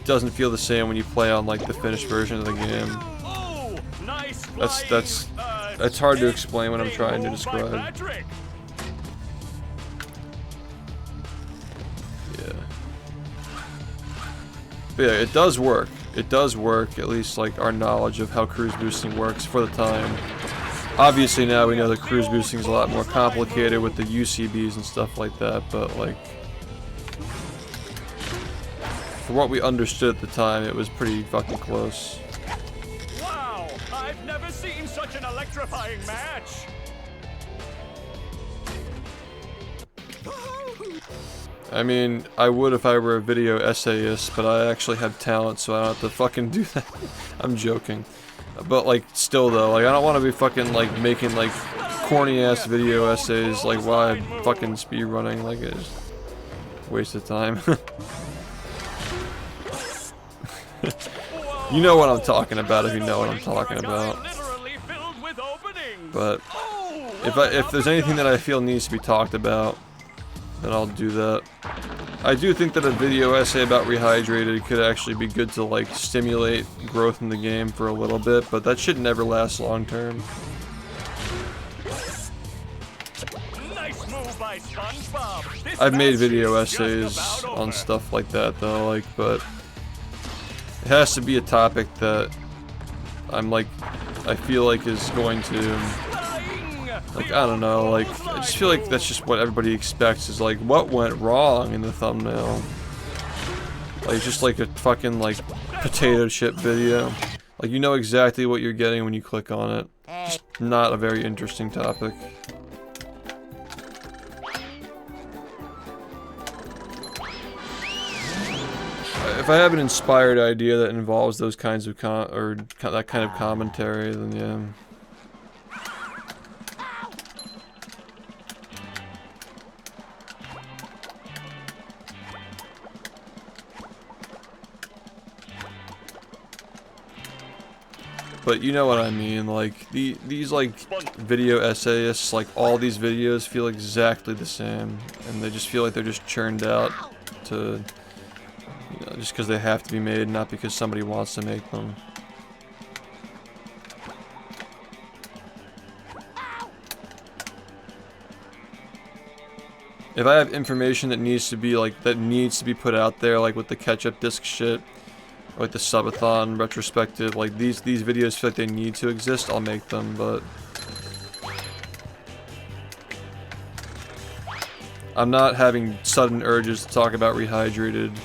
doesn't feel the same when you play on, like, the finished version of the game. That's hard to explain when I'm trying to describe. Yeah. But yeah, it does work. It does work, at least, like, our knowledge of how cruise boosting works for the time. Obviously now we know that cruise boosting is a lot more complicated with the UCBs and stuff like that, but, like, for what we understood at the time, it was pretty fucking close. Wow! I've never seen such an electrifying match! I mean, I would if I were a video essayist, but I actually have talent, so I don't have to fucking do that. I'm joking. But, like, still though, like, I don't want to be fucking, like, making, like, corny-ass video essays, like, while I'm fucking speedrunning, like, it's a waste of time. You know what I'm talking about if you know what I'm talking about. But, if there's anything that I feel needs to be talked about, then I'll do that. I do think that a video essay about Rehydrated could actually be good to, like, stimulate growth in the game for a little bit, but that should never last long term. Nice move by SpongeBob. I've made video essays on stuff like that though, like, but it has to be a topic that I'm like, I feel like is going to, like, I don't know, like, I just feel like that's just what everybody expects is, like, what went wrong in the thumbnail? Like, just like a fucking, like, potato chip video. Like, you know exactly what you're getting when you click on it. Just not a very interesting topic. If I have an inspired idea that involves those kinds of that kind of commentary, then yeah. But you know what I mean, like, these, like, video essayists, like, all these videos feel exactly the same, and they just feel like they're just churned out to, you know, just because they have to be made, not because somebody wants to make them. If I have information that needs to be, like, put out there, like with the catch-up disc shit, like the subathon retrospective, like these videos feel like they need to exist, I'll make them, but I'm not having sudden urges to talk about Rehydrated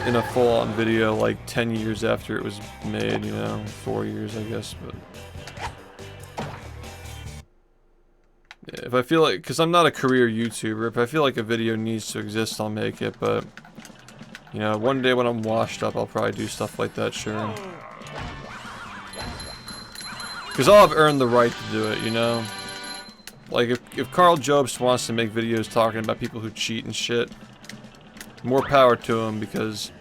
in a full-on video like 10 years after it was made, you know, 4 years I guess, but yeah, if I feel like, because I'm not a career YouTuber, if I feel like a video needs to exist, I'll make it, but you know, one day when I'm washed up, I'll probably do stuff like that, sure. Because I'll have earned the right to do it, you know? Like, if Carl Jobst wants to make videos talking about people who cheat and shit, more power to him, because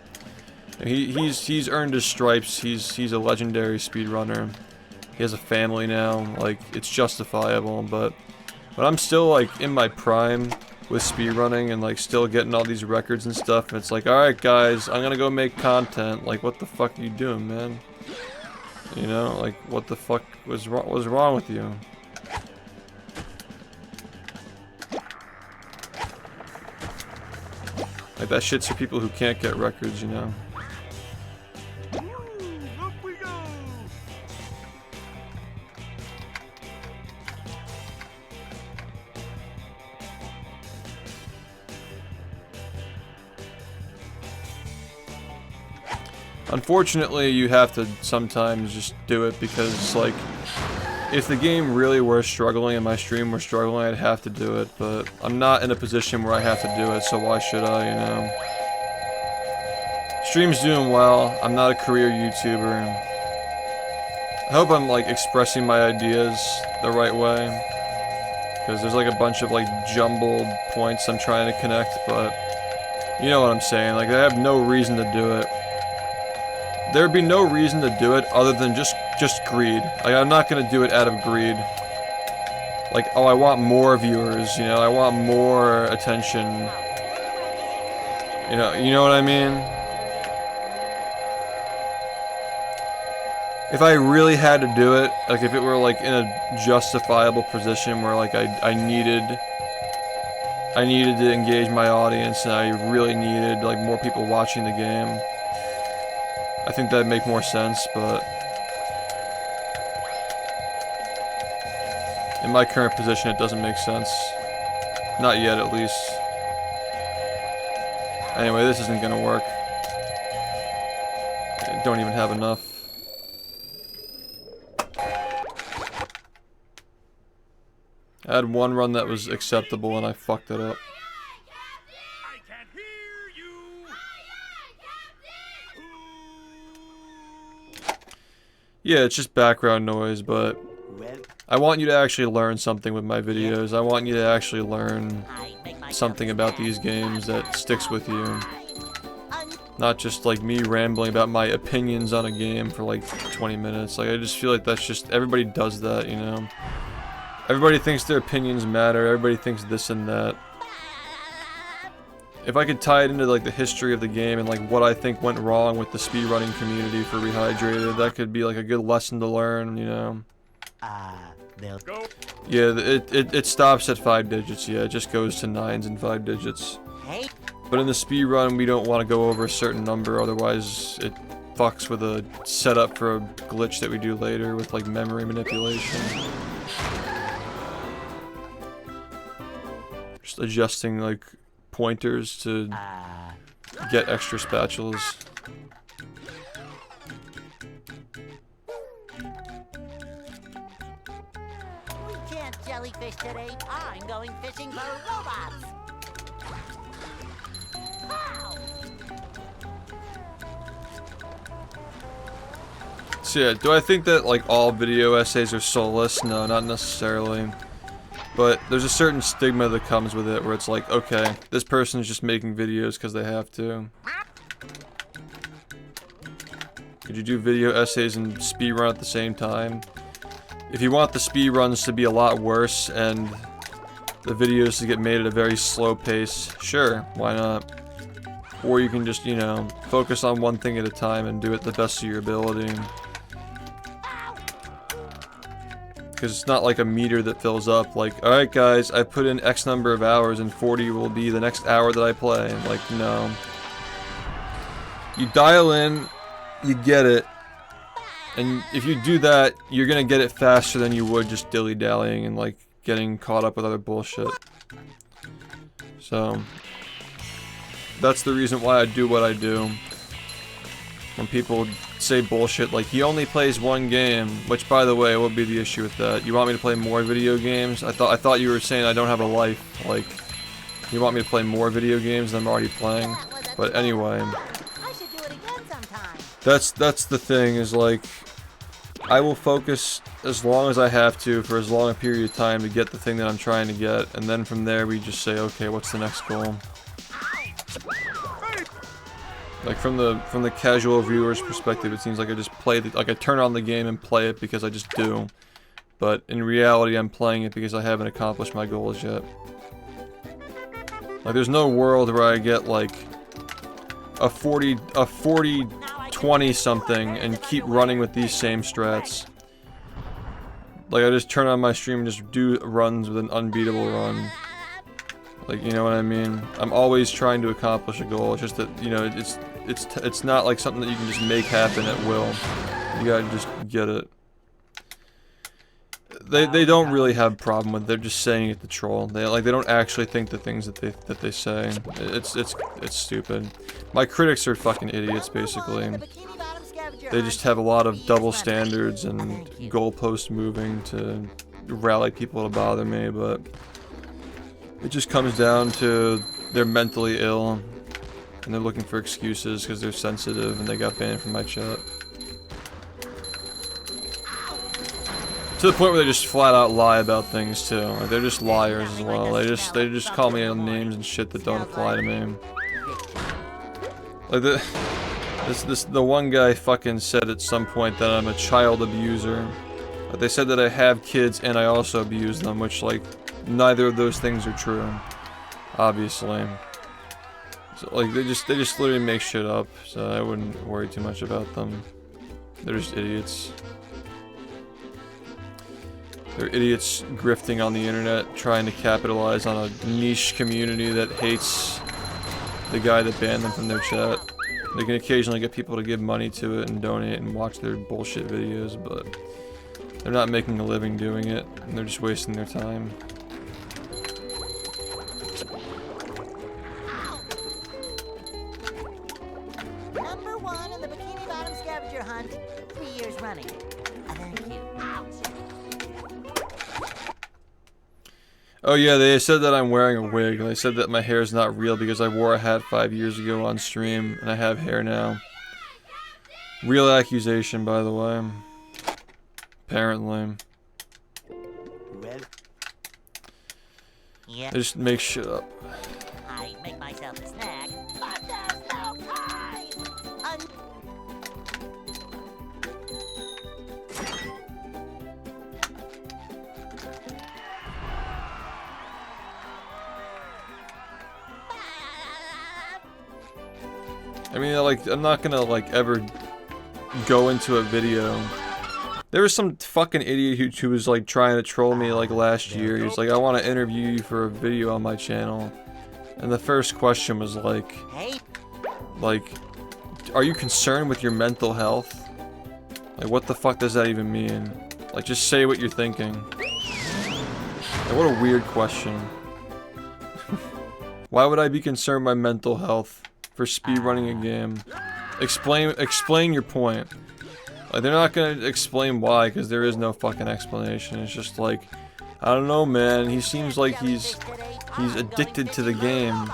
he's earned his stripes, he's a legendary speedrunner. He has a family now, like, it's justifiable, but when I'm still, like, in my prime with speedrunning and, like, still getting all these records and stuff, and it's like, alright guys, I'm gonna go make content, like, what the fuck are you doing, man? You know, like, what the fuck was wrong with you? Like, that shit's for people who can't get records, you know? Unfortunately, you have to sometimes just do it because, like, if the game really were struggling and my stream were struggling, I'd have to do it, but I'm not in a position where I have to do it, so why should I, you know? Stream's doing well, I'm not a career YouTuber. I hope I'm, like, expressing my ideas the right way, because there's, like, a bunch of, like, jumbled points I'm trying to connect, but you know what I'm saying, like, I have no reason to do it. There'd be no reason to do it other than just greed. Like, I'm not gonna do it out of greed. Like, oh, I want more viewers, you know, I want more attention. You know what I mean? If I really had to do it, like if it were like in a justifiable position where like I needed to engage my audience and I really needed like more people watching the game, I think that'd make more sense, but in my current position it doesn't make sense. Not yet, at least. Anyway, this isn't gonna work. I don't even have enough. I had one run that was acceptable and I fucked it up. I can't hear you. Yeah, it's just background noise, but Well, I want you to actually learn something with my videos. I want you to actually learn I make myself something a about snack. these games that sticks with you. I'm Not just like me rambling about my opinions on a game for like 20 minutes. Like I just feel like that's just, everybody does that, you know? Everybody thinks their opinions matter, everybody thinks this and that. If I could tie it into like the history of the game and like what I think went wrong with the speedrunning community for Rehydrated, that could be like a good lesson to learn, you know? they'll Go. Yeah, it stops at 5 digits, yeah, it just goes to 9s and 5 digits. Hey, But in the speedrun, we don't want to go over a certain number, otherwise it fucks with a setup for a glitch that we do later with like memory manipulation. Just adjusting like pointers to get extra spatulas. we can't jellyfish today. I'm going fishing for robots. Wow. So yeah, do I think that like all video essays are soulless? No, not necessarily. But there's a certain stigma that comes with it where it's like, okay, this person's just making videos because they have to. Could you do video essays and speedrun at the same time? If you want the speedruns to be a lot worse and the videos to get made at a very slow pace, sure, why not? Or you can just, you know, focus on one thing at a time and do it the best of your ability. Because it's not like a meter that fills up, like, alright guys, I put in X number of hours and 40 will be the next hour that I play. Like, no. You dial in, you get it, and if you do that, you're gonna get it faster than you would just dilly-dallying and, like, getting caught up with other bullshit. So, that's the reason why I do what I do. When people say bullshit like, he only plays one game, which by the way, what would be the issue with that? You want me to play more video games? I thought you were saying I don't have a life. Like, you want me to play more video games than I'm already playing? that was a But ton of anyway, fun. I should do it again sometime. that's the thing, is like, I will focus as long as I have to for as long a period of time to get the thing that I'm trying to get, and then from there we just say, okay, what's the next goal? Like from the casual viewer's perspective, it seems like I just play like I turn on the game and play it because I just do. But in reality, I'm playing it because I haven't accomplished my goals yet. Like there's no world where I get like a 40-20 something and keep running with these same strats. Like I just turn on my stream and just do runs with an unbeatable run. Like, you know what I mean? I'm always trying to accomplish a goal. It's just that, you know, it's not like something that you can just make happen at will. You gotta just get it. They don't really have a problem with it. They're just saying it to troll. They don't actually think the things that they say. It's stupid. My critics are fucking idiots, basically. The bikini bottom scavenger They hunt. just have a lot of Here's double one. standards and goalpost moving to rally people to bother me, but it just comes down to they're mentally ill and they're looking for excuses because they're sensitive and they got banned from my chat. To the point where they just flat out lie about things too. Like they're just liars as well. They just call me on names and shit that don't apply to me. Like the one guy fucking said at some point that I'm a child abuser. Like they said that I have kids and I also abuse them, which like neither of those things are true. Obviously. So like they just literally make shit up, so I wouldn't worry too much about them. They're just idiots. They're idiots grifting on the internet, trying to capitalize on a niche community that hates the guy that banned them from their chat. They can occasionally get people to give money to it and donate and watch their bullshit videos, but they're not making a living doing it, and they're just wasting their time. treasure hunt 3 years running. Thank you. Ouch! Oh yeah, they said that I'm wearing a wig. They said that my hair is not real because I wore a hat 5 years ago on stream, and I have hair now. Real accusation, by the way. Apparently. Well, Yeah. I just make shit up. I make myself a snack, but there's no time. I mean, like, I'm not gonna, like, ever go into a video. There was some fucking idiot who was, like, trying to troll me, like, last year. He was like, I want to interview you for a video on my channel. And the first question was, like, Hey. are you concerned with your mental health? Like, what the fuck does that even mean? Like, just say what you're thinking. Like, what a weird question. Why would I be concerned with my mental health for speedrunning a game? Explain your point. Like, they're not gonna explain why, because there is no fucking explanation. It's just like, I don't know, man. He seems like he's addicted to the game.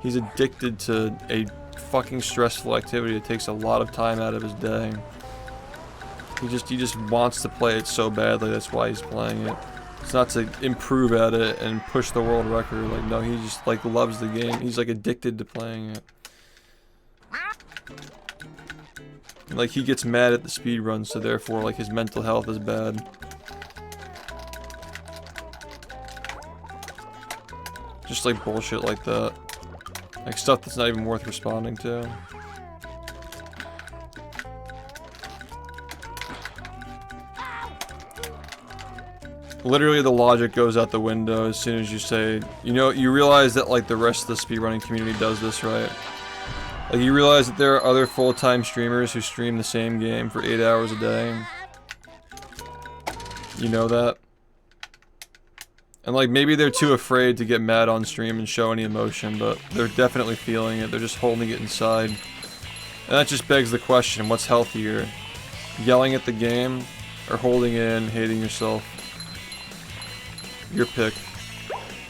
He's addicted to a fucking stressful activity that takes a lot of time out of his day. He just wants to play it so badly. That's why he's playing it. It's not to improve at it and push the world record. Like, no, he just, like, loves the game. He's, like, addicted to playing it. Like, he gets mad at the speedrun, so therefore, like, his mental health is bad. Just, like, bullshit like that. Like, stuff that's not even worth responding to. Literally, the logic goes out the window as soon as you say, you know, you realize that, like, the rest of the speedrunning community does this, right? Like, you realize that there are other full-time streamers who stream the same game for 8 hours a day. You know that? And, like, maybe they're too afraid to get mad on stream and show any emotion, but they're definitely feeling it. They're just holding it inside. And that just begs the question, what's healthier? Yelling at the game, or holding it in, hating yourself? Your pick.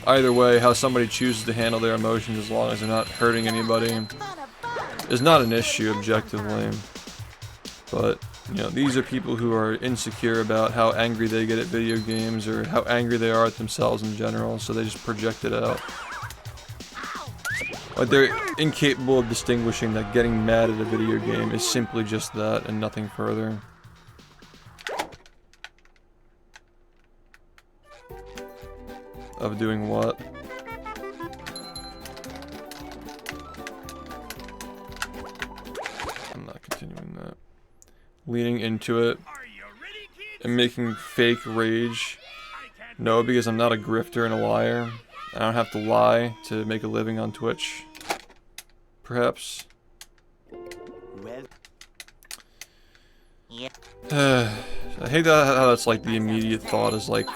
Either way, how somebody chooses to handle their emotions as long as they're not hurting anybody is not an issue objectively. But, you know, these are people who are insecure about how angry they get at video games or how angry they are at themselves in general, so they just project it out. Like, they're incapable of distinguishing that getting mad at a video game is simply just that and nothing further. Of doing what? I'm not continuing that. Leaning into it and making fake rage. No, because I'm not a grifter and a liar. I don't have to lie to make a living on Twitch. Perhaps. well, Yep. I hate that, how that's like the immediate thought is like,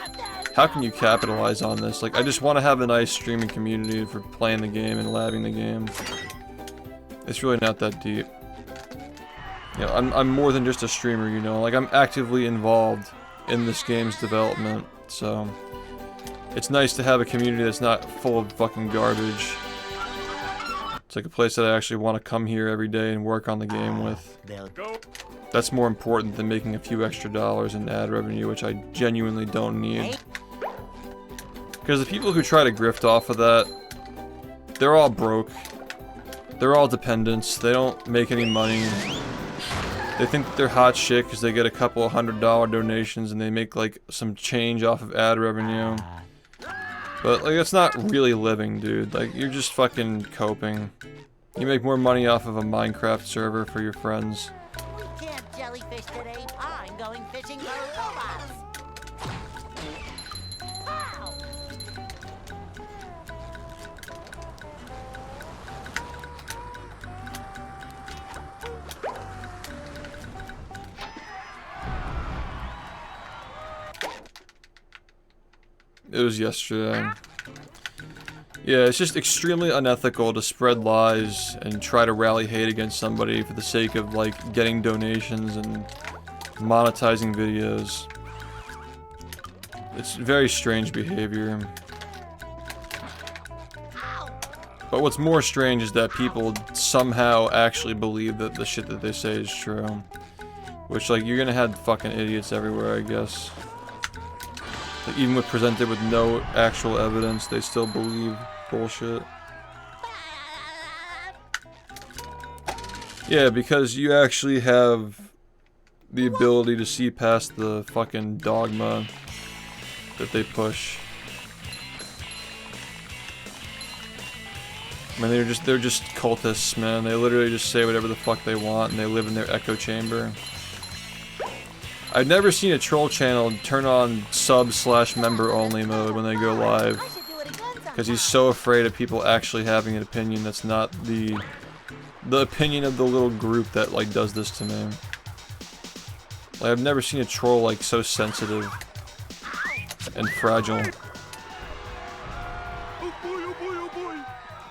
how can you capitalize on this? Like, I just want to have a nice streaming community for playing the game and labbing the game. It's really not that deep. You know, I'm more than just a streamer, you know? Like, I'm actively involved in this game's development, so... It's nice to have a community that's not full of fucking garbage. It's like a place that I actually want to come here every day and work on the game with. That's more important than making a few extra dollars in ad revenue, which I genuinely don't need. Because the people who try to grift off of that, they're all broke. They're all dependents. They don't make any money. They think that they're hot shit because they get a couple of $100 donations and they make like some change off of ad revenue. But like, that's not really living, dude. Like, you're just fucking coping. You make more money off of a Minecraft server for your friends. We can't jellyfish today. I'm going fishing for robots. Wow. It was yesterday. Yeah, it's just extremely unethical to spread lies and try to rally hate against somebody for the sake of, like, getting donations and monetizing videos. It's very strange behavior. But what's more strange is that people somehow actually believe that the shit that they say is true. Which, like, you're gonna have fucking idiots everywhere, I guess. Like, even with presented with no actual evidence, they still believe bullshit. Yeah, because you actually have the ability to see past the fucking dogma that they push. I mean, they're just cultists, man. They literally just say whatever the fuck they want, and they live in their echo chamber. I've never seen a troll channel turn on sub/member only mode when they go live, because he's so afraid of people actually having an opinion that's not the opinion of the little group that, like, does this to me. Like, I've never seen a troll, like, so sensitive and fragile.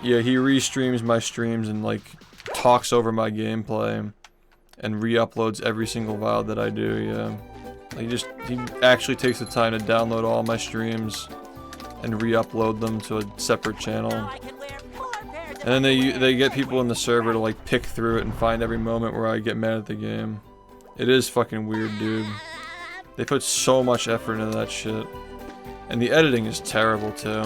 Yeah, he restreams my streams and, like, talks over my gameplay and re-uploads every single VOD that I do, yeah. He actually takes the time to download all my streams and re-upload them to a separate channel. And then they get people in the server to, like, pick through it and find every moment where I get mad at the game. It is fucking weird, dude. They put so much effort into that shit. And the editing is terrible, too.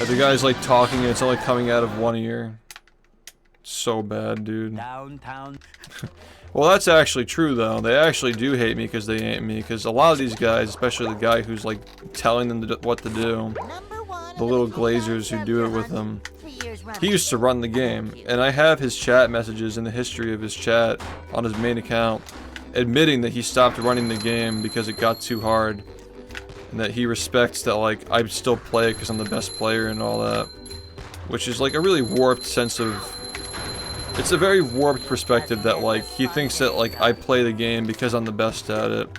The guy's, like, talking and it's only coming out of one ear. So bad, dude. Downtown. Well, that's actually true, though. They actually do hate me because they hate me. Because a lot of these guys, especially the guy who's, like, telling them what to do, the little glazers who do it with them, he used to run the game. And I have his chat messages in the history of his chat on his main account, admitting that he stopped running the game because it got too hard. And that he respects that, like, I still play it because I'm the best player and all that. Which is, like, a really warped sense of... It's a very warped perspective that, like, he thinks that, like, I play the game because I'm the best at it.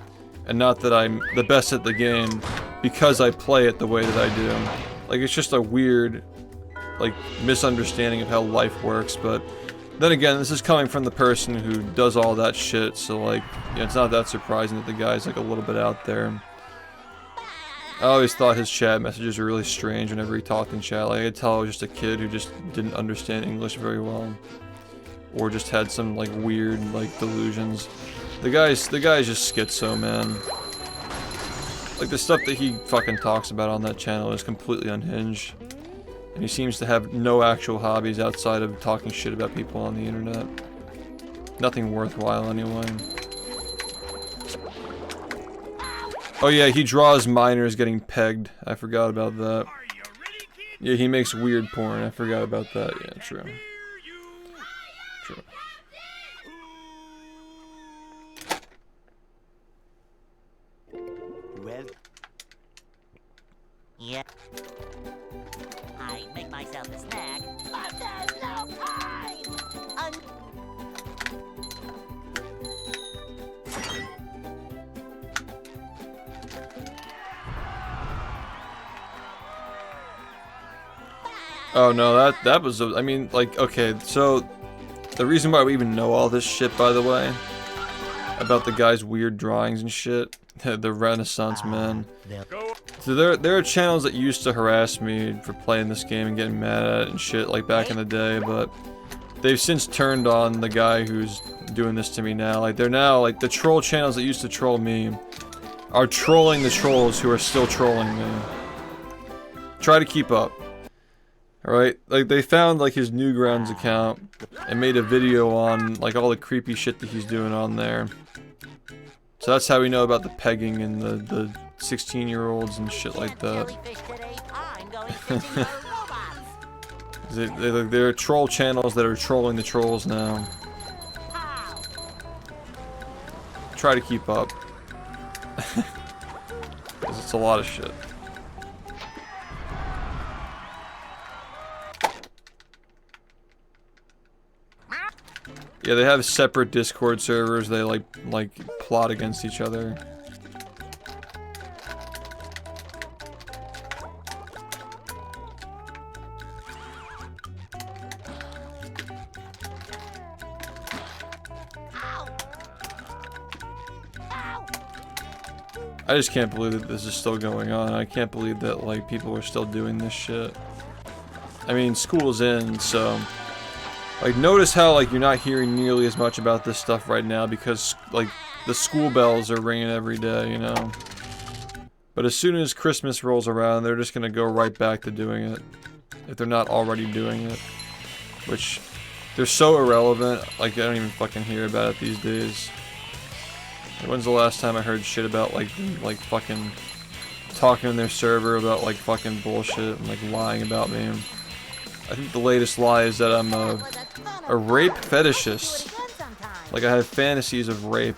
And not that I'm the best at the game because I play it the way that I do. Like, it's just a weird, like, misunderstanding of how life works, but... Then again, this is coming from the person who does all that shit, so, like, yeah, it's not that surprising that the guy's, like, a little bit out there. I always thought his chat messages were really strange whenever he talked in chat. Like, I could tell I was just a kid who just didn't understand English very well. Or just had some, like, weird, like, delusions. The guy's just schizo, man. Like, the stuff that he fucking talks about on that channel is completely unhinged. And he seems to have no actual hobbies outside of talking shit about people on the internet. Nothing worthwhile, anyway. Oh yeah, he draws minors getting pegged. I forgot about that. Yeah, he makes weird porn. I forgot about that. Yeah, true. True. Well, Yeah. I make myself a snack, but there's no time! Oh no, that was, I mean, like, okay, so, the reason why we even know all this shit, by the way, about the guy's weird drawings and shit, the Renaissance man. So there are channels that used to harass me for playing this game and getting mad at it and shit, like back in the day, but they've since turned on the guy who's doing this to me now. Like, they're now, like, the troll channels that used to troll me are trolling the trolls who are still trolling me. Try to keep up. Alright, like, they found, like, his Newgrounds account and made a video on, like, all the creepy shit that he's doing on there. So that's how we know about the pegging and the 16-year-olds and shit like that. There are troll channels that are trolling the trolls now. Try to keep up. Because it's a lot of shit. Yeah, they have separate Discord servers. They like plot against each other. I just can't believe that this is still going on. I can't believe that, like, people are still doing this shit. I mean, school's in, so... Like, notice how, like, you're not hearing nearly as much about this stuff right now because, like, the school bells are ringing every day, you know? But as soon as Christmas rolls around, they're just gonna go right back to doing it. If they're not already doing it. Which, they're so irrelevant, like, I don't even fucking hear about it these days. When's the last time I heard shit about, like fucking talking on their server about, like, fucking bullshit and, like, lying about me? I think the latest lie is that I'm a rape fetishist. Like, I have fantasies of rape.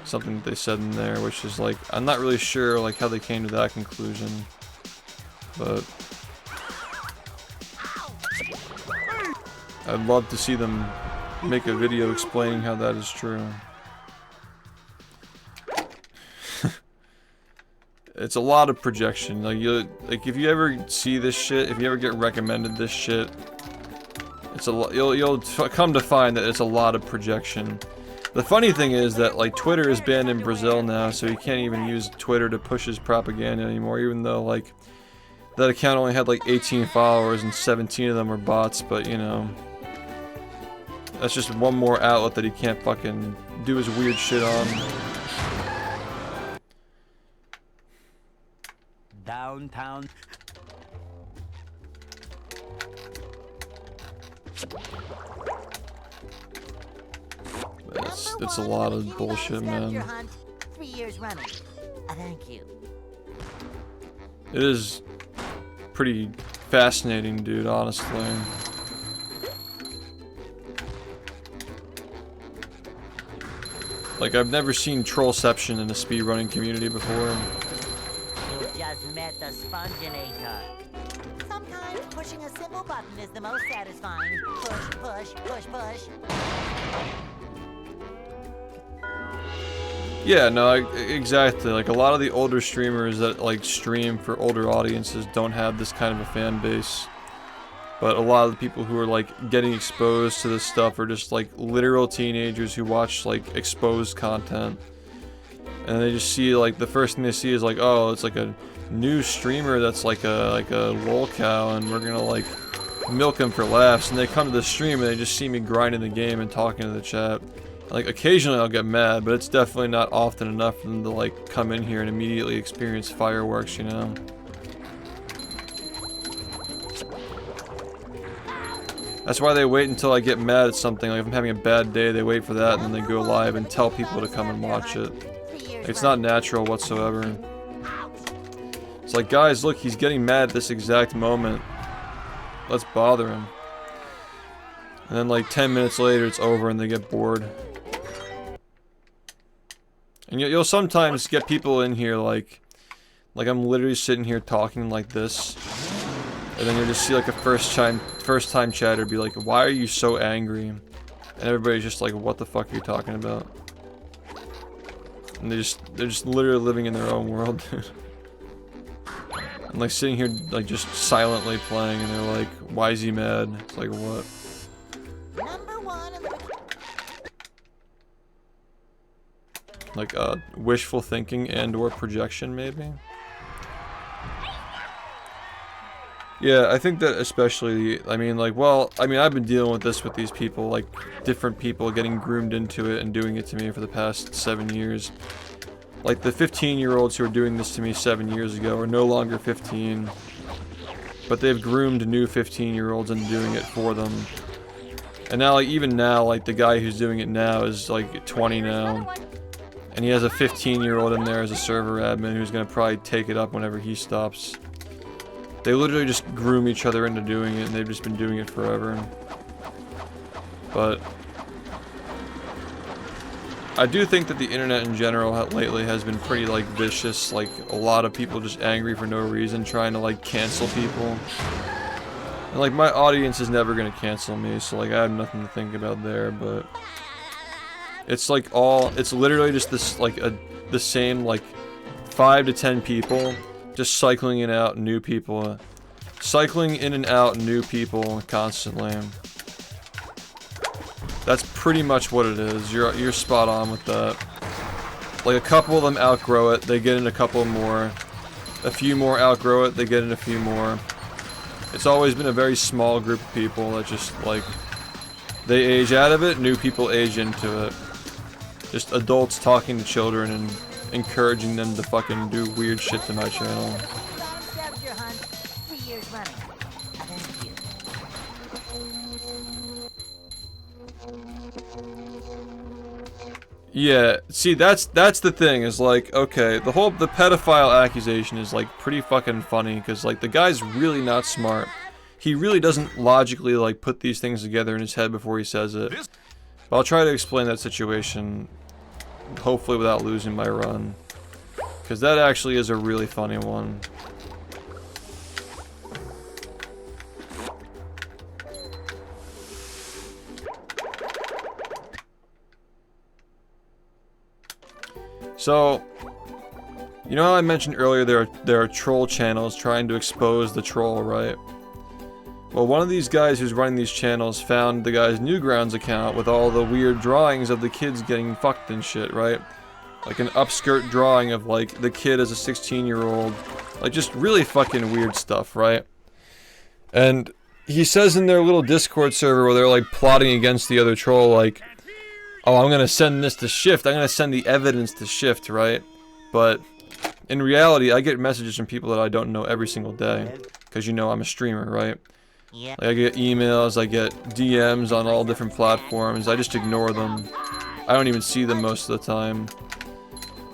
Something that they said in there, which is, like, I'm not really sure, like, how they came to that conclusion. But... I'd love to see them make a video explaining how that is true. It's a lot of projection. Like if you ever see this shit, if you ever get recommended this shit, it's a lot. You'll come to find that it's a lot of projection. The funny thing is that, like, Twitter is banned in Brazil now, so you can't even use Twitter to push his propaganda anymore. Even though, like, that account only had like 18 followers and 17 of them were bots. But you know, that's just one more outlet that he can't fucking do his weird shit on. Downtown. It's a lot of bullshit, man. 3 years running. Thank you. It is pretty fascinating, dude, honestly. Like, I've never seen trollception in a speedrunning community before. You just met the Sponginator. Sometimes pushing a simple button is the most satisfying. Push, push, push, push. Yeah, no, exactly. Like, a lot of the older streamers that, like, stream for older audiences don't have this kind of a fan base. But a lot of the people who are, like, getting exposed to this stuff are just, like, literal teenagers who watch, like, exposed content. And they just see, like, the first thing they see is, like, oh, it's, like, a new streamer that's, like a lolcow, and we're gonna, like, milk him for laughs. And they come to the stream and they just see me grinding the game and talking to the chat. Like, occasionally I'll get mad, but it's definitely not often enough for them to, like, come in here and immediately experience fireworks, you know? That's why they wait until I get mad at something. Like, if I'm having a bad day, they wait for that, and then they go live and tell people to come and watch it. It's not natural whatsoever. It's like, guys, look, he's getting mad at this exact moment. Let's bother him. And then, like, 10 minutes later, it's over and they get bored. And you'll sometimes get people in here, like I'm literally sitting here talking like this. And then you'll just see, like, a first time chatter be like, why are you so angry? And everybody's just like, what the fuck are you talking about? And they're just literally living in their own world, dude. And, like, sitting here, like, just silently playing, and they're like, why is he mad? It's like, what? Like, wishful thinking and or projection, maybe? Yeah, I think that especially, I mean, like, well, I mean, I've been dealing with this with these people, like, different people getting groomed into it and doing it to me for the past 7 years. Like, the 15-year-olds who were doing this to me 7 years ago are no longer 15. But they've groomed new 15-year-olds into doing it for them. And now, like, even now, like, the guy who's doing it now is, like, 20 now. And he has a 15-year-old in there as a server admin who's gonna probably take it up whenever he stops. They literally just groom each other into doing it, and they've just been doing it forever. But I do think that the internet in general lately has been pretty, like, vicious. Like, a lot of people just angry for no reason, trying to, like, cancel people. And, like, my audience is never gonna cancel me, so, like, I have nothing to think about there, but it's, like, it's literally just this, like, the same, like, 5 to 10 people just cycling in and out new people. Cycling in and out new people constantly. That's pretty much what it is. You're spot on with that. like a couple of them outgrow it, they get in a couple more. A few more outgrow it, they get in a few more. It's always been a very small group of people that just, like, they age out of it, new people age into it. Just adults talking to children and encouraging them to fucking do weird shit to my channel. Bottom scavenger hunt, 3 years running. Thank you. Yeah, see, that's the thing, is like, okay, the pedophile accusation is like pretty fucking funny, because like the guy's really not smart. He really doesn't logically like put these things together in his head before he says it. But I'll try to explain that situation, hopefully without losing my run, because that actually is a really funny one. So, you know how I mentioned earlier there are troll channels trying to expose the troll, right? Well, one of these guys who's running these channels found the guy's Newgrounds account with all the weird drawings of the kids getting fucked and shit, right? Like an upskirt drawing of like the kid as a 16-year-old, like just really fucking weird stuff, right? And he says in their little Discord server where they're like plotting against the other troll, like, oh, I'm gonna send this to SHiFT, I'm gonna send the evidence to SHiFT, right? But in reality, I get messages from people that I don't know every single day, because you know I'm a streamer, right? Yeah. Like I get emails, I get DMs on all different platforms, I just ignore them. I don't even see them most of the time.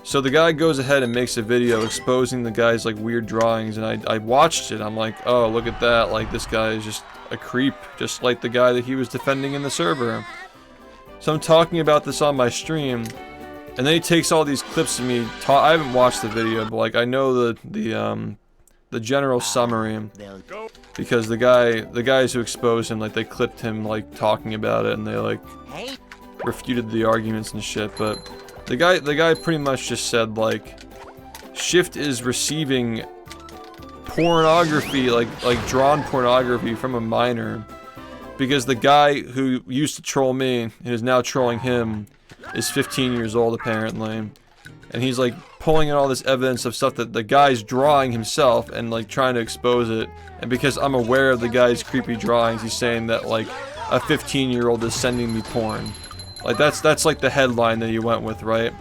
So the guy goes ahead and makes a video exposing the guy's like weird drawings, and I watched it, I'm like, oh, look at that, like this guy is just a creep, just like the guy that he was defending in the server. So I'm talking about this on my stream, and then he takes all these clips of me. I haven't watched the video, but like I know the general summary, because the guys who exposed him, like they clipped him like talking about it, and they like refuted the arguments and shit. But the guy pretty much just said like SHiFT is receiving pornography, like drawn pornography from a minor. Because the guy who used to troll me, and is now trolling him, is 15 years old apparently. And he's like pulling in all this evidence of stuff that the guy's drawing himself and like trying to expose it. And because I'm aware of the guy's creepy drawings, he's saying that like a 15-year-old is sending me porn. Like that's like the headline that he went with, right?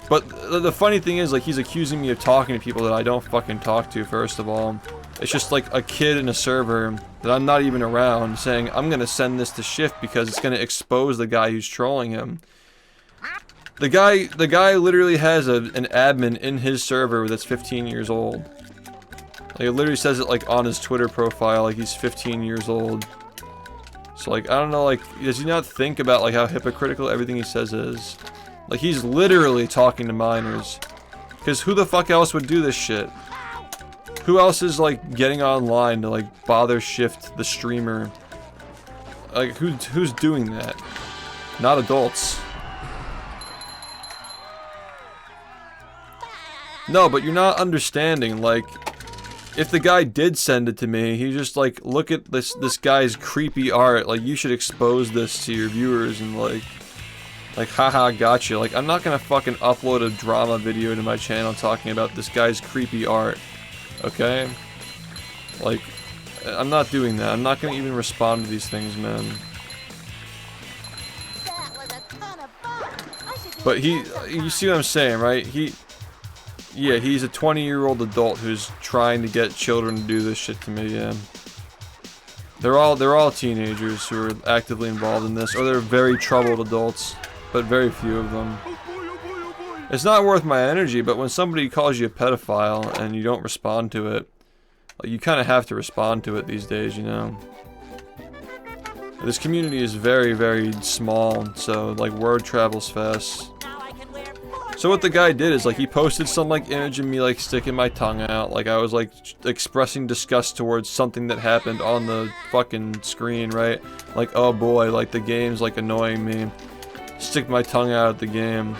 But the funny thing is, like, he's accusing me of talking to people that I don't fucking talk to, first of all. It's just like a kid in a server that I'm not even around saying, I'm gonna send this to SHiFT because it's gonna expose the guy who's trolling him. The guy literally has an admin in his server that's 15 years old. Like, it literally says it like on his Twitter profile, like he's 15 years old. So like, I don't know, like, does he not think about like how hypocritical everything he says is? Like, he's literally talking to minors. Because who the fuck else would do this shit? Who else is like getting online to like bother SHiFT, the streamer? Like, who's doing that? Not adults. No, but you're not understanding, like, if the guy did send it to me, he just like, look at this guy's creepy art, like, you should expose this to your viewers, and like, haha, gotcha. Like, I'm not gonna fucking upload a drama video to my channel talking about this guy's creepy art, okay? Like, I'm not doing that. I'm not gonna even respond to these things, man. That was a ton of fun. I should do But this you see what I'm saying, right? Yeah, he's a 20-year-old adult who's trying to get children to do this shit to me, yeah. They're all teenagers who are actively involved in this, or they're very troubled adults, but very few of them. It's not worth my energy, but when somebody calls you a pedophile and you don't respond to it, like, you kind of have to respond to it these days, you know? This community is very, very small, so like word travels fast. Now I can wear 4 So what the guy did is, like, he posted some like image of me like sticking my tongue out, like I was like expressing disgust towards something that happened on the fucking screen, right? Like, oh boy, like the game's like annoying me. Stick my tongue out at the game.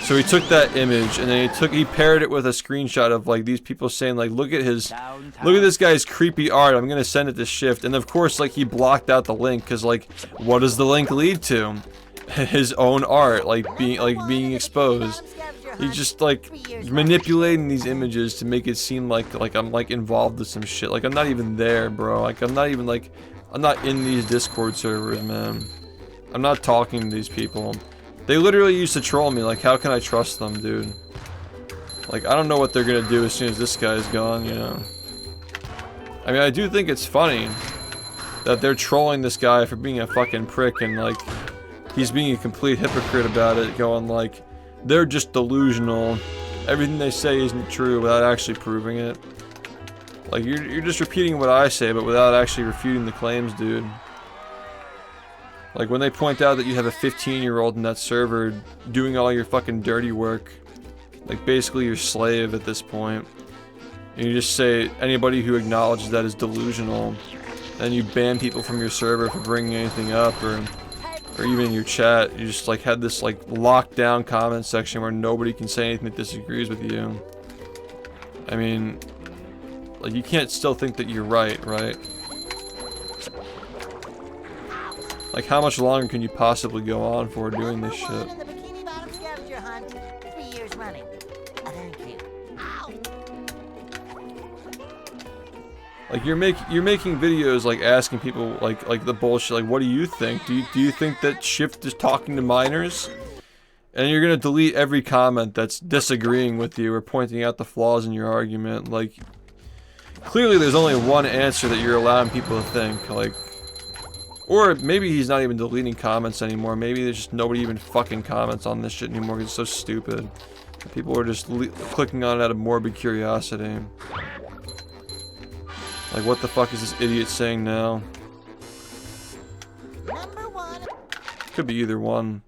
So he took that image and then he paired it with a screenshot of like these people saying like, look at this guy's creepy art, I'm gonna send it to SHiFT. And of course, like, he blocked out the link, because like, what does the link lead to? His own art like being exposed. He's just like manipulating these images to make it seem like I'm like involved with some shit. Like I'm not even there, bro. Like I'm not even like I'm not in these Discord servers, man. I'm not talking to these people. They literally used to troll me. Like how can I trust them, dude? Like I don't know what they're gonna do as soon as this guy's gone, you know. I mean, I do think it's funny that they're trolling this guy for being a fucking prick and like he's being a complete hypocrite about it, going like they're just delusional. Everything they say isn't true without actually proving it. Like you're just repeating what I say, but without actually refuting the claims, dude. Like when they point out that you have a 15-year-old in that server doing all your fucking dirty work, like basically your slave at this point, and you just say anybody who acknowledges that is delusional, and you ban people from your server for bringing anything up, or even in your chat, you just like had this like locked down comment section where nobody can say anything that disagrees with you. I mean, like you can't still think that you're right, right? Like how much longer can you possibly go on for doing this shit? In the bikini bottom scavenger hunt, 3 years running. Thank you. Ow. Like you're making videos like asking people like the bullshit, like what do you think? Do you think that SHiFT is talking to minors? And you're gonna delete every comment that's disagreeing with you or pointing out the flaws in your argument. Like clearly there's only one answer that you're allowing people to think, like, or maybe he's not even deleting comments anymore. Maybe there's just nobody even fucking comments on this shit anymore because it's so stupid. People are just clicking on it out of morbid curiosity. Like, what the fuck is this idiot saying now? Number 1. Could be either one.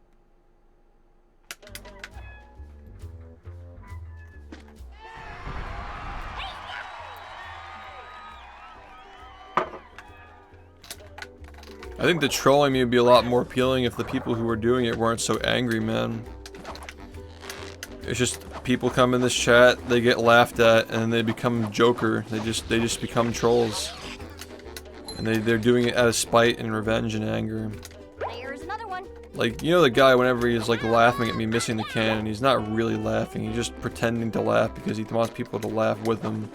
I think the trolling me would be a lot more appealing if the people who were doing it weren't so angry, man. It's just people come in this chat, they get laughed at, and they become Joker. They just become trolls, and they're doing it out of spite and revenge and anger. There's another one. Like, you know the guy whenever he's like laughing at me missing the cannon, he's not really laughing. He's just pretending to laugh because he wants people to laugh with him.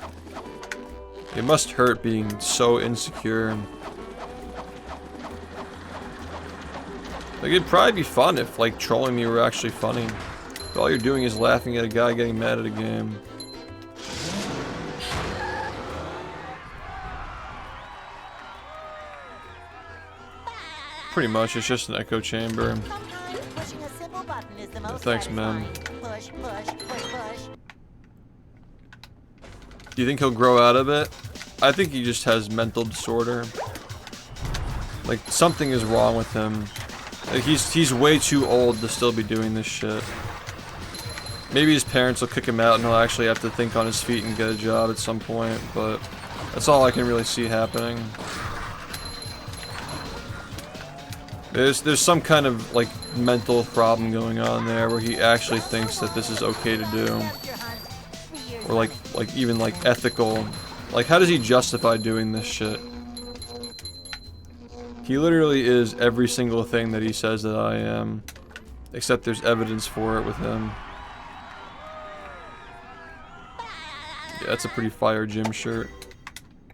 It must hurt being so insecure. Like it'd probably be fun if like trolling me were actually funny. But all you're doing is laughing at a guy getting mad at a game. Pretty much, it's just an echo chamber. Sometimes pushing a simple button is the most Thanks, man. satisfying. Push, push, push, push. Do you think he'll grow out of it? I think he just has mental disorder. Like something is wrong with him. Like, he's way too old to still be doing this shit. Maybe his parents will kick him out and he'll actually have to think on his feet and get a job at some point, but that's all I can really see happening. There's some kind of like mental problem going on there where he actually thinks that this is okay to do. Or like even like ethical. Like how does he justify doing this shit? He literally is every single thing that he says that I am. Except there's evidence for it with him. Yeah, that's a pretty fire gym shirt.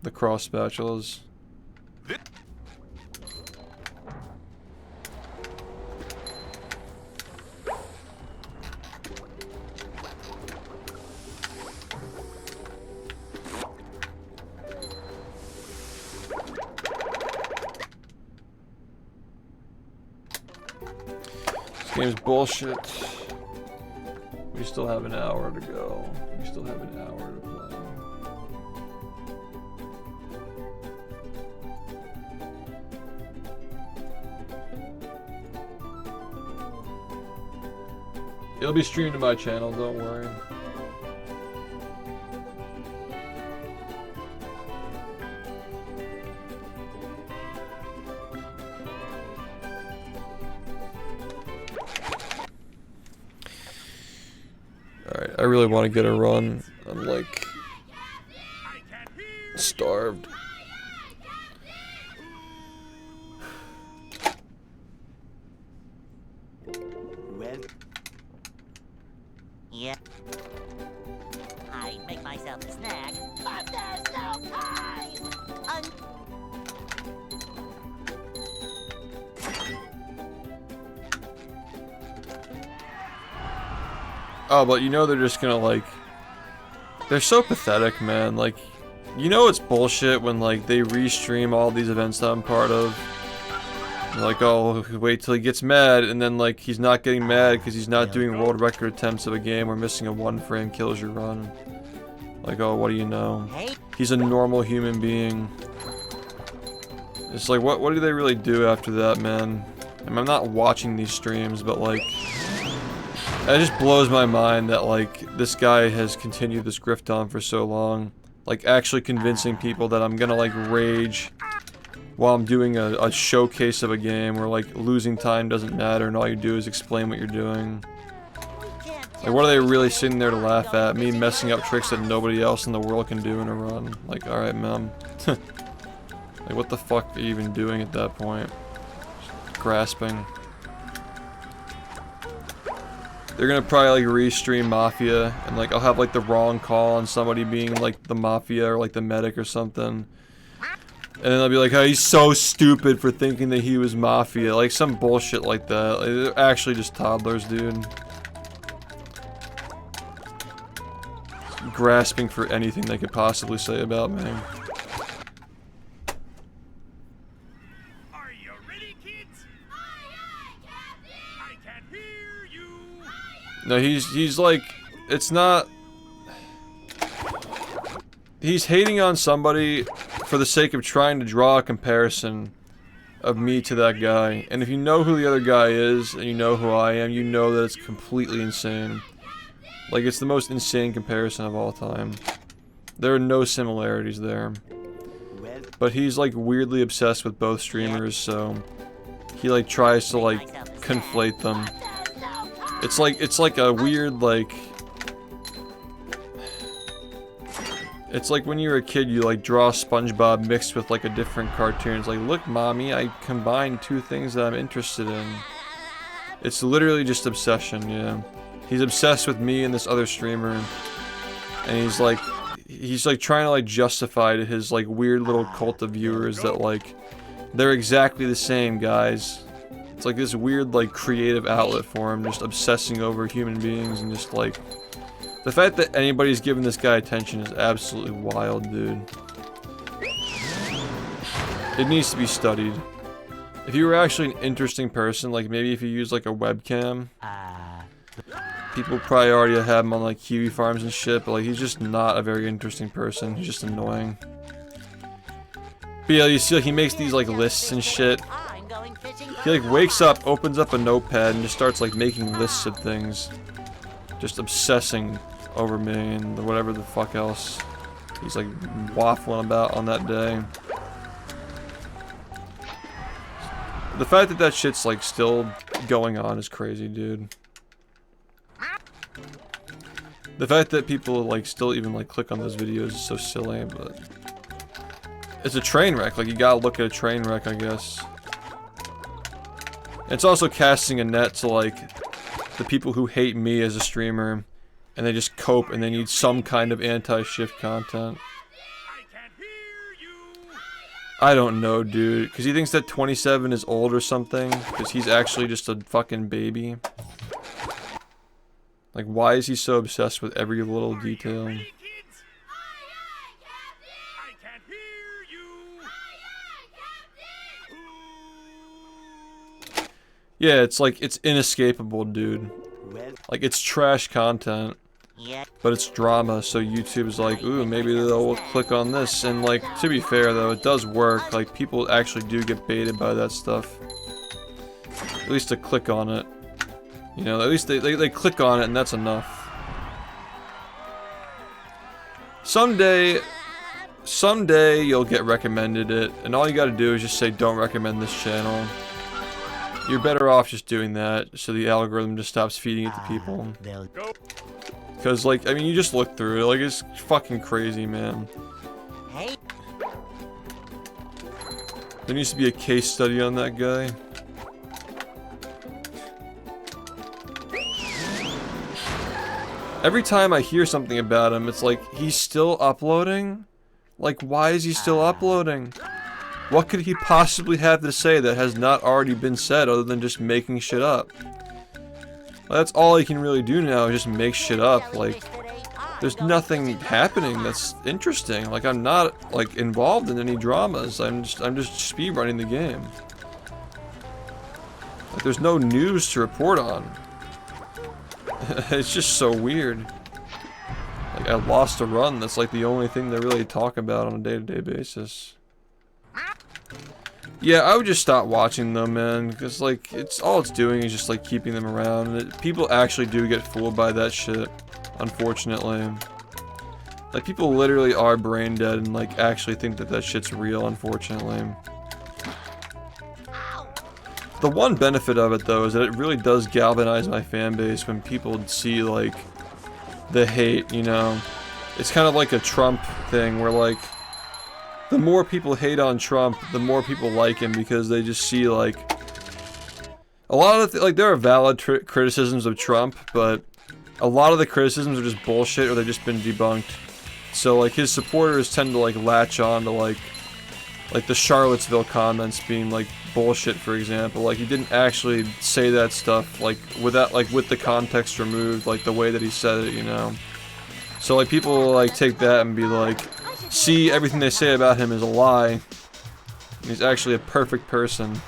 The cross spatulas. Game's bullshit. We still have an hour to go. We still have an hour to play. It'll be streamed to my channel, don't worry. Alright, I really want to get a run. I'm like starved. Well, Yeah. I make myself a snack, but there's no time. Oh, but you know they're just gonna like... They're so pathetic, man. Like, you know it's bullshit when like they restream all these events that I'm part of. Like, oh, wait till he gets mad, and then like he's not getting mad because he's not doing world record attempts of a game where missing a 1 frame kills your run. Like, oh, what do you know? He's a normal human being. It's like, what do they really do after that, man? I mean, I'm not watching these streams, but like... It just blows my mind that like this guy has continued this grift on for so long. Like actually convincing people that I'm gonna like rage while I'm doing a showcase of a game where like losing time doesn't matter and all you do is explain what you're doing. Like what are they really sitting there to laugh at? Me messing up tricks that nobody else in the world can do in a run. Like, alright, man. Like what the fuck are you even doing at that point? Just grasping. They're gonna probably like restream Mafia, and like I'll have like the wrong call on somebody being like the Mafia or like the medic or something. And then they'll be like, oh, he's so stupid for thinking that he was Mafia. Like some bullshit like that. Like, they're actually just toddlers, dude. Grasping for anything they could possibly say about me. Are you ready, kids? I can't hear you. No, he's like, it's not... He's hating on somebody for the sake of trying to draw a comparison of me to that guy. And if you know who the other guy is, and you know who I am, you know that it's completely insane. Like, it's the most insane comparison of all time. There are no similarities there. But he's, like, weirdly obsessed with both streamers, so... He, like, tries to, like, conflate them. It's like a weird, like... It's like when you were a kid, you like draw SpongeBob mixed with like a different cartoon. It's like, look, mommy, I combined 2 things that I'm interested in. It's literally just obsession, yeah. He's obsessed with me and this other streamer, and he's like trying to like justify to his like weird little cult of viewers that like they're exactly the same, guys. It's like this weird like creative outlet for him, just obsessing over human beings and just like. The fact that anybody's giving this guy attention is absolutely wild, dude. It needs to be studied. If you were actually an interesting person, like maybe if you use like a webcam, people probably already have him on like kiwi farms and shit, but like he's just not a very interesting person. He's just annoying. But yeah, you see like he makes these like lists and shit. He like wakes up, opens up a notepad, and just starts like making lists of things. Just obsessing over me and whatever the fuck else he's like waffling about on that day. The fact that that shit's like still going on is crazy, dude. The fact that people like still even like click on those videos is so silly, but it's a train wreck. Like you gotta look at a train wreck, I guess. It's also casting a net to like the people who hate me as a streamer, and they just cope and they need some kind of anti-SHiFT content. I don't know, dude, because he thinks that 27 is old or something, because he's actually just a fucking baby. Like, why is he so obsessed with every little detail? Yeah, it's like, it's inescapable, dude. Like, it's trash content, but it's drama, so YouTube's like, ooh, maybe they'll click on this, and like, to be fair though, it does work. Like, people actually do get baited by that stuff. At least to click on it. You know, at least they click on it, and that's enough. Someday you'll get recommended it, and all you gotta do is just say, don't recommend this channel. You're better off just doing that, so the algorithm just stops feeding it to people. Because, like, I mean, you just look through it, like, it's fucking crazy, man. There needs to be a case study on that guy. Every time I hear something about him, it's like, he's still uploading? Like, why is he still uploading? What could he possibly have to say that has not already been said other than just making shit up? Well, that's all he can really do now, is just make shit up. Like, there's nothing happening that's interesting. Like, I'm not, like, involved in any dramas. I'm just speedrunning the game. Like, there's no news to report on. It's just so weird. Like, I lost a run. That's like the only thing they really talk about on a day-to-day basis. Yeah, I would just stop watching them, man, because like all it's doing is just like keeping them around. People actually do get fooled by that shit, unfortunately. Like, people literally are brain dead and like actually think that that shit's real, unfortunately. The one benefit of it though is that it really does galvanize my fan base when people see like the hate, you know. It's kind of like a Trump thing where like the more people hate on Trump, the more people like him because they just see like a lot of like there are valid criticisms of Trump, but a lot of the criticisms are just bullshit or they've just been debunked. So like his supporters tend to like latch on to like the Charlottesville comments being like bullshit, for example. Like, he didn't actually say that stuff like without like with the context removed, like the way that he said it, you know. So like people will like take that and be like, see, everything they say about him is a lie. He's actually a perfect person.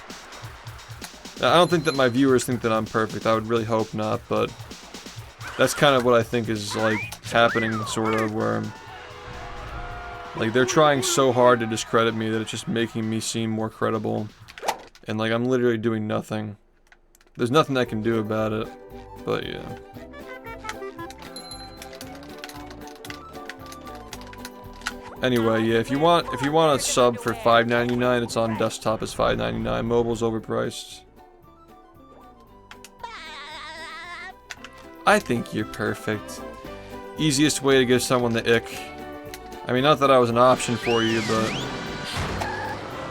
Now, I don't think that my viewers think that I'm perfect. I would really hope not, but that's kind of what I think is like happening, sort of, where like they're trying so hard to discredit me that it's just making me seem more credible. And like I'm literally doing nothing. There's nothing I can do about it. But yeah. Anyway, yeah, if you want a sub for $5.99, it's on desktop as $5.99. Mobile's overpriced. I think you're perfect. Easiest way to give someone the ick. I mean, not that I was an option for you, but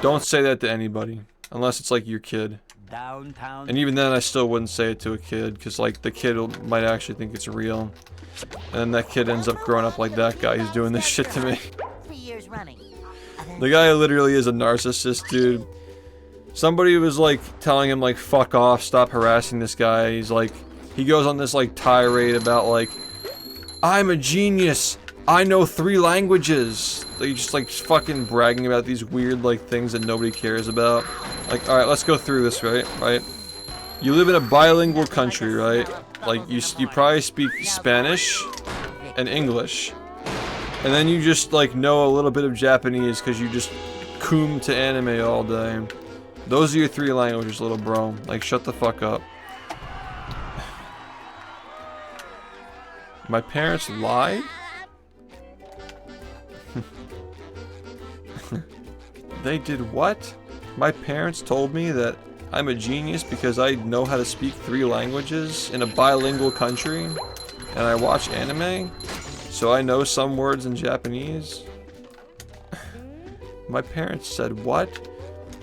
don't say that to anybody. Unless it's like your kid. Downtown. And even then, I still wouldn't say it to a kid, because like the kid might actually think it's real. And then that kid ends up growing up like that guy who's doing this shit to me. 3 years running. The guy literally is a narcissist, dude. Somebody was like telling him like, fuck off, stop harassing this guy. He's like, he goes on this like tirade about like, I'm a genius. I know 3 languages. Like, just like fucking bragging about these weird like things that nobody cares about. Like, alright, let's go through this, right? You live in a bilingual country, right? Like, you probably speak Spanish and English. And then you just like know a little bit of Japanese because you just coom to anime all day. Those are your 3 languages, little bro. Like, shut the fuck up. My parents lied? They did what? My parents told me that I'm a genius because I know how to speak 3 languages in a bilingual country, and I watch anime, so I know some words in Japanese. My parents said what?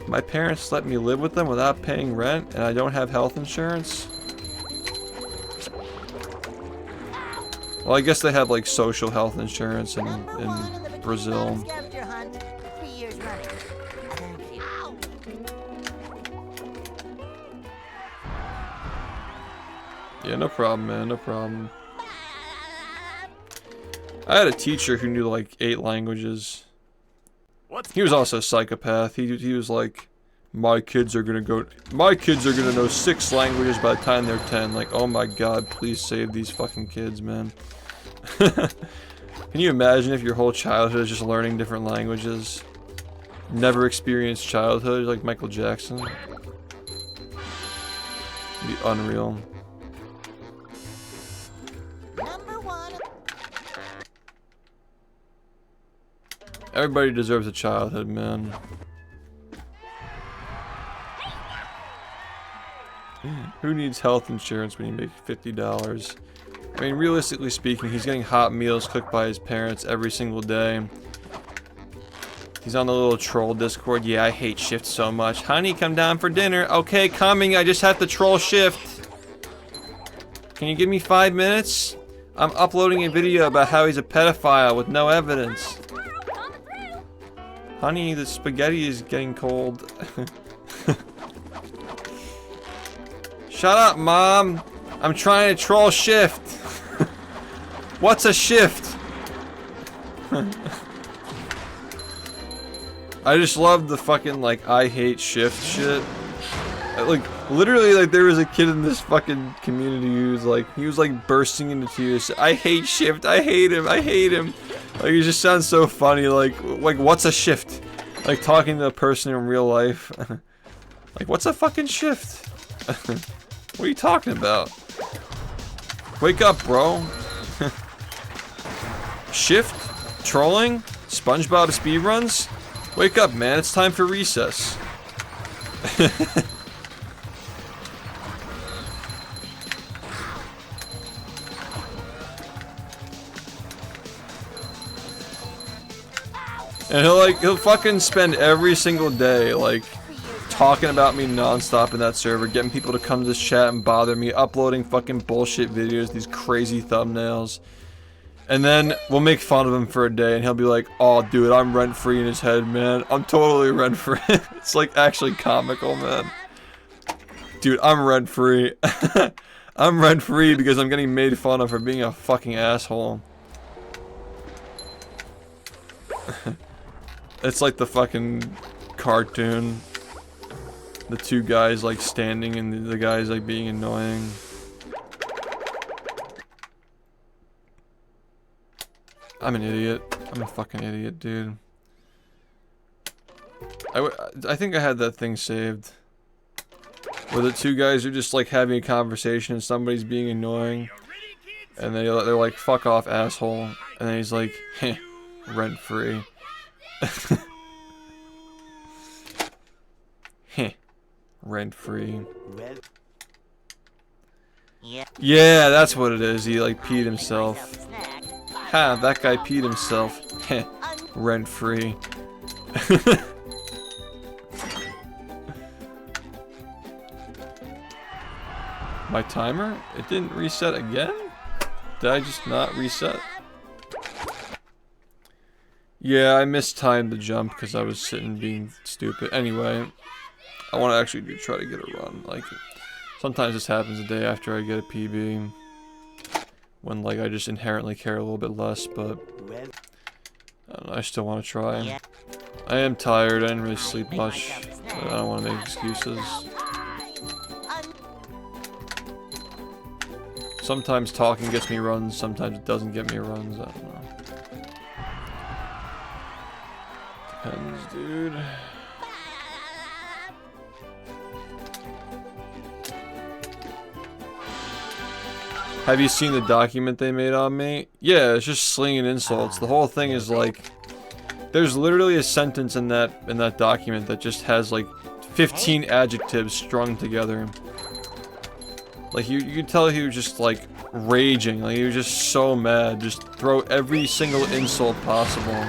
My parents let me live with them without paying rent, and I don't have health insurance? Well, I guess they have like social health insurance in Brazil. Scavenger hunt. 3 years running. Thank you. Yeah, no problem, man, no problem. I had a teacher who knew like 8 languages. He was also a psychopath. He was like, my kids are gonna know 6 languages by the time they're 10. Like, oh my god, please save these fucking kids, man. Can you imagine if your whole childhood is just learning different languages? Never experienced childhood like Michael Jackson? It'd be unreal. Number 1. Everybody deserves a childhood, man. Who needs health insurance when you make $50? I mean, realistically speaking, he's getting hot meals cooked by his parents every single day. He's on the little troll Discord. Yeah, I hate SHiFT so much. Honey, come down for dinner. Okay, coming. I just have to troll SHiFT. Can you give me 5 minutes? I'm uploading a video about how he's a pedophile with no evidence. Honey, the spaghetti is getting cold. Shut up, Mom! I'm trying to troll SHiFT. What's a SHiFT? I just love the fucking, like, I hate SHiFT shit. Like, literally, like, there was a kid in this fucking community who was like, bursting into tears. I hate SHiFT, I hate him, I hate him. Like, it just sounds so funny, like, what's a SHiFT? Like, talking to a person in real life. Like, what's a fucking SHiFT? What are you talking about? Wake up, bro. SHiFT? Trolling? SpongeBob speedruns? Wake up, man, it's time for recess. And he'll fucking spend every single day, like, talking about me nonstop in that server, getting people to come to this chat and bother me, uploading fucking bullshit videos, these crazy thumbnails. And then we'll make fun of him for a day and he'll be like, oh dude, I'm rent-free in his head, man. I'm totally rent-free. It's like actually comical, man. Dude, I'm rent-free. I'm rent-free because I'm getting made fun of for being a fucking asshole. It's like the fucking cartoon. The two guys like standing and the guys like being annoying. I'm an idiot. I'm a fucking idiot, dude. I think I had that thing saved. Where the two guys are just like having a conversation and somebody's being annoying. And they're like, fuck off, asshole. And then he's like, heh, rent-free. Heh, rent-free. Yeah, that's what it is. He like peed himself. Ha, that guy peed himself. Heh, rent-free. My timer? It didn't reset again? Did I just not reset? Yeah, I mistimed the jump because I was sitting being stupid. Anyway, I want to actually try to get a run. Like, sometimes this happens a day after I get a PB. When, like, I just inherently care a little bit less, but I don't know, I still want to try. I am tired, I didn't really sleep much, but I don't want to make excuses. Sometimes talking gets me runs, sometimes it doesn't get me runs, I don't know. Depends, dude. Have you seen the document they made on me? Yeah, it's just slinging insults. The whole thing is like, there's literally a sentence in that document that just has like 15 adjectives strung together. Like you could tell he was just like raging, like he was just so mad, just throw every single insult possible.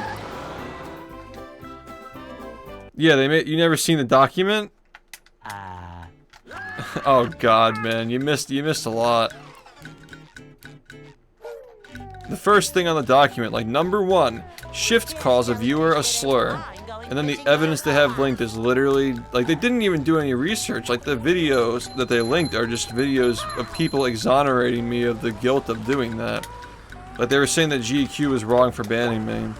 Yeah, you never seen the document? Oh god, man, you missed a lot. The first thing on the document, like number 1, SHiFT calls a viewer a slur. And then the evidence they have linked is literally, like, they didn't even do any research. Like, the videos that they linked are just videos of people exonerating me of the guilt of doing that. Like, they were saying that GQ was wrong for banning me.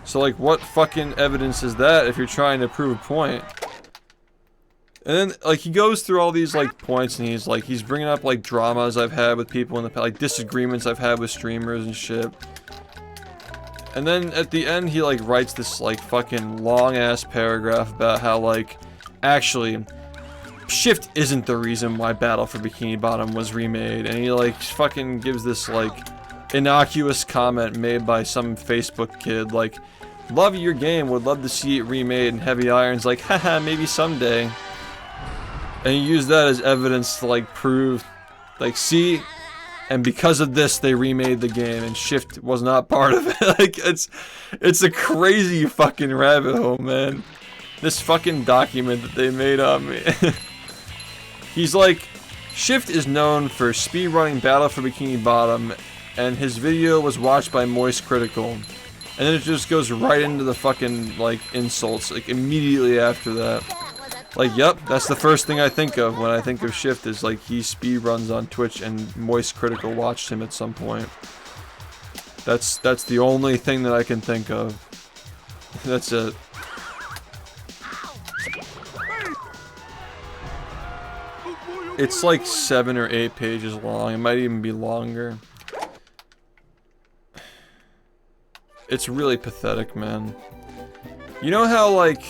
So, like, what fucking evidence is that if you're trying to prove a point? And then, like, he goes through all these, like, points, and he's bringing up, like, dramas I've had with people in the past, like, disagreements I've had with streamers and shit. And then, at the end, he, like, writes this, like, fucking long-ass paragraph about how, like, actually, SHiFT isn't the reason why Battle for Bikini Bottom was remade, and he, like, fucking gives this, like, innocuous comment made by some Facebook kid, like, love your game, would love to see it remade, and Heavy Iron's like, haha, maybe someday. And he used that as evidence to, like, prove, like, see, and because of this, they remade the game, and SHiFT was not part of it. Like, it's a crazy fucking rabbit hole, man. This fucking document that they made on me. He's like, SHiFT is known for speedrunning Battle for Bikini Bottom, and his video was watched by Moist Critical. And then it just goes right into the fucking, like, insults, like, immediately after that. Like, yep, that's the first thing I think of when I think of SHiFT, is like he speedruns on Twitch and Moist Critical watched him at some point. That's the only thing that I can think of. That's it. It's like 7 or 8 pages long. It might even be longer. It's really pathetic, man. You know how, like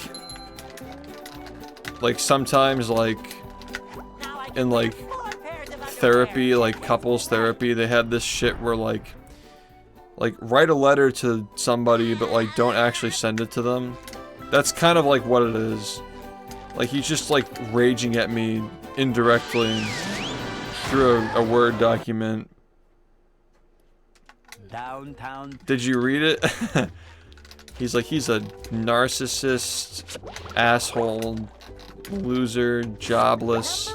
sometimes, like, in, like, therapy, like, couples therapy, they had this shit where, like, write a letter to somebody, but, like, don't actually send it to them. That's kind of, like, what it is. Like, he's just, like, raging at me indirectly through a Word document. Downtown. Did you read it? He's like, he's a narcissist, asshole, loser, jobless.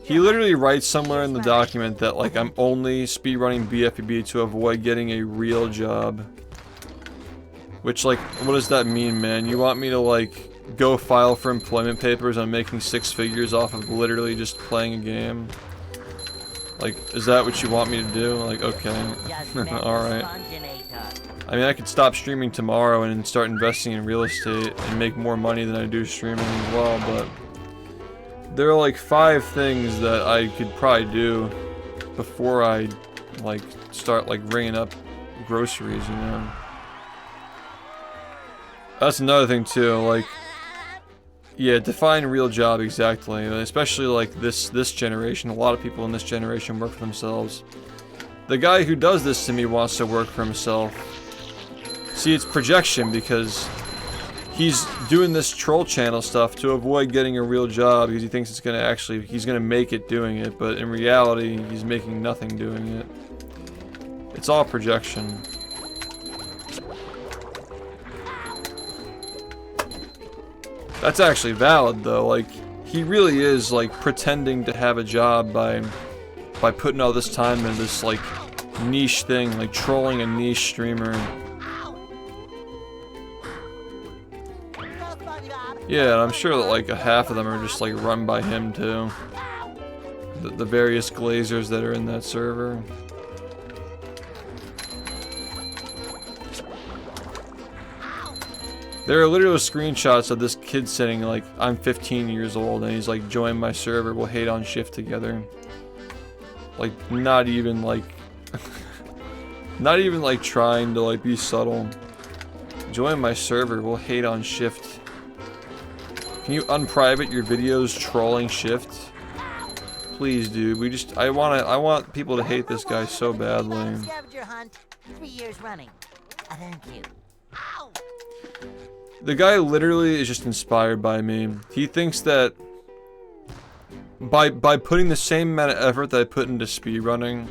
He literally writes somewhere in the document that, like, I'm only speedrunning bfbb to avoid getting a real job. Which, like, what does that mean, man? You want me to, like, go file for employment papers on making 6 figures off of literally just playing a game? Like, is that what you want me to do? Like, okay. Alright. I mean, I could stop streaming tomorrow and start investing in real estate and make more money than I do streaming as well, but there are like 5 things that I could probably do before I, like, start, like, ringing up groceries, you know? That's another thing too, like, yeah, define real job exactly, especially like this generation. A lot of people in this generation work for themselves. The guy who does this to me wants to work for himself. See, it's projection, because he's doing this troll channel stuff to avoid getting a real job because he thinks it's gonna actually, he's gonna make it doing it, but in reality, he's making nothing doing it. It's all projection. That's actually valid though, like, he really is, like, pretending to have a job by putting all this time into this, like, niche thing, like trolling a niche streamer. Yeah, and I'm sure that, like, a half of them are just, like, run by him too. The various glazers that are in that server. There are literally screenshots of this kid saying, like, I'm 15 years old, and he's like, join my server, we'll hate on SHiFT together. Like, not even, like, not even, like, trying to, like, be subtle. Join my server, we'll hate on SHiFT. Can you unprivate your videos trolling SHiFT? Please, dude, I want people to hate this guy so badly. Scavenger hunt, 3 years running. Thank you. Ow! The guy literally is just inspired by me. He thinks that by putting the same amount of effort that I put into speedrunning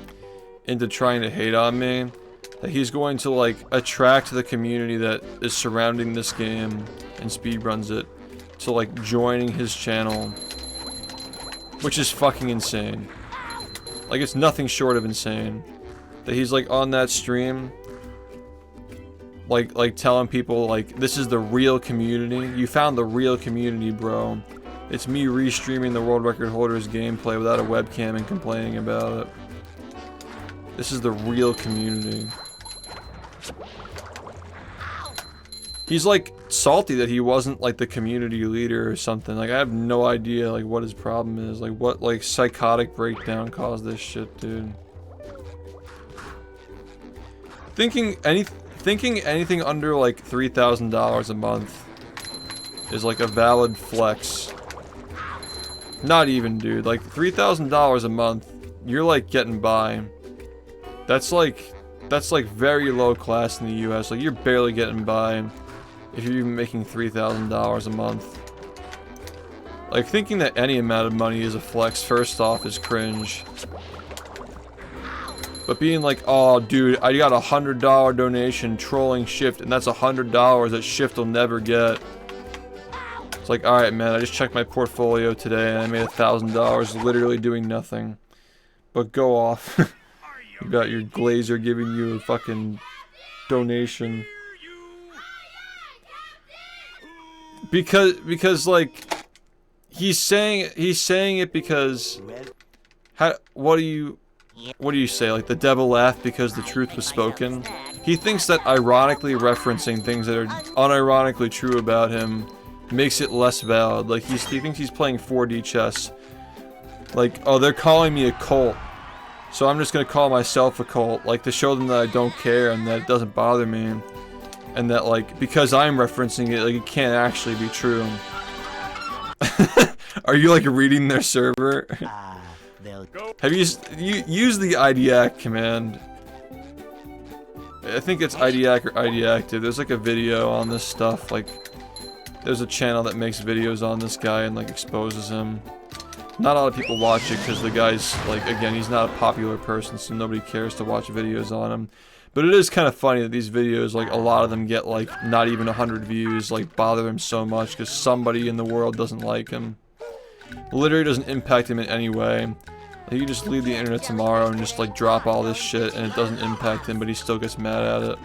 into trying to hate on me, that he's going to, like, attract the community that is surrounding this game and speedruns it to, like, joining his channel, which is fucking insane. Like, it's nothing short of insane that he's, like, on that stream, like telling people, like, this is the real community. You found the real community, bro. It's me restreaming the world record holder's gameplay without a webcam and complaining about it. This is the real community. He's, like, salty that he wasn't, like, the community leader or something. Like, I have no idea, like, what his problem is. Like, what, like, psychotic breakdown caused this shit, dude. Thinking anything under, like, $3,000 a month is, like, a valid flex. Not even, dude. Like, $3,000 a month, you're, like, getting by. That's like very low class in the US. Like, you're barely getting by if you're even making $3,000 a month. Like, thinking that any amount of money is a flex, first off, is cringe. But being like, oh, dude, I got a $100 donation trolling SHiFT, and that's $100 that SHiFT will never get. It's like, alright, man, I just checked my portfolio today, and I made $1,000 literally doing nothing. But go off. You got your glazer giving you a fucking donation. Because like he's saying it because what do you say, like the devil laughed because the truth was spoken? He thinks that ironically referencing things that are unironically true about him makes it less valid. Like he thinks he's playing 4D chess. Like, oh, they're calling me a cult, so I'm just gonna call myself a cult, like to show them that I don't care and that it doesn't bother me, and that like because I'm referencing it, like it can't actually be true. Are you like reading their server? Have you use the IDAC command? I think it's IDAC or IDActive. There's like a video on this stuff. Like, there's a channel that makes videos on this guy and like exposes him. Not a lot of people watch it because the guy's like, again, he's not a popular person, so nobody cares to watch videos on him. But it is kind of funny that these videos, like a lot of them get like not even 100 views, like bother him so much because somebody in the world doesn't like him. It literally doesn't impact him in any way. Like, you just leave the internet tomorrow and just like drop all this shit and it doesn't impact him, but he still gets mad at it.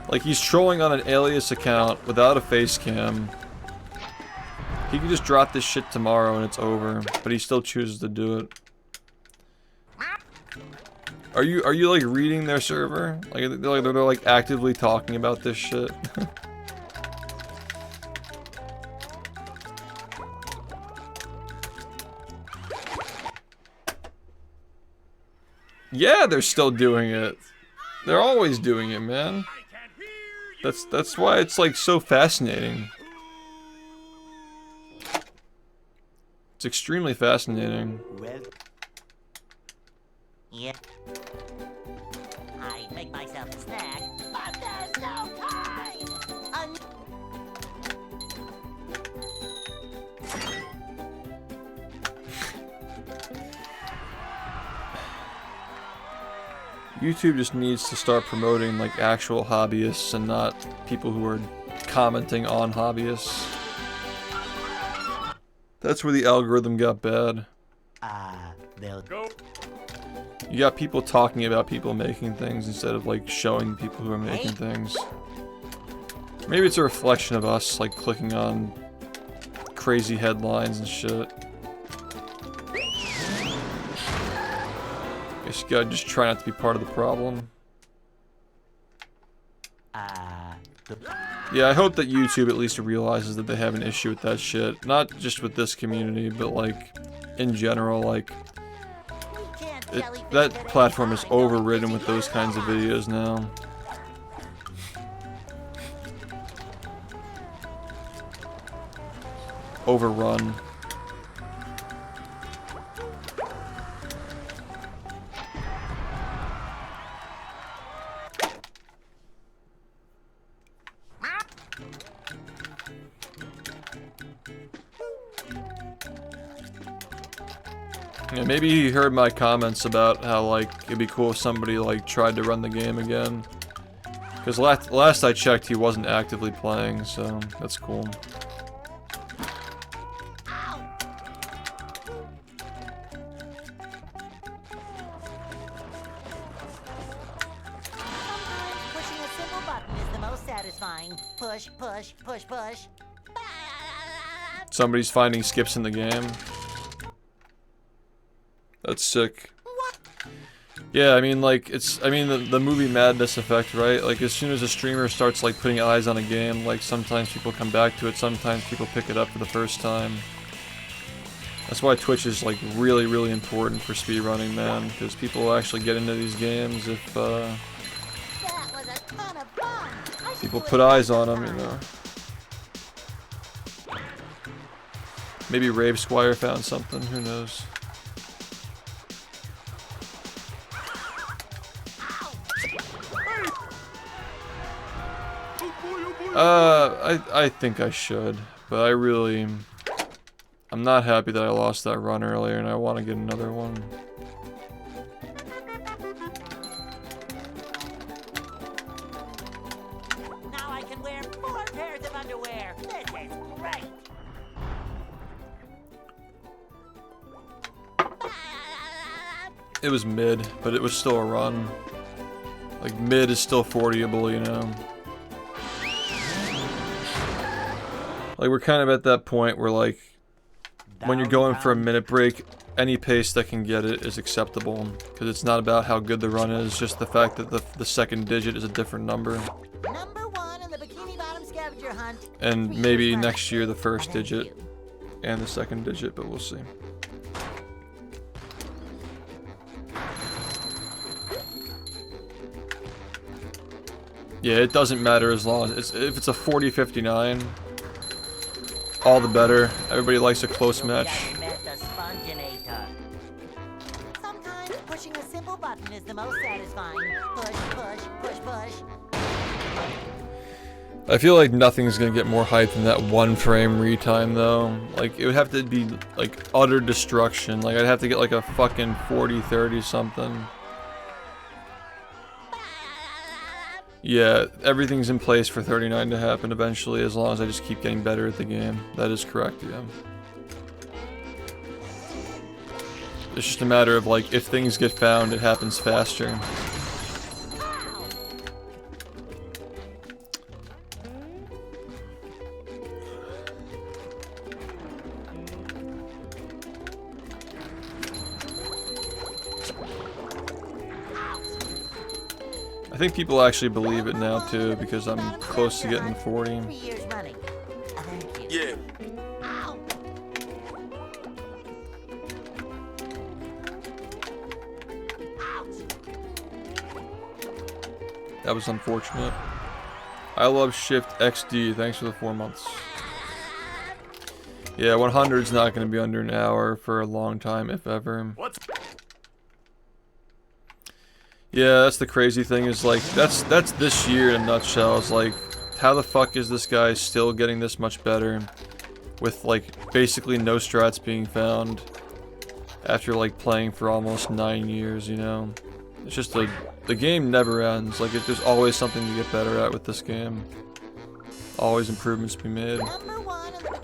Like, he's trolling on an alias account without a face cam. He could just drop this shit tomorrow and it's over, but he still chooses to do it. Are you like reading their server? Like they're like actively talking about this shit. Yeah, they're still doing it. They're always doing it, man. That's why it's like so fascinating. It's extremely fascinating. Yeah. I'd make myself a snack, but there's no time! YouTube just needs to start promoting like actual hobbyists and not people who are commenting on hobbyists. That's where the algorithm got bad. You got people talking about people making things instead of like showing people who are making things. Maybe it's a reflection of us like clicking on crazy headlines and shit. Guess you gotta just try not to be part of the problem. Yeah, I hope that YouTube at least realizes that they have an issue with that shit. Not just with this community, but like in general, like that platform is overridden with those kinds of videos now. Overrun. Yeah, maybe he heard my comments about how, like, it'd be cool if somebody, like, tried to run the game again. Because last I checked, he wasn't actively playing, so that's cool. Pushing a simple button is the most satisfying. Push, push, push, push. Somebody's finding skips in the game. That's sick. Yeah, I mean, like, the movie Madness effect, right? Like, as soon as a streamer starts, like, putting eyes on a game, like, sometimes people come back to it, sometimes people pick it up for the first time. That's why Twitch is, like, really, really important for speedrunning, man, because people will actually get into these games if, people put eyes on them, you know. Maybe Rave Squire found something, who knows. I think I should, but I'm not happy that I lost that run earlier and I want to get another one. Now I can wear 4 pairs of underwear. This is great. It was mid, but it was still a run. Like, mid is still 40able, you know? Like, we're kind of at that point where, like, when you're going for a minute break, any pace that can get it is acceptable. Because it's not about how good the run is, just the fact that the second digit is a different number. Number 1 in the Bikini Bottom scavenger hunt. And maybe next year the first digit and the second digit, but we'll see. Yeah, it doesn't matter as long as if it's a 40-59, all the better. Everybody likes a close match. Sometimes pushing a simple button is the most satisfying. Push, push, push, push. I feel like nothing's gonna get more hype than that 1 frame retime though. Like, it would have to be like utter destruction. Like, I'd have to get like a fucking 40-30 something. Yeah, everything's in place for 39 to happen eventually, as long as I just keep getting better at the game. That is correct, yeah. It's just a matter of, like, if things get found, it happens faster. I think people actually believe it now too, because I'm close to getting 40. 3 years running. Thank you. Yeah. Ow. That was unfortunate. I love SHiFT XD. Thanks for the 4 months. Yeah, 100's not going to be under an hour for a long time, if ever. What's Yeah, that's the crazy thing is, like, that's this year in a nutshell. Is like, how the fuck is this guy still getting this much better with, like, basically no strats being found after, like, playing for almost 9 years, you know? It's just like, the game never ends. Like, there's always something to get better at with this game. Always improvements to be made. Number 1 in the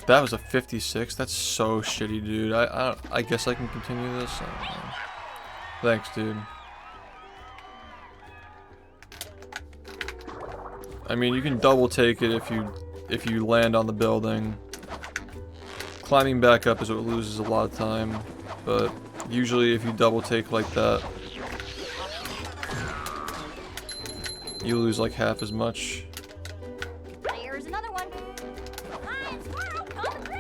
That was a 56. That's so shitty, dude. I guess I can continue this. Thanks, dude. I mean, you can double take it if you land on the building. Climbing back up is what loses a lot of time, but usually if you double take like that, you lose like half as much. There's another one. Hi, it's Squirrel. Coming through.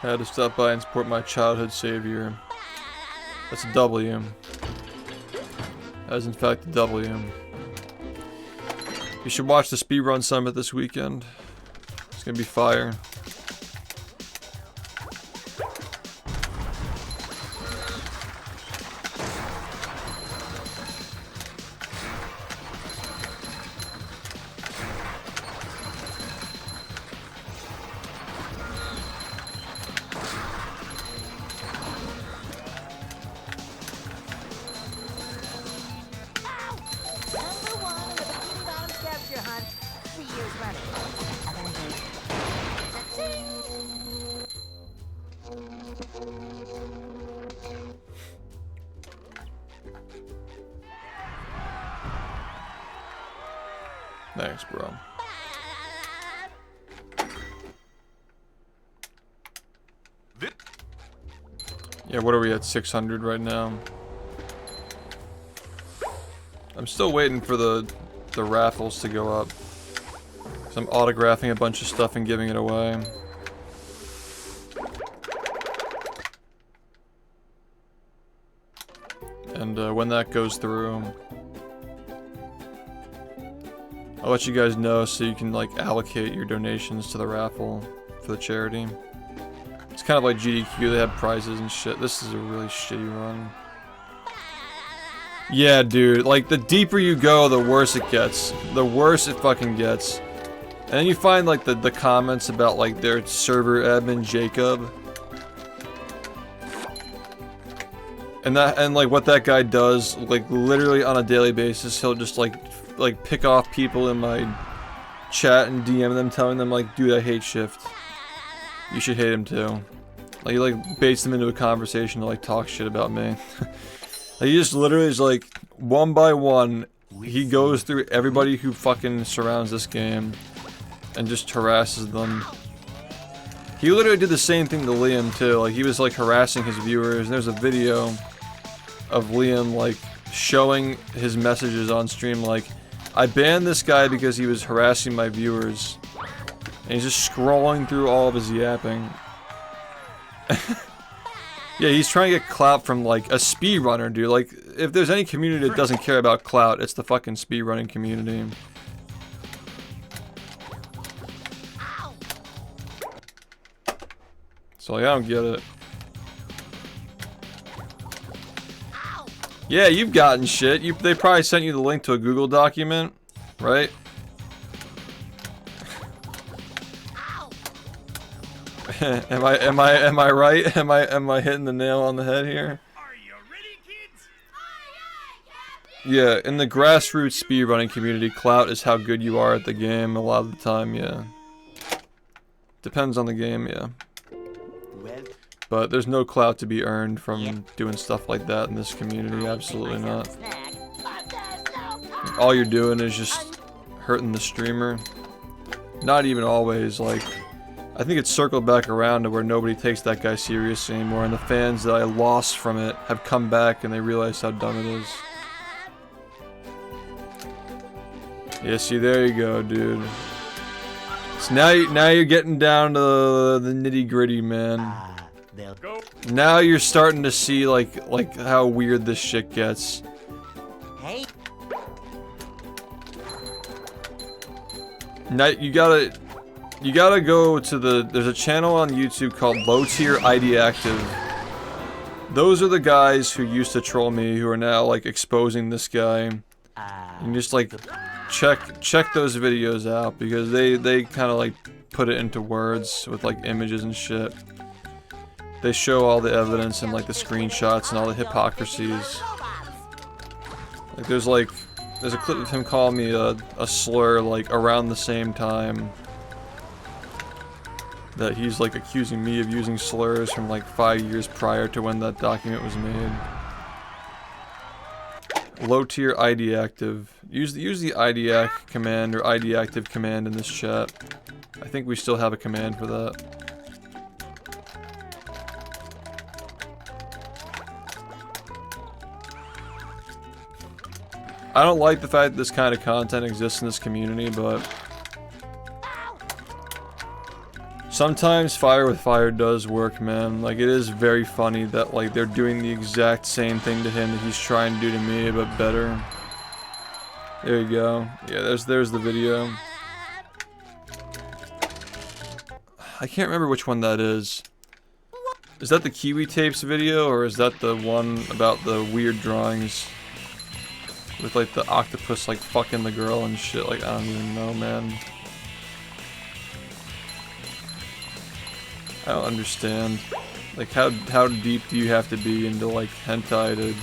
I had to stop by and support my childhood savior. That's a W. That is in fact a W. You should watch the speedrun summit this weekend. It's gonna be fire. Number 1 in the Bikini Bottom scavenger hunt. 3 years running. Thanks, bro. Yeah, what are we at? 600 right now. I'm still waiting for the raffles to go up. 'Cause I'm autographing a bunch of stuff and giving it away. And when that goes through, I'll let you guys know so you can like allocate your donations to the raffle for the charity. It's kind of like GDQ, they have prizes and shit. This is a really shitty run. Yeah, dude, like, the deeper you go, the worse it gets. The worse it fucking gets. And then you find, like, the comments about, like, their server admin, Jacob. And like, what that guy does, like, literally on a daily basis, he'll just, like, pick off people in my chat and DM them, telling them, like, dude, I hate SHiFT. You should hate him, too. Like, he, like, baits them into a conversation to, like, talk shit about me. Like, he just literally is like, one by one, he goes through everybody who fucking surrounds this game and just harasses them. He literally did the same thing to Liam too, like he was like harassing his viewers, and there's a video of Liam like showing his messages on stream like, I banned this guy because he was harassing my viewers. And he's just scrolling through all of his yapping. Yeah, he's trying to get clout from, like, a speedrunner, dude. Like, if there's any community that doesn't care about clout, it's the fucking speedrunning community. So, like, I don't get it. Yeah, you've gotten shit. They probably sent you the link to a Google document, right? Am I right? Am I hitting the nail on the head here? Are you ready, kids? Yeah, in the grassroots speedrunning community, clout is how good you are at the game a lot of the time, yeah. Depends on the game, yeah. But there's no clout to be earned from doing stuff like that in this community, absolutely not. All you're doing is just hurting the streamer. Not even always, like, I think it's circled back around to where nobody takes that guy serious anymore, and the fans that I lost from it have come back and they realize how dumb it is. Yeah, see, there you go, dude. So now you're getting down to the nitty gritty, man. Go. Now you're starting to see like how weird this shit gets. Hey. Now you gotta go to there's a channel on YouTube called Low Tier ID Active. Those are the guys who used to troll me who are now like exposing this guy. And just like check those videos out because they kind of like put it into words with like images and shit. They show all the evidence and like the screenshots and all the hypocrisies. Like there's a clip of him calling me a slur like around the same time that he's like accusing me of using slurs from like 5 years prior to when that document was made. Low tier ID active. Use the IDAC command or ID active command in this chat. I think we still have a command for that. I don't like the fact that this kind of content exists in this community, but sometimes fire with fire does work, man. Like, it is very funny that, like, they're doing the exact same thing to him that he's trying to do to me, but better. There you go. Yeah, there's the video. I can't remember which one that is. Is that the Kiwi Tapes video, or is that the one about the weird drawings? With, like, the octopus, like, fucking the girl and shit. Like, I don't even know, man. I don't understand. Like, how deep do you have to be into, like, hentai to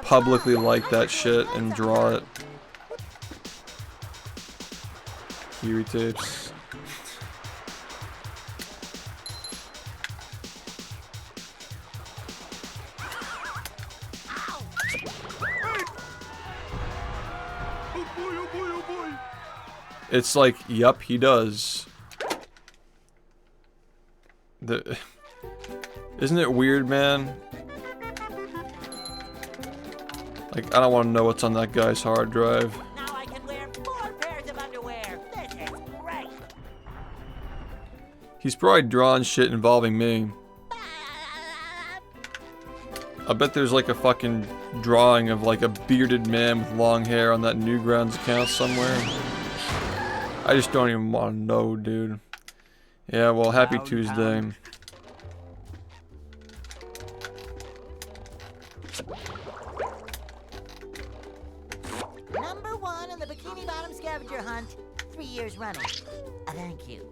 publicly like that shit and draw it? Kiwi Tapes. It's like, yup, he does. Isn't it weird, man? Like, I don't want to know what's on that guy's hard drive. Now I can wear 4 pairs of underwear. This is great. He's probably drawing shit involving me. I bet there's like a fucking drawing of like a bearded man with long hair on that Newgrounds account somewhere. I just don't even want to know, dude. Yeah, well, happy Tuesday. years running. Thank you.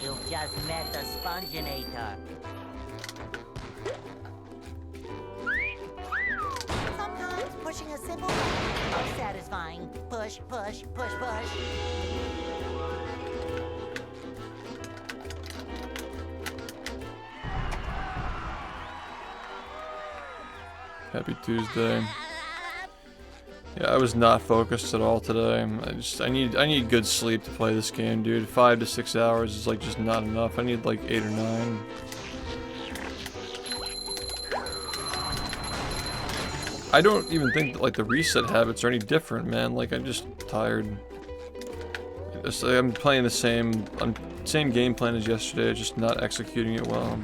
You've just met the Sponginator. Sometimes pushing a simple button is most satisfying. Push, push, push, push. Happy Tuesday. Yeah, I was not focused at all today. I need good sleep to play this game, dude. 5 to 6 hours is like just not enough. I need like 8 or 9. I don't even think that, like, the reset habits are any different, man. Like, I'm just tired. I'm playing the same game plan as yesterday, just not executing it well.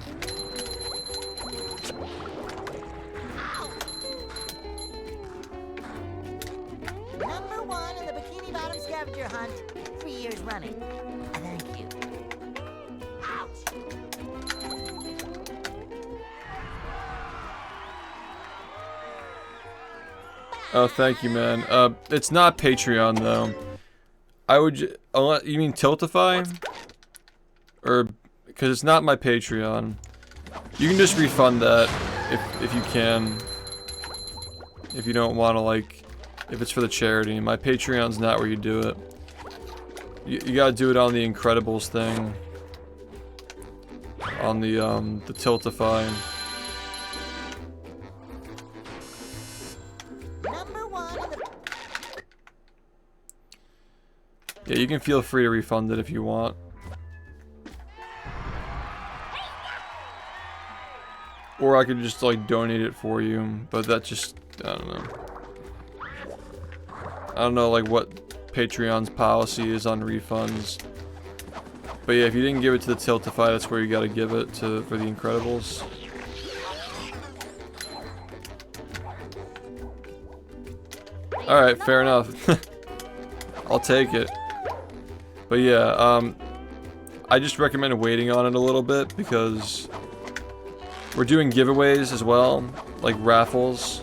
Number 1 in the Bikini Bottom scavenger hunt. 3 years running. Thank you. Ouch! Oh, thank you, man. It's not Patreon, though. I would you mean Tiltify? Or, because it's not my Patreon. You can just refund that, if you can. If you don't want to, like, if it's for the charity. My Patreon's not where you do it. You gotta do it on the Incredibles thing. On the Tiltify. Yeah, you can feel free to refund it if you want. Or I could just, like, donate it for you, but that just, I don't know. I don't know, like, what Patreon's policy is on refunds. But yeah, if you didn't give it to the Tiltify, that's where you gotta give it to, for the Incredibles. Alright, fair enough. I'll take it. But yeah, I just recommend waiting on it a little bit because we're doing giveaways as well, like raffles.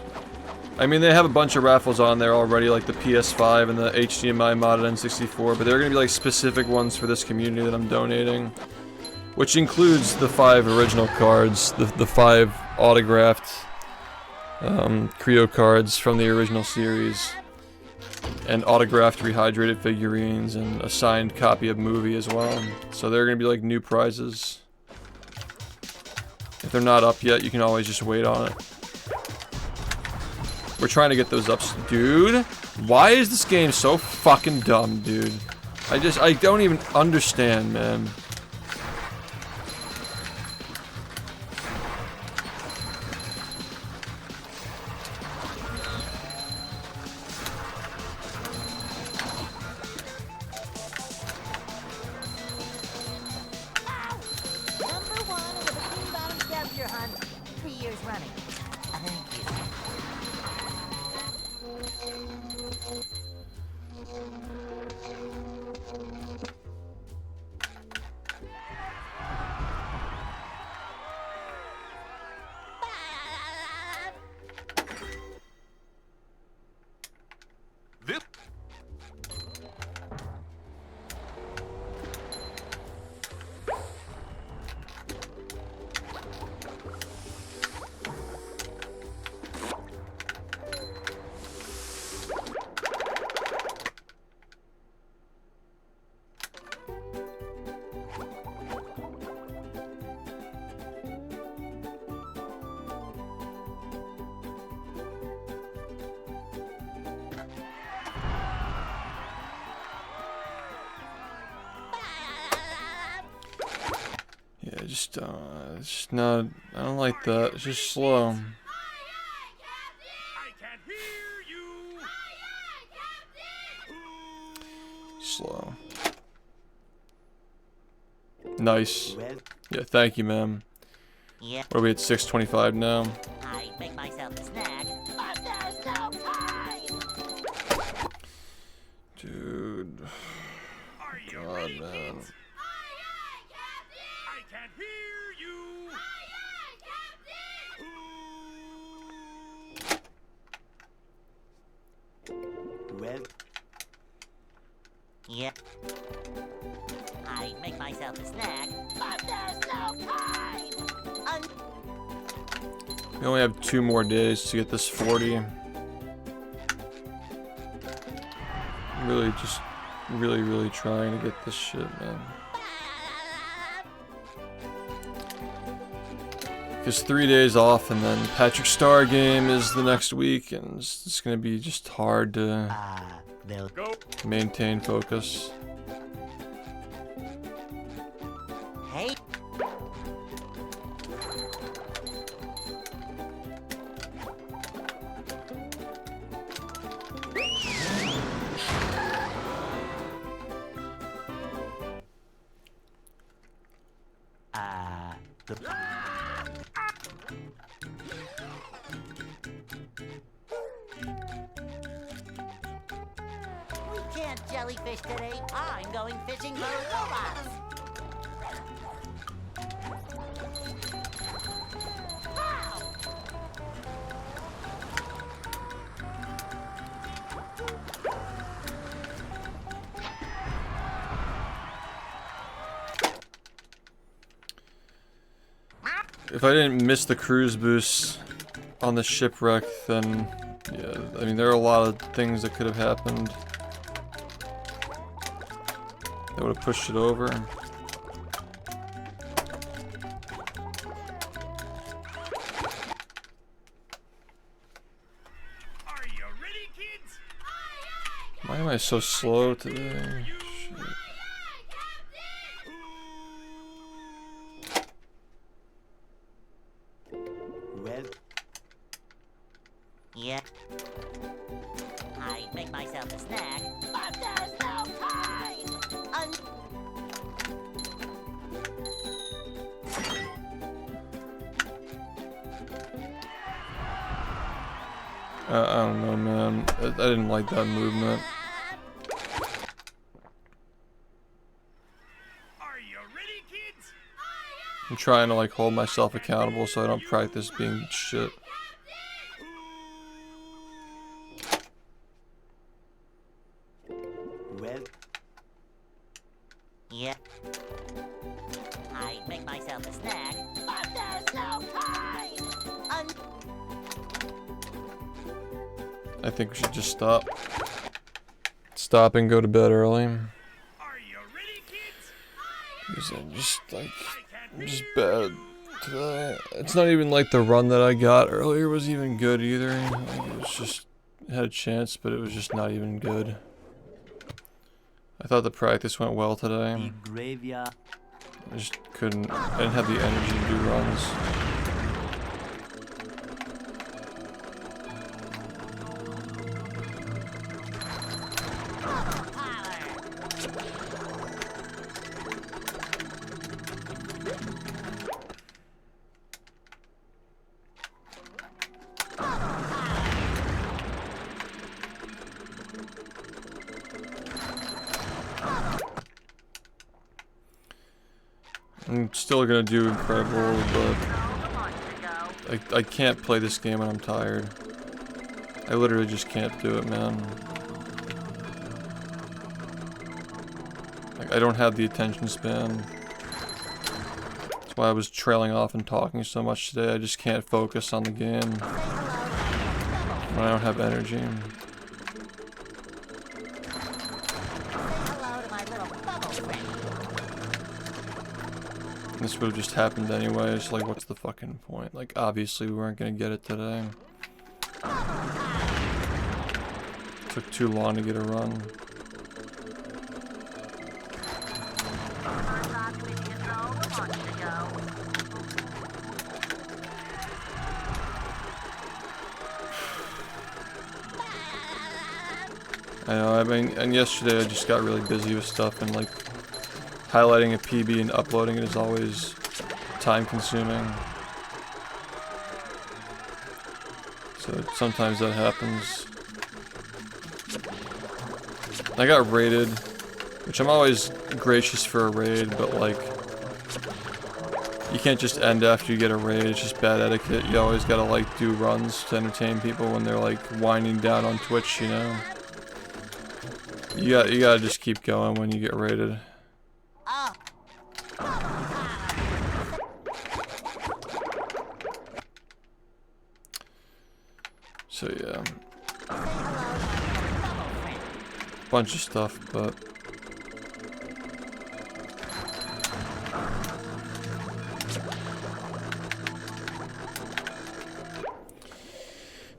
I mean, they have a bunch of raffles on there already, like the PS5 and the HDMI modded N64, but they're gonna be like specific ones for this community that I'm donating, which includes the 5 original cards, the 5 autographed Creo cards from the original series. And autographed rehydrated figurines and a signed copy of movie as well. So they're gonna be like new prizes. If they're not up yet, you can always just wait on it. We're trying to get those up, dude. Why is this game so fucking dumb, dude? I don't even understand, man. It's just not, I don't like that. It's just slow. I can't hear you. Slow. Nice. Yeah, thank you, ma'am. Yeah. What are we at, 6:25 now? I make myself a snack, but there's no time. Dude. Yeah. I make myself a snack, but there's no time. We only have 2 more days to get this 40. Really just really trying to get this shit, man. Because 3 days off and then Patrick Star game is the next week, and it's gonna be just hard to Go. maintain focus. Hey. We can't jellyfish today. I'm going fishing for robots. Wow! If I didn't miss the cruise boost on the shipwreck, then yeah, I mean, there are a lot of things that could have happened that would have pushed it over. Are you ready, kids? Why am I so slow today? Shit. Well, Yeah. I make myself a snack, but there's no time. I don't know, man. I didn't like that movement. Are you ready, kids? I'm trying to like hold myself accountable so I don't practice being shit. well, Yeah. I make myself a snack, but there's no time. I think we should just stop. Stop and go to bed early. Are you ready, kids? Because I'm just like, I'm just bad today. It's not even like the run that I got earlier was even good either. Like, it was just, it had a chance, but it was just not even good. I thought the practice went well the today. graveyard. I just couldn't, I didn't have the energy to do runs. I'm still gonna do incredible, but I can't play this game when I'm tired. I literally just can't do it, man. Like, I don't have the attention span. That's why I was trailing off and talking so much today. I just can't focus on the game when I don't have energy. Hello to my little bubble friend. This would have just happened anyways. Like, what's the fucking point? Like, obviously we weren't gonna get it today. Took too long to get a run. I know, I mean, and yesterday I just got really busy with stuff, and like, highlighting a PB and uploading it is always time consuming. So sometimes that happens. I got raided, which I'm always gracious for a raid, but like, you can't just end after you get a raid. It's just bad etiquette. You always gotta like do runs to entertain people when they're like winding down on Twitch, you know? You gotta just keep going when you get rated. Oh. So yeah, Say hello to my fellow friend. bunch of stuff, but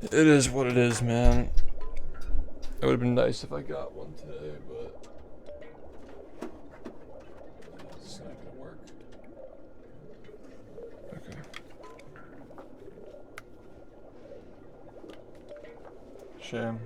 it is what it is, man. It would have been nice if I got one today, but it's not gonna work. Okay. Shame.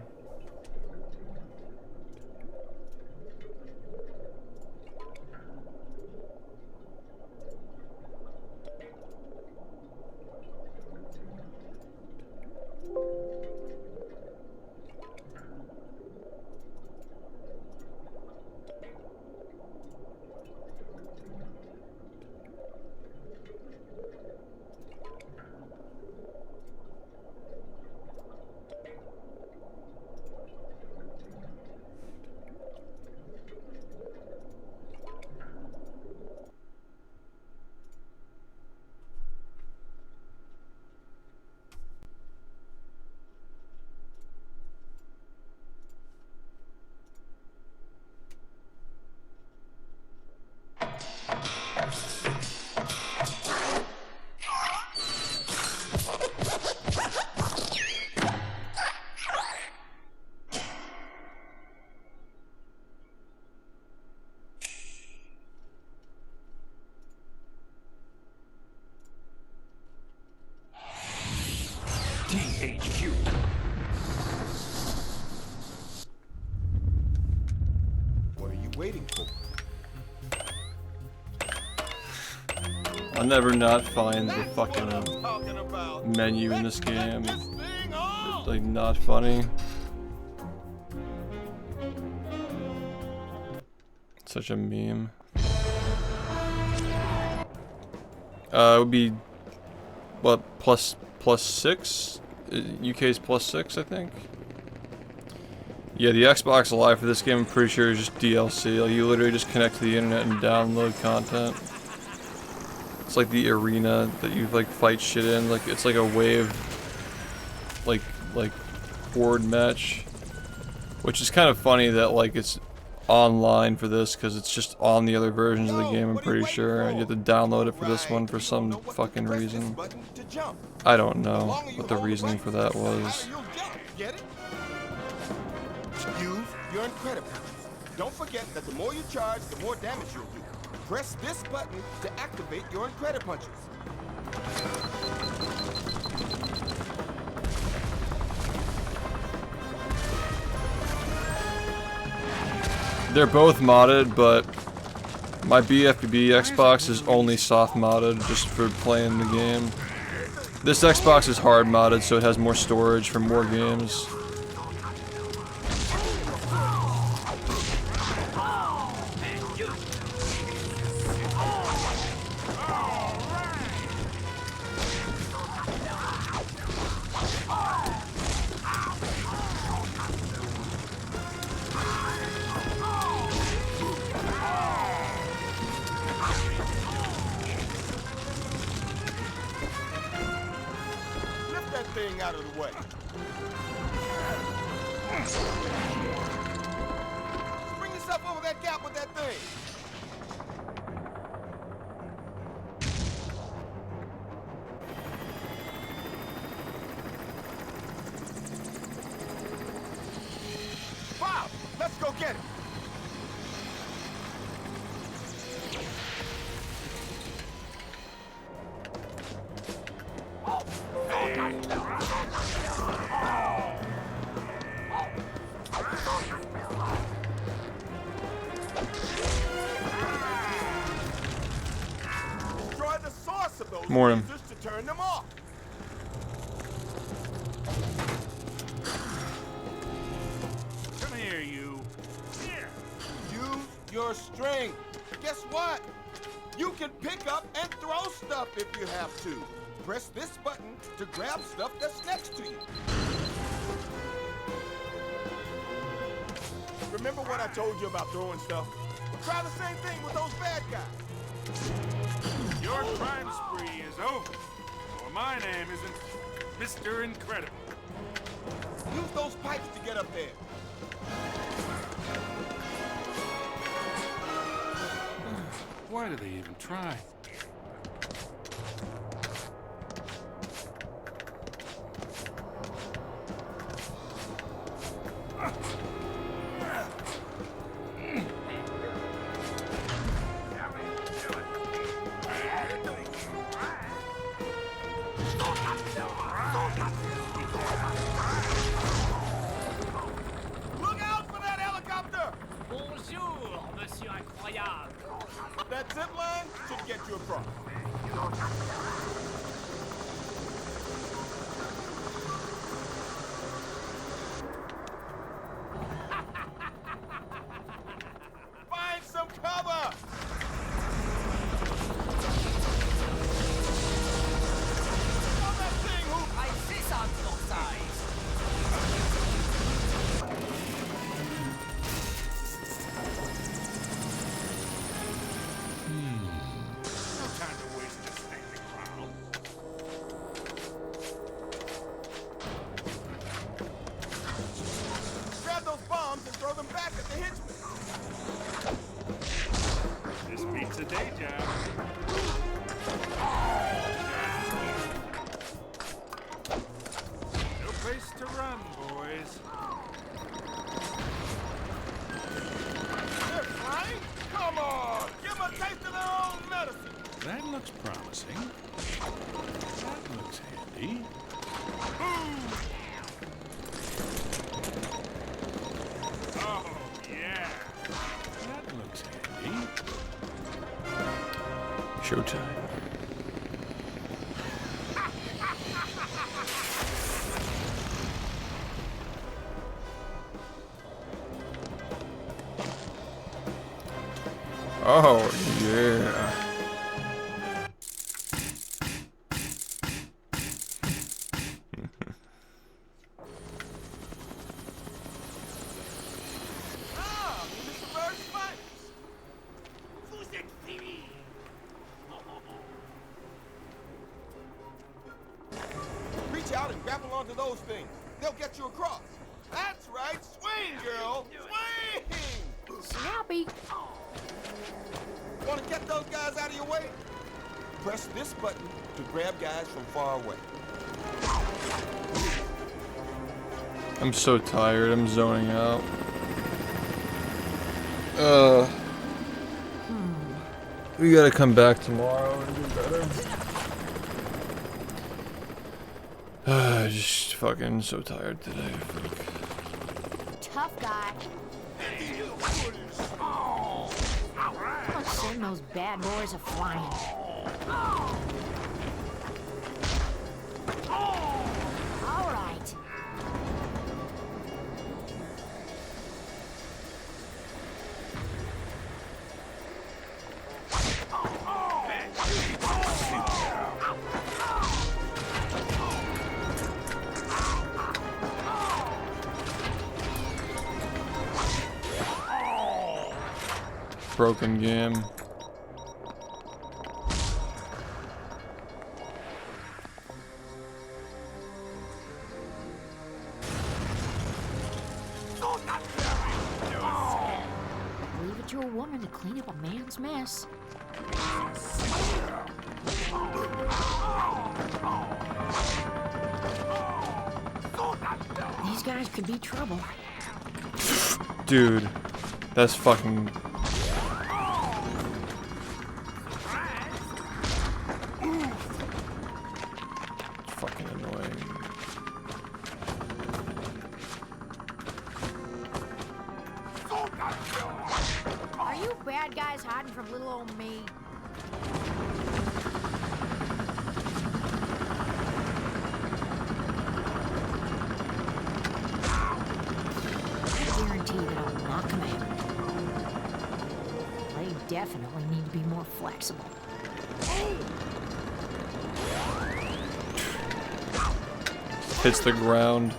DHQ. What are you waiting for? I'll never not find the That's what I'm fucking talking about. menu in Let's this get game. this thing on. Like, not funny. Such a meme. It would be what, plus 6? UK's plus 6, I think. Yeah, the Xbox Live for this game, I'm pretty sure is just DLC. Like, you literally just connect to the internet and download content. It's like the arena that you like fight shit in. Like, it's like a wave, like horde match, which is kind of funny that like it's online for this because it's just on the other versions of the game. I'm pretty sure you have to download it for this one for some fucking reason. I don't know what the reasoning for that was. Get it? Use your credit punches. Don't forget that the more you charge, the more damage you'll do. Press this button to activate your credit punches. They're both modded, but my bfbb Xbox is only soft modded just for playing the game. This Xbox is hard modded, so it has more storage for more games. Thing out of the way. Bring yourself over that gap with that thing. Bob, let's go get it. Destroy the source of those Morning. lasers to turn them off. Come here, you. Here. Use your strength. Guess what? You can pick up and throw stuff if you have to. Press this button to grab stuff that's next to you. Remember what I told you about throwing stuff? Well, try the same thing with those bad guys. Your crime spree is over. Or my name isn't Mr. Incredible. Use those pipes to get up there. Why do they even try? Look out for that helicopter! Bonjour, Monsieur Incroyable. That zip line should get you across. Find some cover! On that thing, who? I see some your size. No time to waste just standing around. Grab those bombs and throw them back at the hitchman. This beats a day job. No place to run, boys. They're flying? Come on! Give them a taste of their own medicine! That looks promising. That looks handy. Oh, yeah. That looks handy. Showtime. Oh, yeah. Ah, Mr. Bird's spiders. Vous êtes fini. Reach out and grapple onto those things. They'll get you across. That's right. Swing, girl. Swing! Snappy. Want to get those guys out of your way? Press this button to grab guys from far away. I'm so tired. I'm zoning out. We gotta come back tomorrow and do better. Just fucking so tired today. Fuck. Tough guy. Let's send those bad boys a flying. All right. Broken game. Leave it to a woman to clean up a man's mess. These guys could be trouble. Dude, that's fucking... fucking annoying. Are you bad guys hiding from little old me? I guarantee that I'll knock them out. They definitely need to be more flexible. Hits the ground.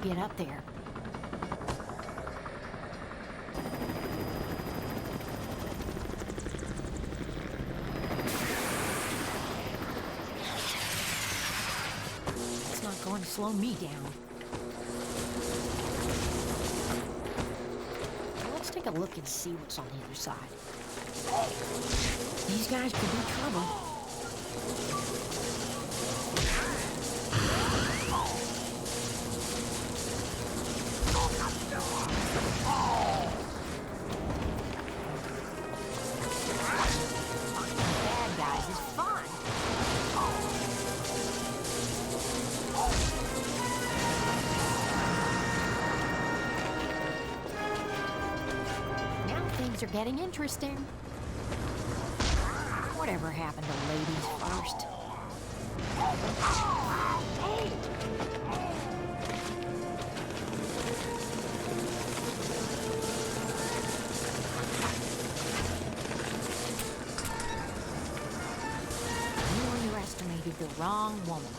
get up there. It's not going to slow me down. Let's take a look and see what's on the other side. These guys could be trouble. Bad guys is fun. Now things are getting interesting. Whatever happened to ladies first? You underestimated the wrong woman.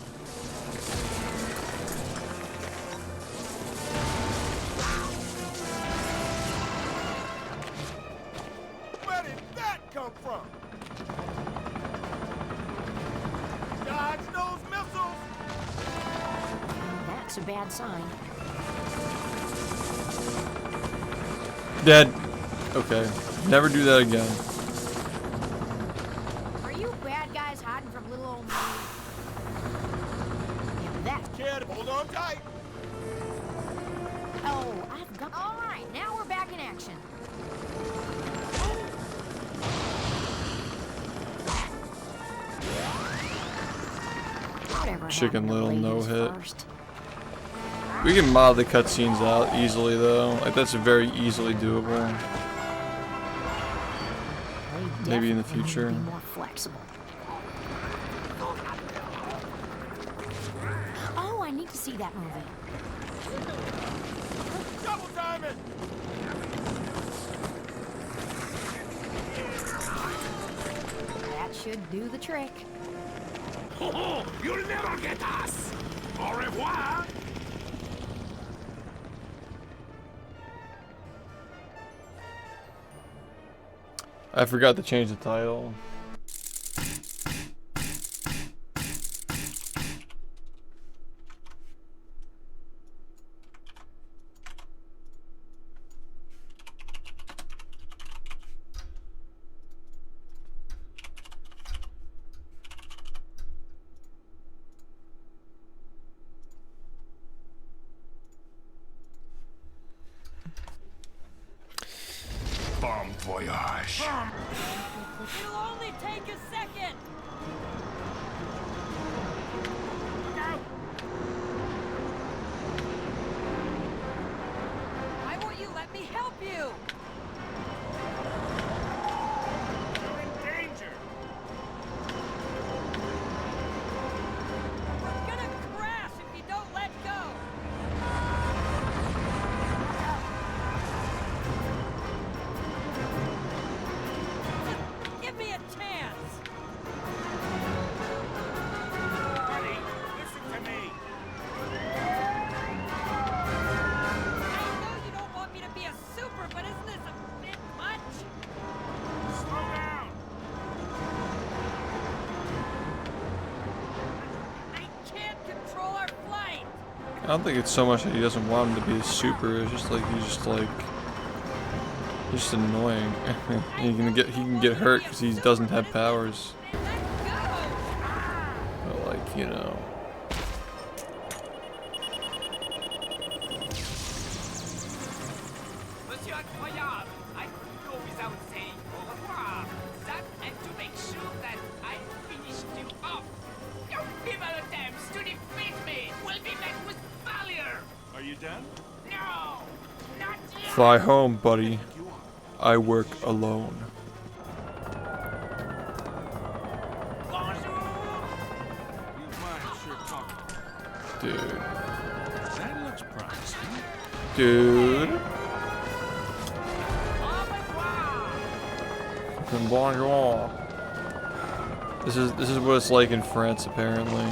Where did that come from? Dodge those missiles! That's a bad sign. Dead. Okay. Never do that again. Are you bad guys hiding from little old me? Yeah, that. Kid, hold on tight. Oh, I've got. All right, now we're back in action. Whatever Chicken happened to Little no ladies hit. first? We can mod the cutscenes out easily though. Like that's very easily doable. They Maybe in the definitely need to future. be more flexible. Oh, I need to see that movie. Double time it! That should do the trick. Oh, you'll never get us! Au revoir! I forgot to change the title. Bon voyage. It'll only take a second. Why won't you let me help you? You're in danger. We're gonna crash if you don't let go. Give me a chance. Buddy, listen to me. I know you don't want me to be a super, but isn't this a bit much? Slow down. I can't control our flight. I don't think it's so much that he doesn't want him to be a super. It's just like he's just annoying. he can get hurt because he doesn't have powers. Let go. But like you know. Monsieur Incroyable, I could go without saying au revoir. That and to make sure that I finished you off. Your feeble attempts to defeat me will be met with failure. Are you done? No, not yet. Fly home, buddy. I work alone. Bonjour. You mind sure talking. Dude. That looks promising. Dude. Au revoir. Fucking bonjour. This is what it's like in France apparently.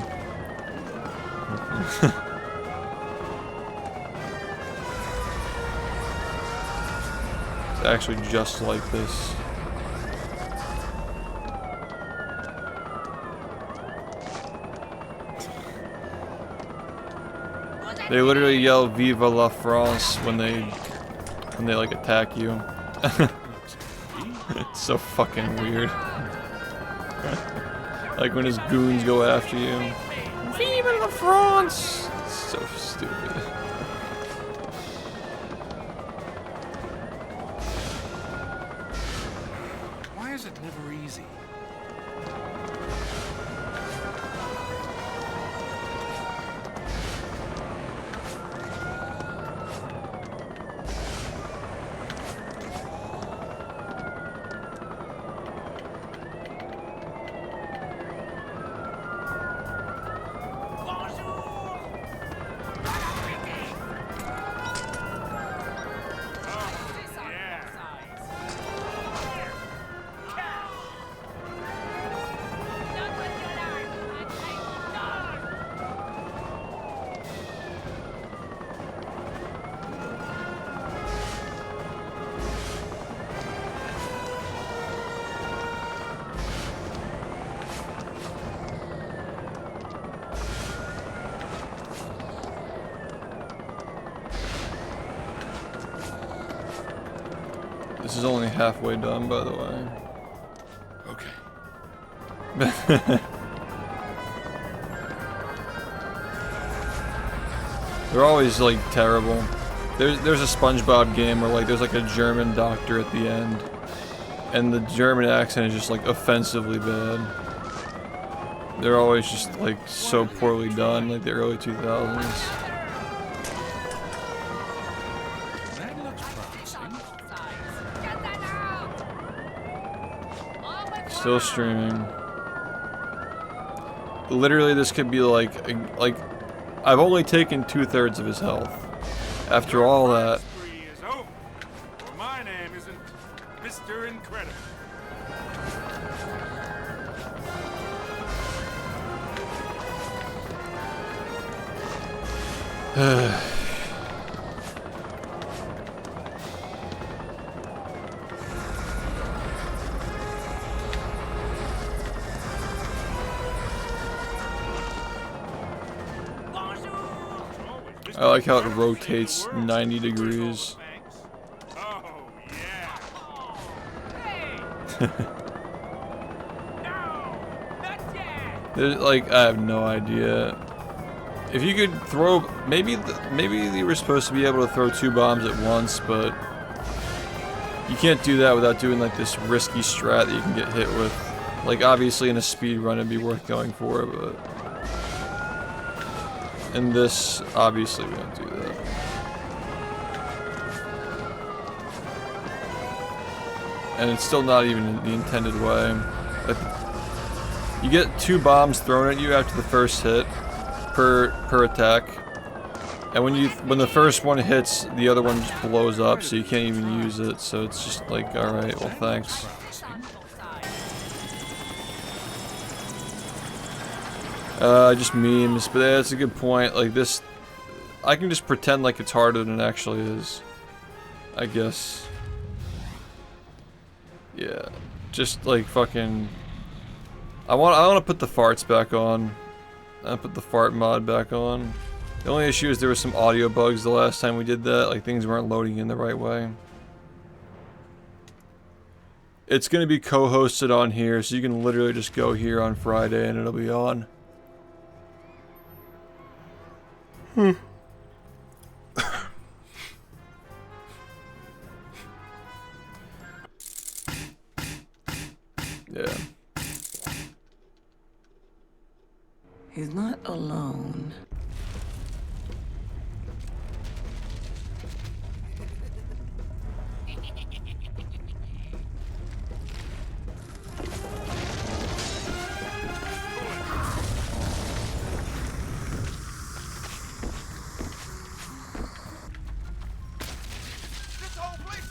It's actually just like this. They literally yell "Viva la France" when they like attack you. It's so fucking weird. Like when his goons go after you. Viva la France! It's so stupid. Why is it never easy? This is only halfway done, by the way. Okay. They're always like terrible. There's a SpongeBob game where like there's like a German doctor at the end, and the German accent is just like offensively bad. They're always just like so poorly done, like the early 2000s. Still streaming. Literally, this could be like I've only taken 2/3 of his health. After all that. Is over. Or my name isn't Mr. Incredible. I like how it rotates 90 degrees. Oh, yeah. There's, like, I have no idea. If you could throw, maybe you were supposed to be able to throw 2 bombs at once, but you can't do that without doing like this risky strat that you can get hit with. Like obviously in a speed run it'd be worth going for, but in this, obviously we don't do that. And it's still not even in the intended way. Like, you get 2 bombs thrown at you after the first hit per attack, and when the first one hits, the other one just blows up, so you can't even use it. So it's just like, all right, well, thanks. Just memes, but that's a good point. Like this, I can just pretend like it's harder than it actually is, I guess. Yeah, just like fucking. I want to put the farts back on. I put the fart mod back on. The only issue is there were some audio bugs the last time we did that. Like things weren't loading in the right way. It's gonna be co-hosted on here, so you can literally just go here on Friday and it'll be on. Yeah. He's not alone.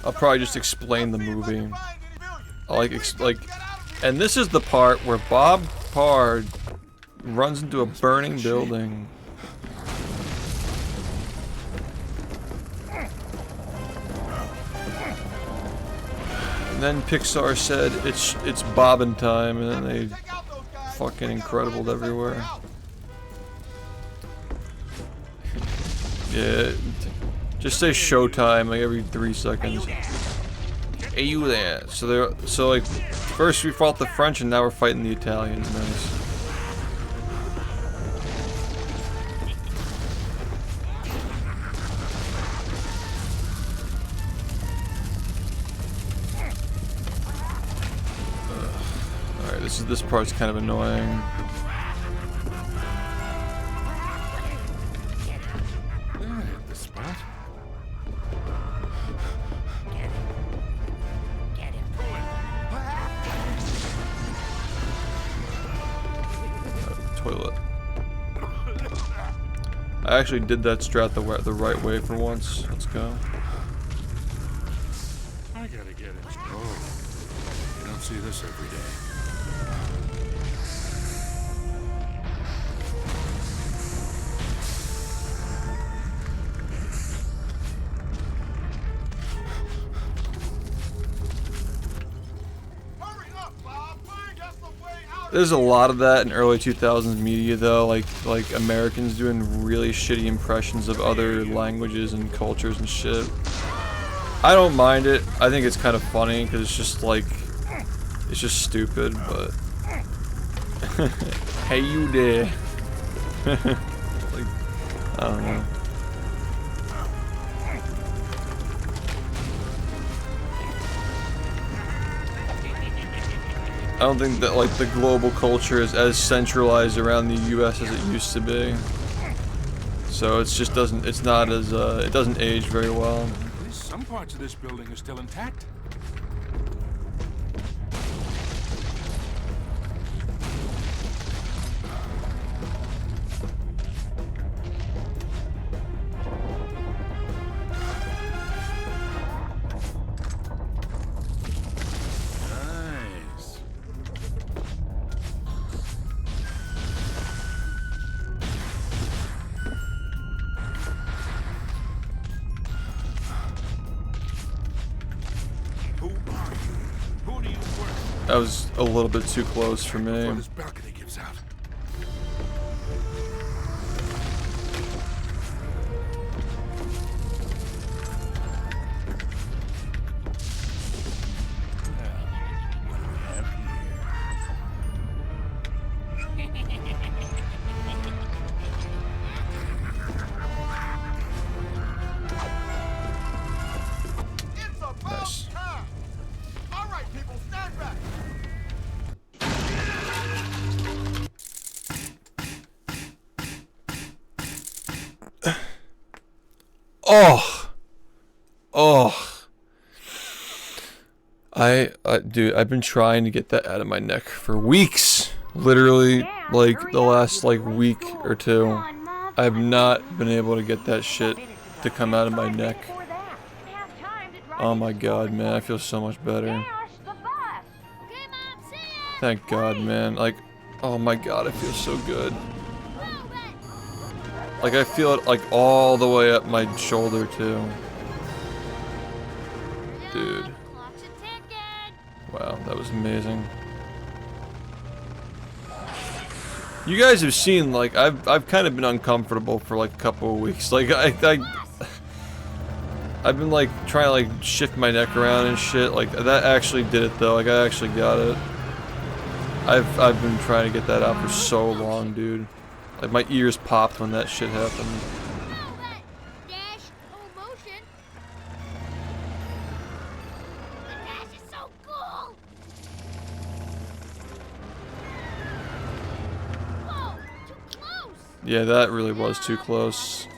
I'll probably just explain the movie. I'll like, and this is the part where Bob Parr runs into a burning building. And then Pixar said it's bobbin time, and then they fucking incredibled everywhere. Yeah, just say showtime like every 3 seconds. Hey, you there? So like first we fought the French and now we're fighting the Italians. Nice. Alright, this part's kind of annoying. Toilet. I actually did that strat the right way for once. Let's go. I gotta get it. Oh, you don't see this every day. There's a lot of that in early 2000s media though, like Americans doing really shitty impressions of other languages and cultures and shit. I don't mind it. I think it's kind of funny because it's just like, it's just stupid, but hey you there. Like, I don't know. I don't think that like the global culture is as centralized around the US as it used to be. So it's just it's not as it doesn't age very well. At least some parts of this building are still intact. That was a little bit too close for me. This balcony gives out. Nice. All right, people, stand back. Dude, I've been trying to get that out of my neck for weeks. Literally, like the last like week or two. I've not been able to get that shit to come out of my neck. Oh my god, man, I feel so much better. Thank god, man. Like, oh my god, I feel so good. Like, I feel it like all the way up my shoulder too. Dude. Wow, that was amazing. You guys have seen, like, I've kind of been uncomfortable for like a couple of weeks. Like, I've been like trying to like shift my neck around and shit. Like, that actually did it though. Like, I actually got it. I've been trying to get that out for so long, dude. Like, my ears popped when that shit happened. Yeah, that really was too close.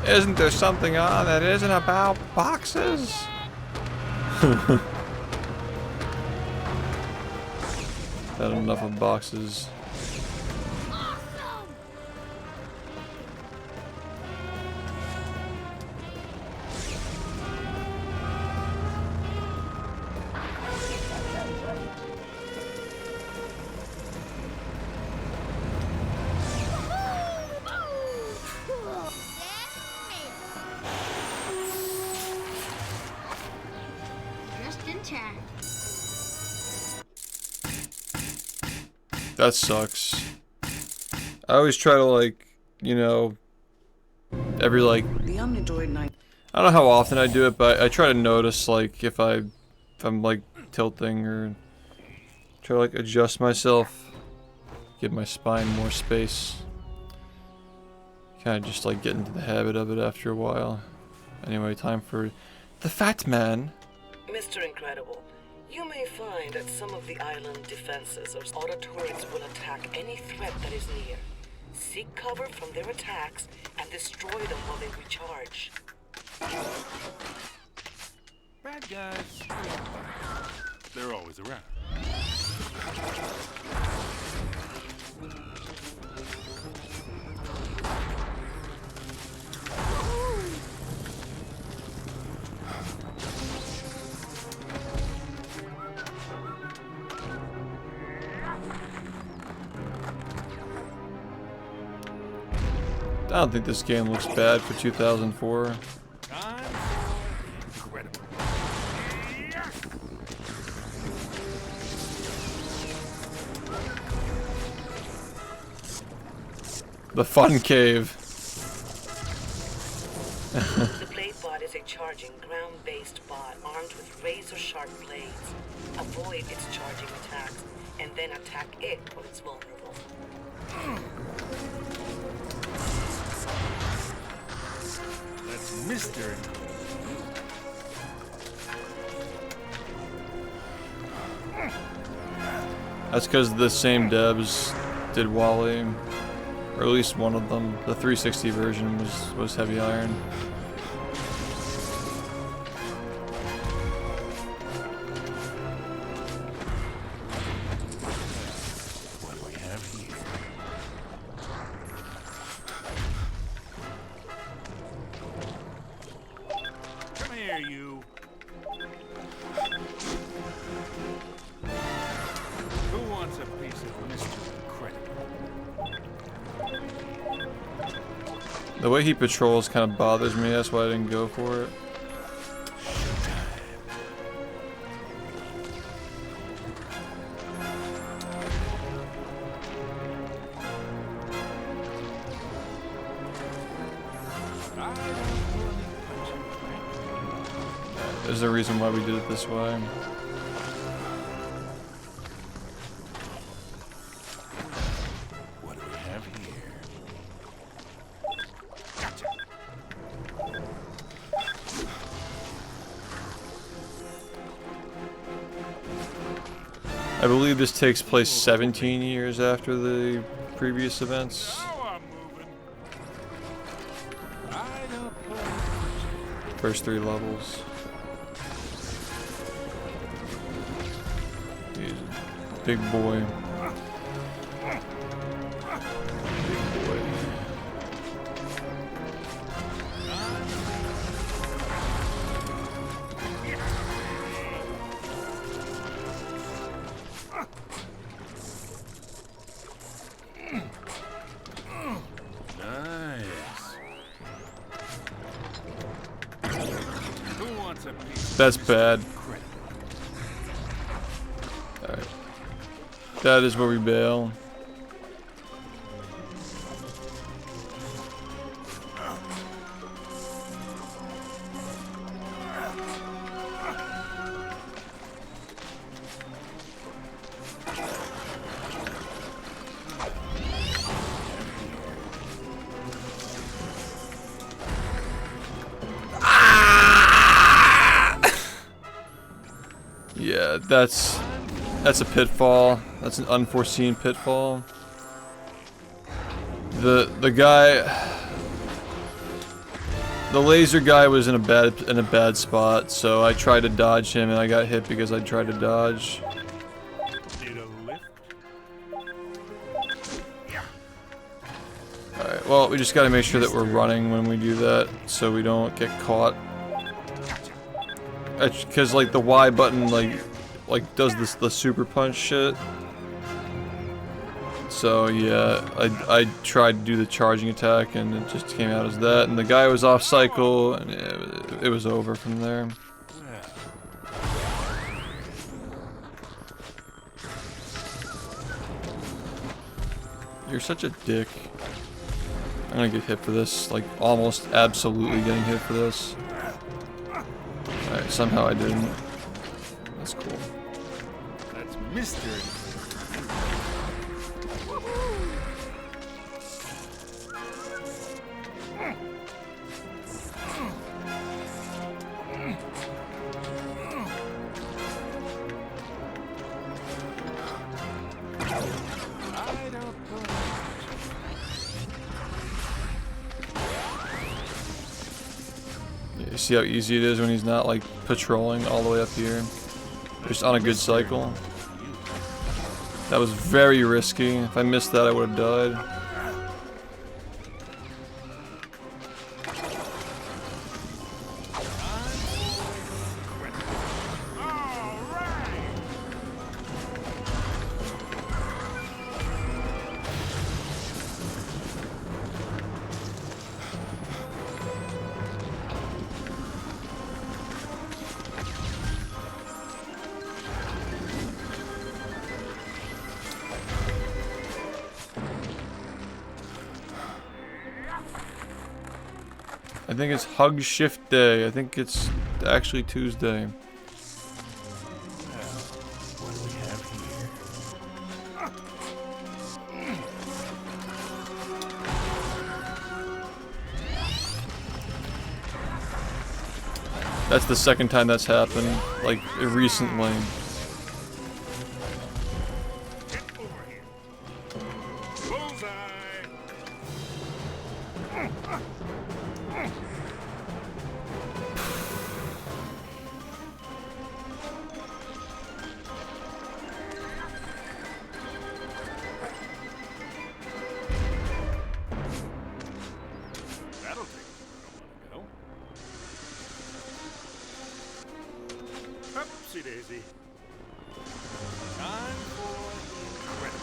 Isn't there something on that isn't about boxes? Had enough of boxes. That sucks. I always try to, like, you know, every, like, The Omnidroid 9. I don't know how often I do it, but I try to notice, like, if I'm, like, tilting or try to, like, adjust myself, give my spine more space. Kind of just, like, get into the habit of it after a while. Anyway, time for the Fat Man. Mr. Incredible, you may find that some of the island defenses or auto turrets will attack any threat that is near. Seek cover from their attacks and destroy them while they recharge. Bad guys. They're always around. I don't think this game looks bad for 2004. The fun cave. The blade bot is a charging, ground-based bot armed with razor-sharp blades. Avoid its charging attacks, and then attack it when it's vulnerable. That's Mr. That's because the same devs did Wally, or at least one of them. The 360 version was Heavy Iron. What do we have here? Come here, you. Who wants a piece of Mr. Incredible? The way he patrols kind of bothers me, that's why I didn't go for it. There's a reason why we did it this way. What do we have here? I believe this takes place 17 years after the previous events. First 3 levels. He's a big boy. Big boy. That's bad. Alright. That is where we bail. Yeah, that's a pitfall. That's an unforeseen pitfall. The guy, The laser guy was in a bad spot, so I tried to dodge him and I got hit because I tried to dodge. Alright, well, we just gotta make sure that we're running when we do that, so we don't get caught. Because, like, the Y button, like does the super punch shit. So, yeah, I tried to do the charging attack, and it just came out as that, and the guy was off cycle, and it was over from there. You're such a dick. I'm gonna get hit for this, like, almost absolutely getting hit for this. Alright, somehow I didn't. That's cool. That's mystery. See how easy it is when he's not like patrolling all the way up here, just on a good cycle. That was very risky. If I missed that, I would have died. I think it's Hug Shift Day. I think it's actually Tuesday. What do we have here? That's the second time that's happened, like, recently. Upsy daisy. Time for credit.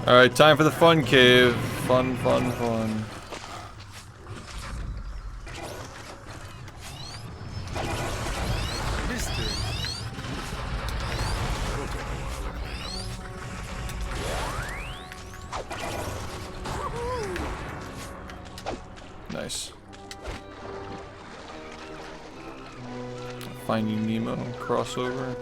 Alright, time for the fun cave. Fun, fun, fun. Nice. Finding Nemo crossover.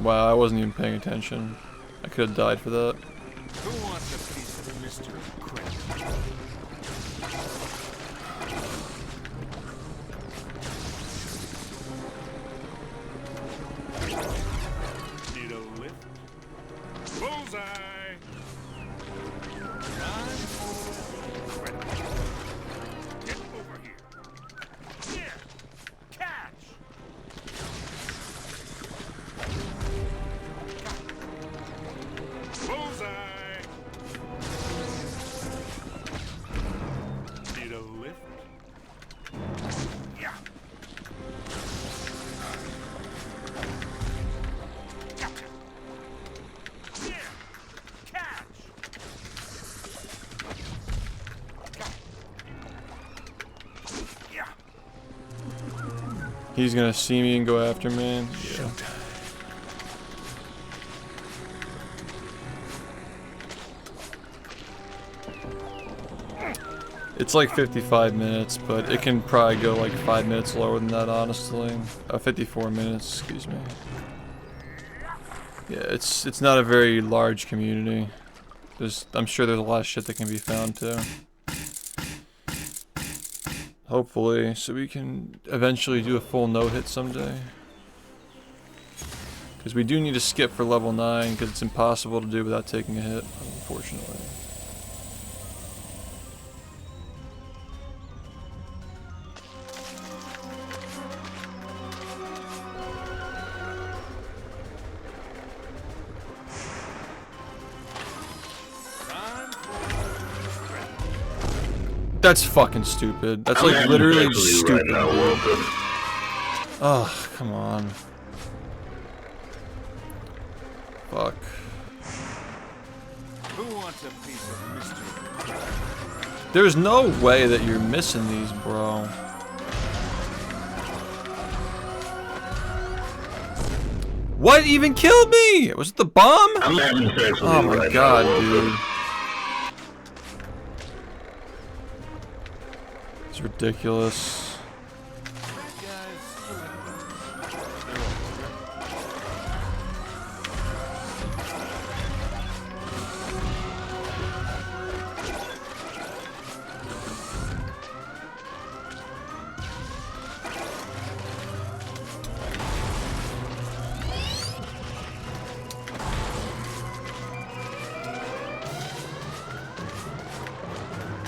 Wow, I wasn't even paying attention. I could have died for that. Who wants a piece of mystery credit? Need a lift? Bullseye! Time for credit. Get over here. Yeah! Catch! Bullseye! Need a lift? Yeah! Gotcha! Yeah! Catch! Yeah! He's gonna see me and go after me. Yeah. It's like 55 minutes, but it can probably go like 5 minutes lower than that, honestly. 54 minutes, excuse me. Yeah, it's not a very large community. I'm sure there's a lot of shit that can be found too. Hopefully, so we can eventually do a full no-hit someday. Because we do need to skip for level 9, because it's impossible to do without taking a hit, unfortunately. That's fucking stupid. That's like literally stupid. Oh, come on. Fuck. Who wants a piece of mystery? There's no way that you're missing these, bro. What even killed me? Was it the bomb? Oh my god, dude. It's ridiculous.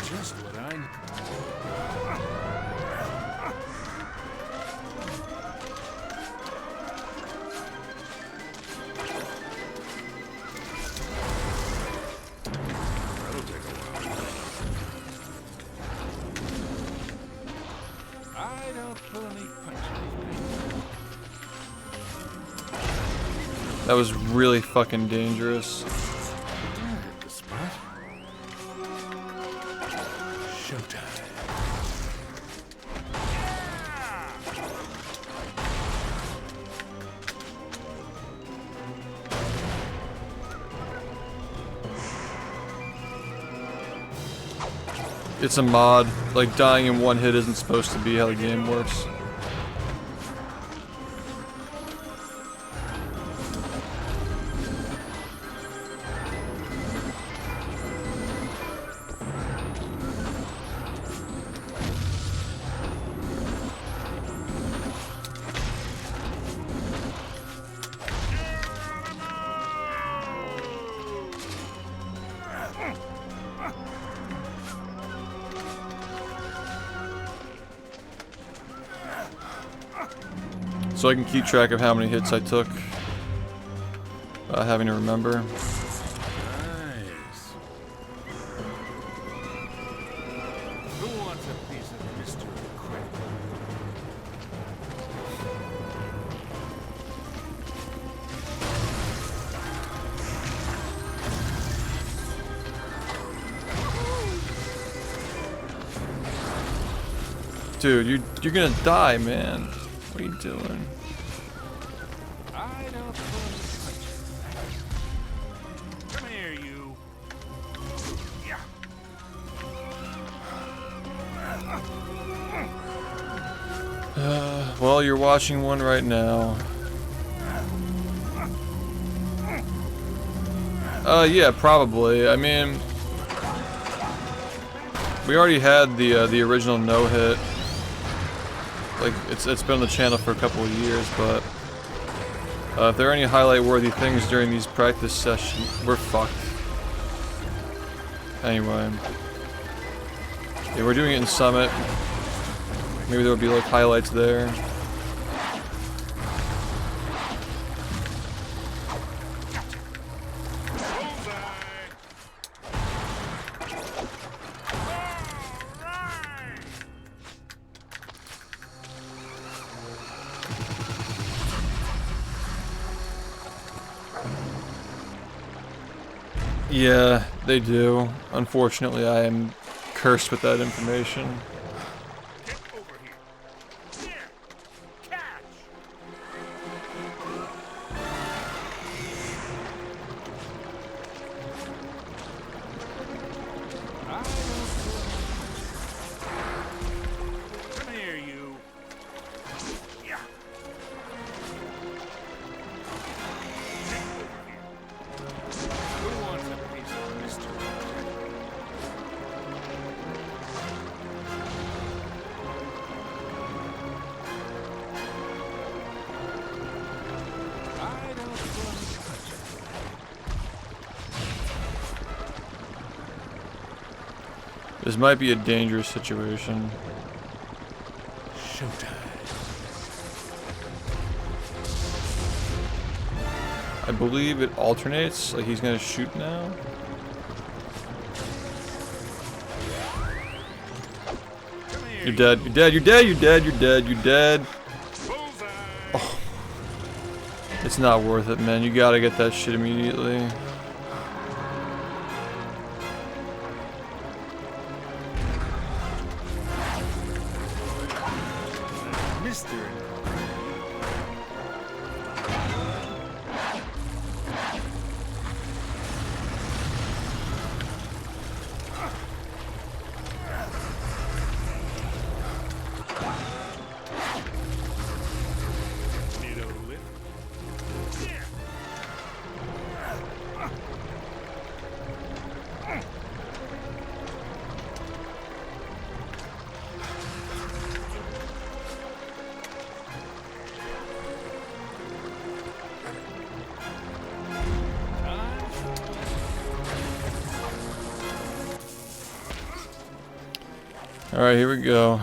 Just what I need. That'll take a while. I don't pull any punches. That was really fucking dangerous. Hit the spot. Showtime. It's a mod. Like, dying in one hit isn't supposed to be how the game works. So I can keep track of how many hits I took, having to remember. Nice. Who wants a piece of mystery quick? Dude, you're gonna die, man. What are you doing? I don't pull any punches. Come here, you. Yeah. Well, you're watching one right now. Yeah, probably. I mean, we already had the original no-hit. Like, it's been on the channel for a couple of years, but if there are any highlight-worthy things during these practice sessions, we're fucked. Anyway. Yeah, we're doing it in Summit. Maybe there'll be, like, highlights there. Yeah, they do. Unfortunately, I am cursed with that information. Get over here. Here. Catch. This might be a dangerous situation. Showtime. I believe it alternates, like he's gonna shoot now. You're dead, you're dead, you're dead, you're dead, you're dead, you're dead. Oh. It's not worth it, man. You gotta get that shit immediately. Mystery. Alright, here we go.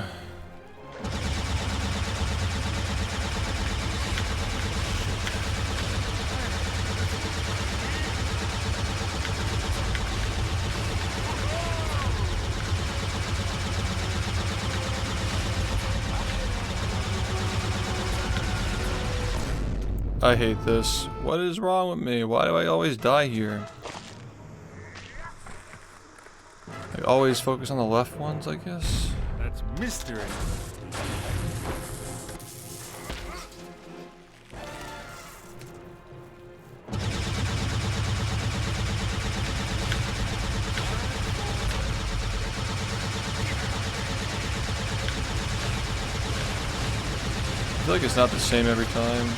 I hate this. What is wrong with me? Why do I always die here? I always focus on the left ones, I guess. That's mystery. I feel like it's not the same every time.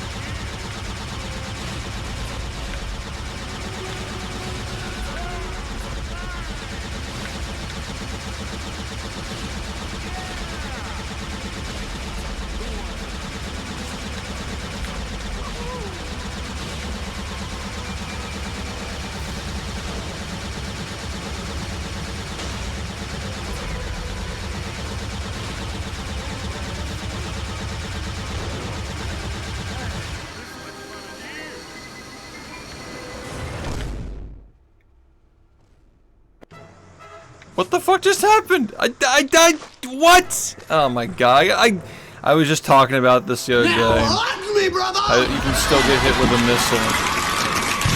What the fuck just happened? I died. What? Oh my god. I was just talking about this the other day. Me, brother! You can still get hit with a missile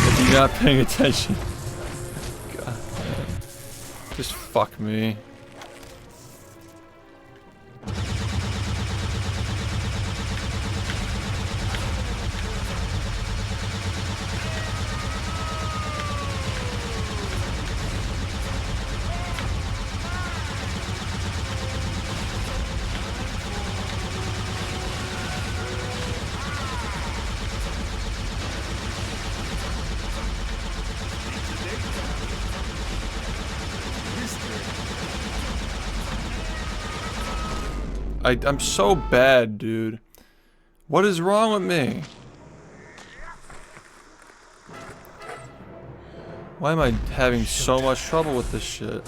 if you're not paying attention. God. Just fuck me. I'm so bad, dude. What is wrong with me? Why am I having so much trouble with this shit?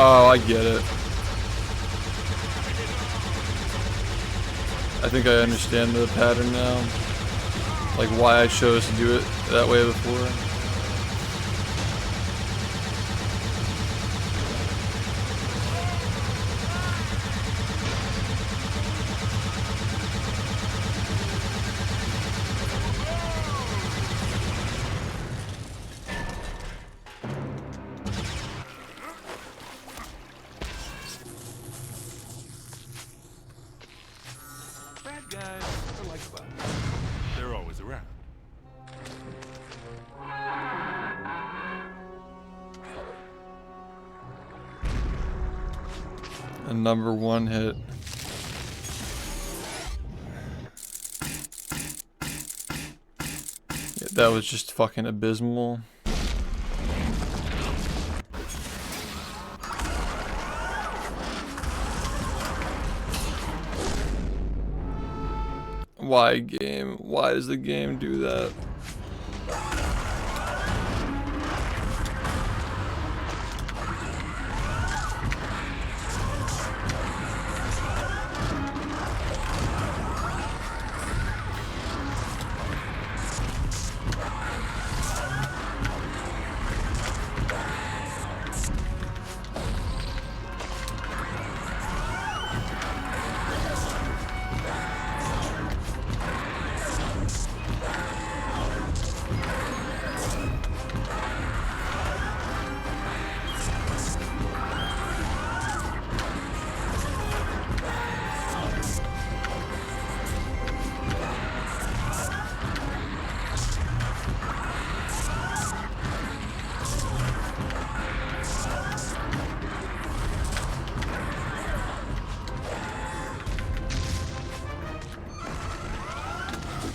Oh, I get it. I think I understand the pattern now. Like why I chose to do it that way before. Guys are like fun. They're always around. A #1 hit. That was just fucking abysmal. Why, game? Why does the game do that?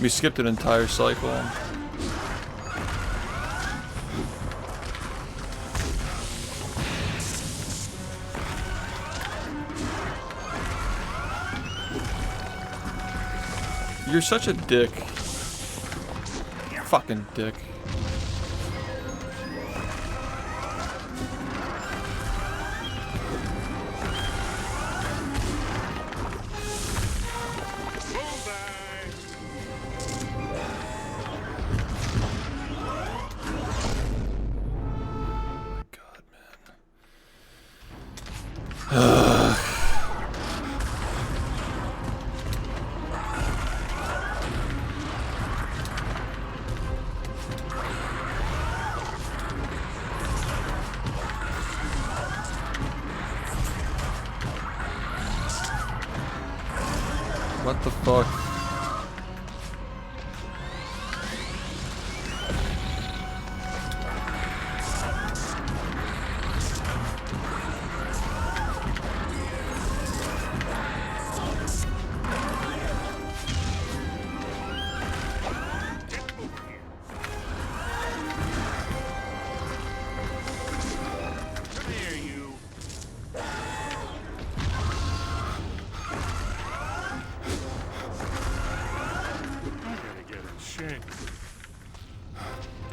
We skipped an entire cycle. You're such a dick. Fucking dick. What the fuck?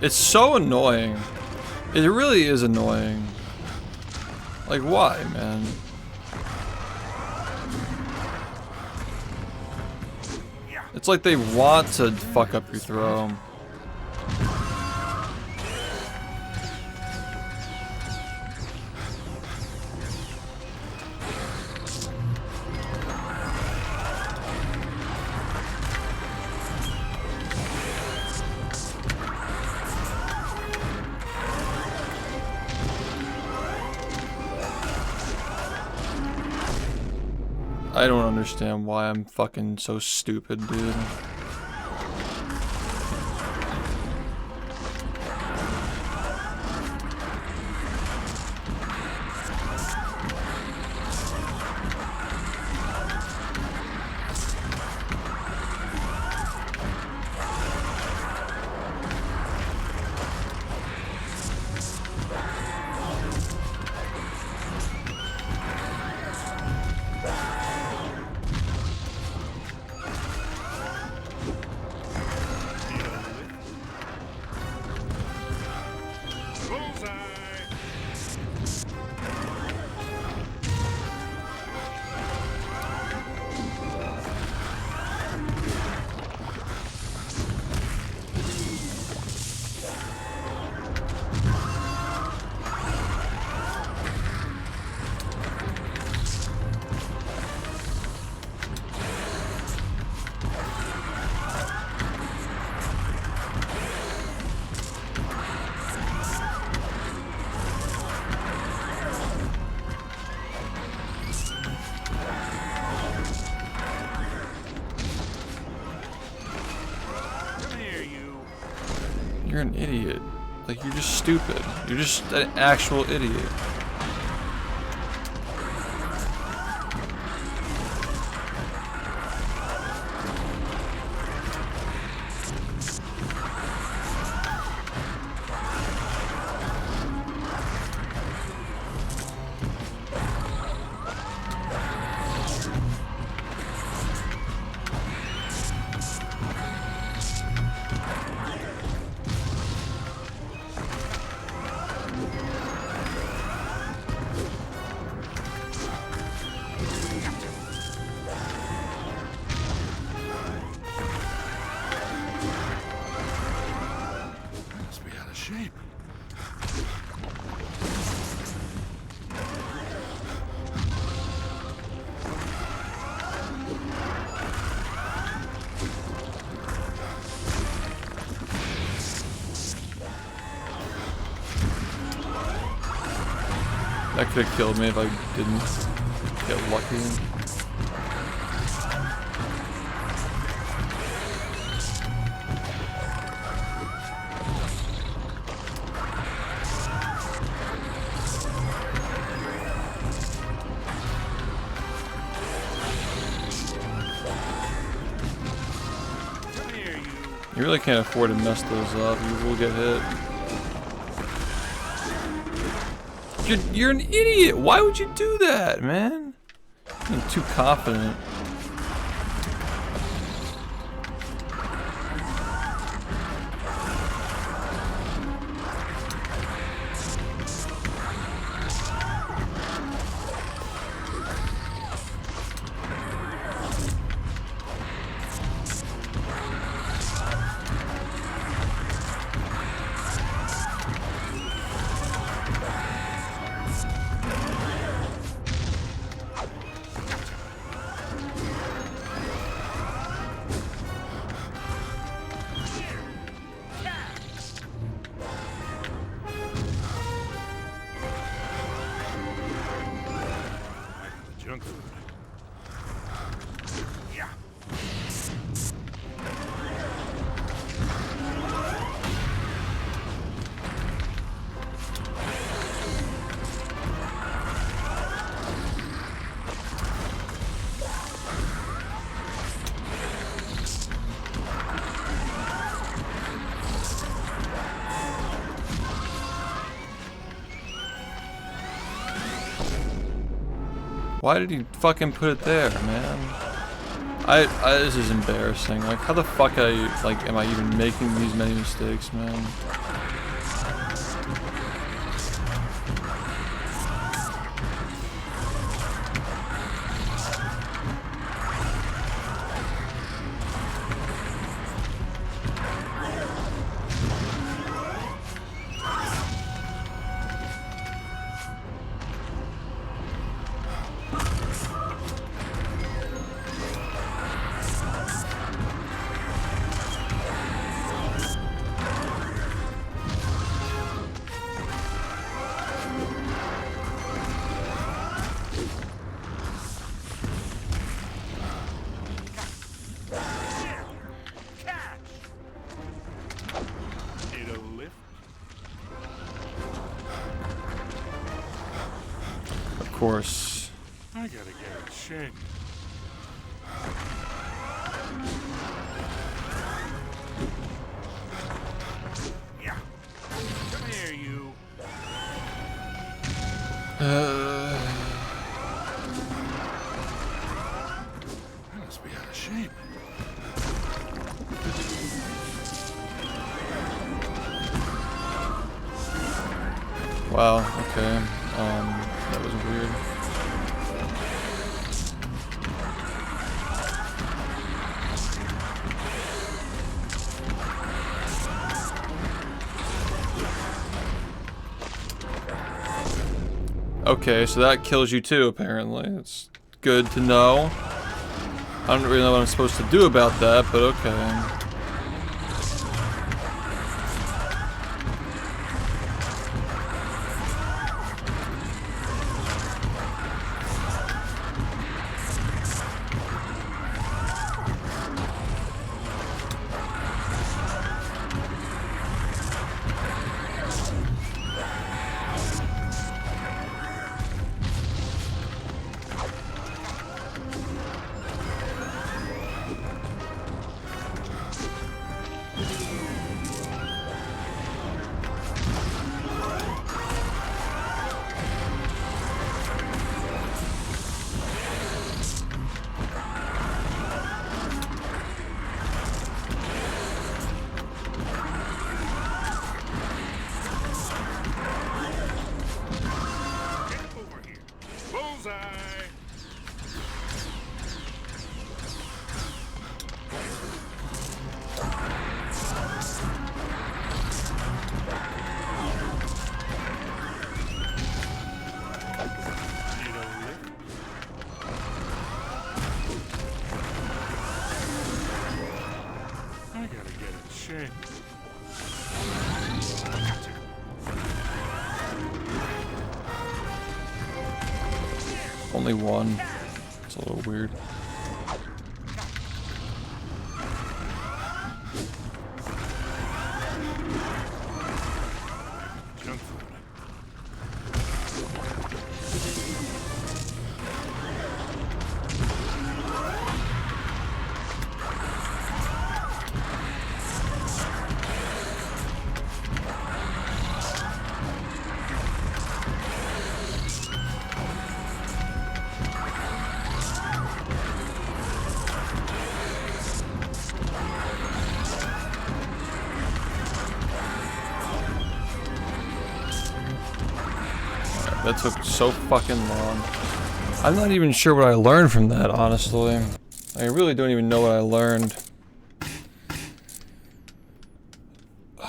It's so annoying. It really is annoying. Like, why, man? It's like they want to fuck up your throw. I don't understand why I'm fucking so stupid, dude. You're an idiot. Like, you're just stupid. You're just an actual idiot. That could have killed me if I didn't get lucky. You really can't afford to mess those up. You will get hit. You're an idiot. Why would you do that, man? You're too confident. Junk food. Yeah. Why did he fucking put it there, man? This is embarrassing. Like, how the fuck am I even making these many mistakes, man? Of course. I gotta get in shape. Yeah. Come here, you. I must be out of shape. Wow, okay. That was weird. Okay, so that kills you too, apparently. It's good to know. I don't really know what I'm supposed to do about that, but okay. Only one. It's a little weird. Junk food. That took so fucking long. I'm not even sure what I learned from that, honestly. I really don't even know what I learned. We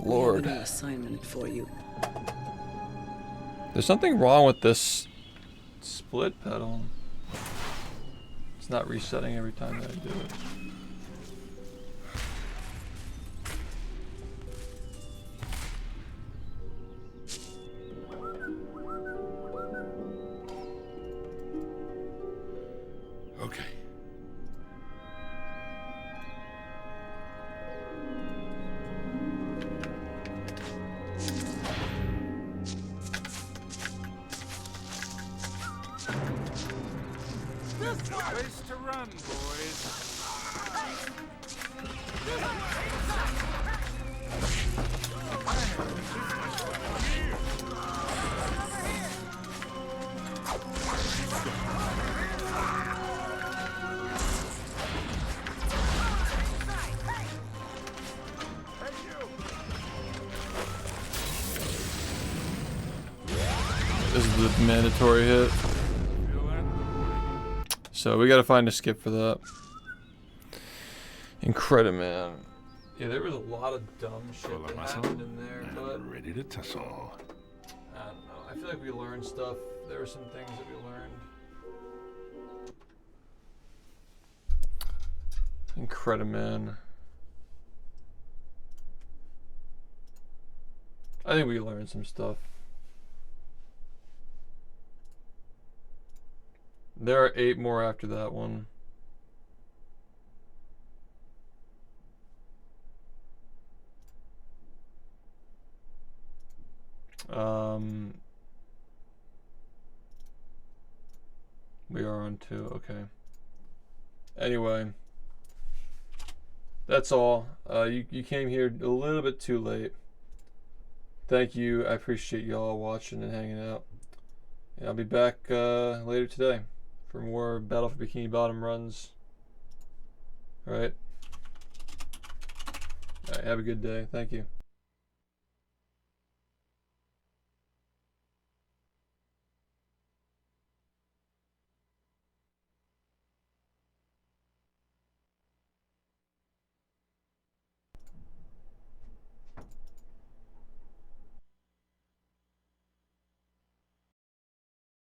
Lord. have an assignment for you. There's something wrong with this split pedal. It's not resetting every time that I do it. Okay. This is the place to run, boys. This is the mandatory hit. So we gotta find a skip for that. Incrediman. Yeah, there was a lot of dumb shit that happened in there, but ready to tussle. I don't know. I feel like we learned stuff. There were some things that we learned. Incrediman. I think we learned some stuff. There are 8 more after that one. We are on 2, okay. Anyway, that's all. You came here a little bit too late. Thank you. I appreciate y'all watching and hanging out. And I'll be back later today for more Battle for Bikini Bottom runs. Alright. Alright, have a good day. Thank you.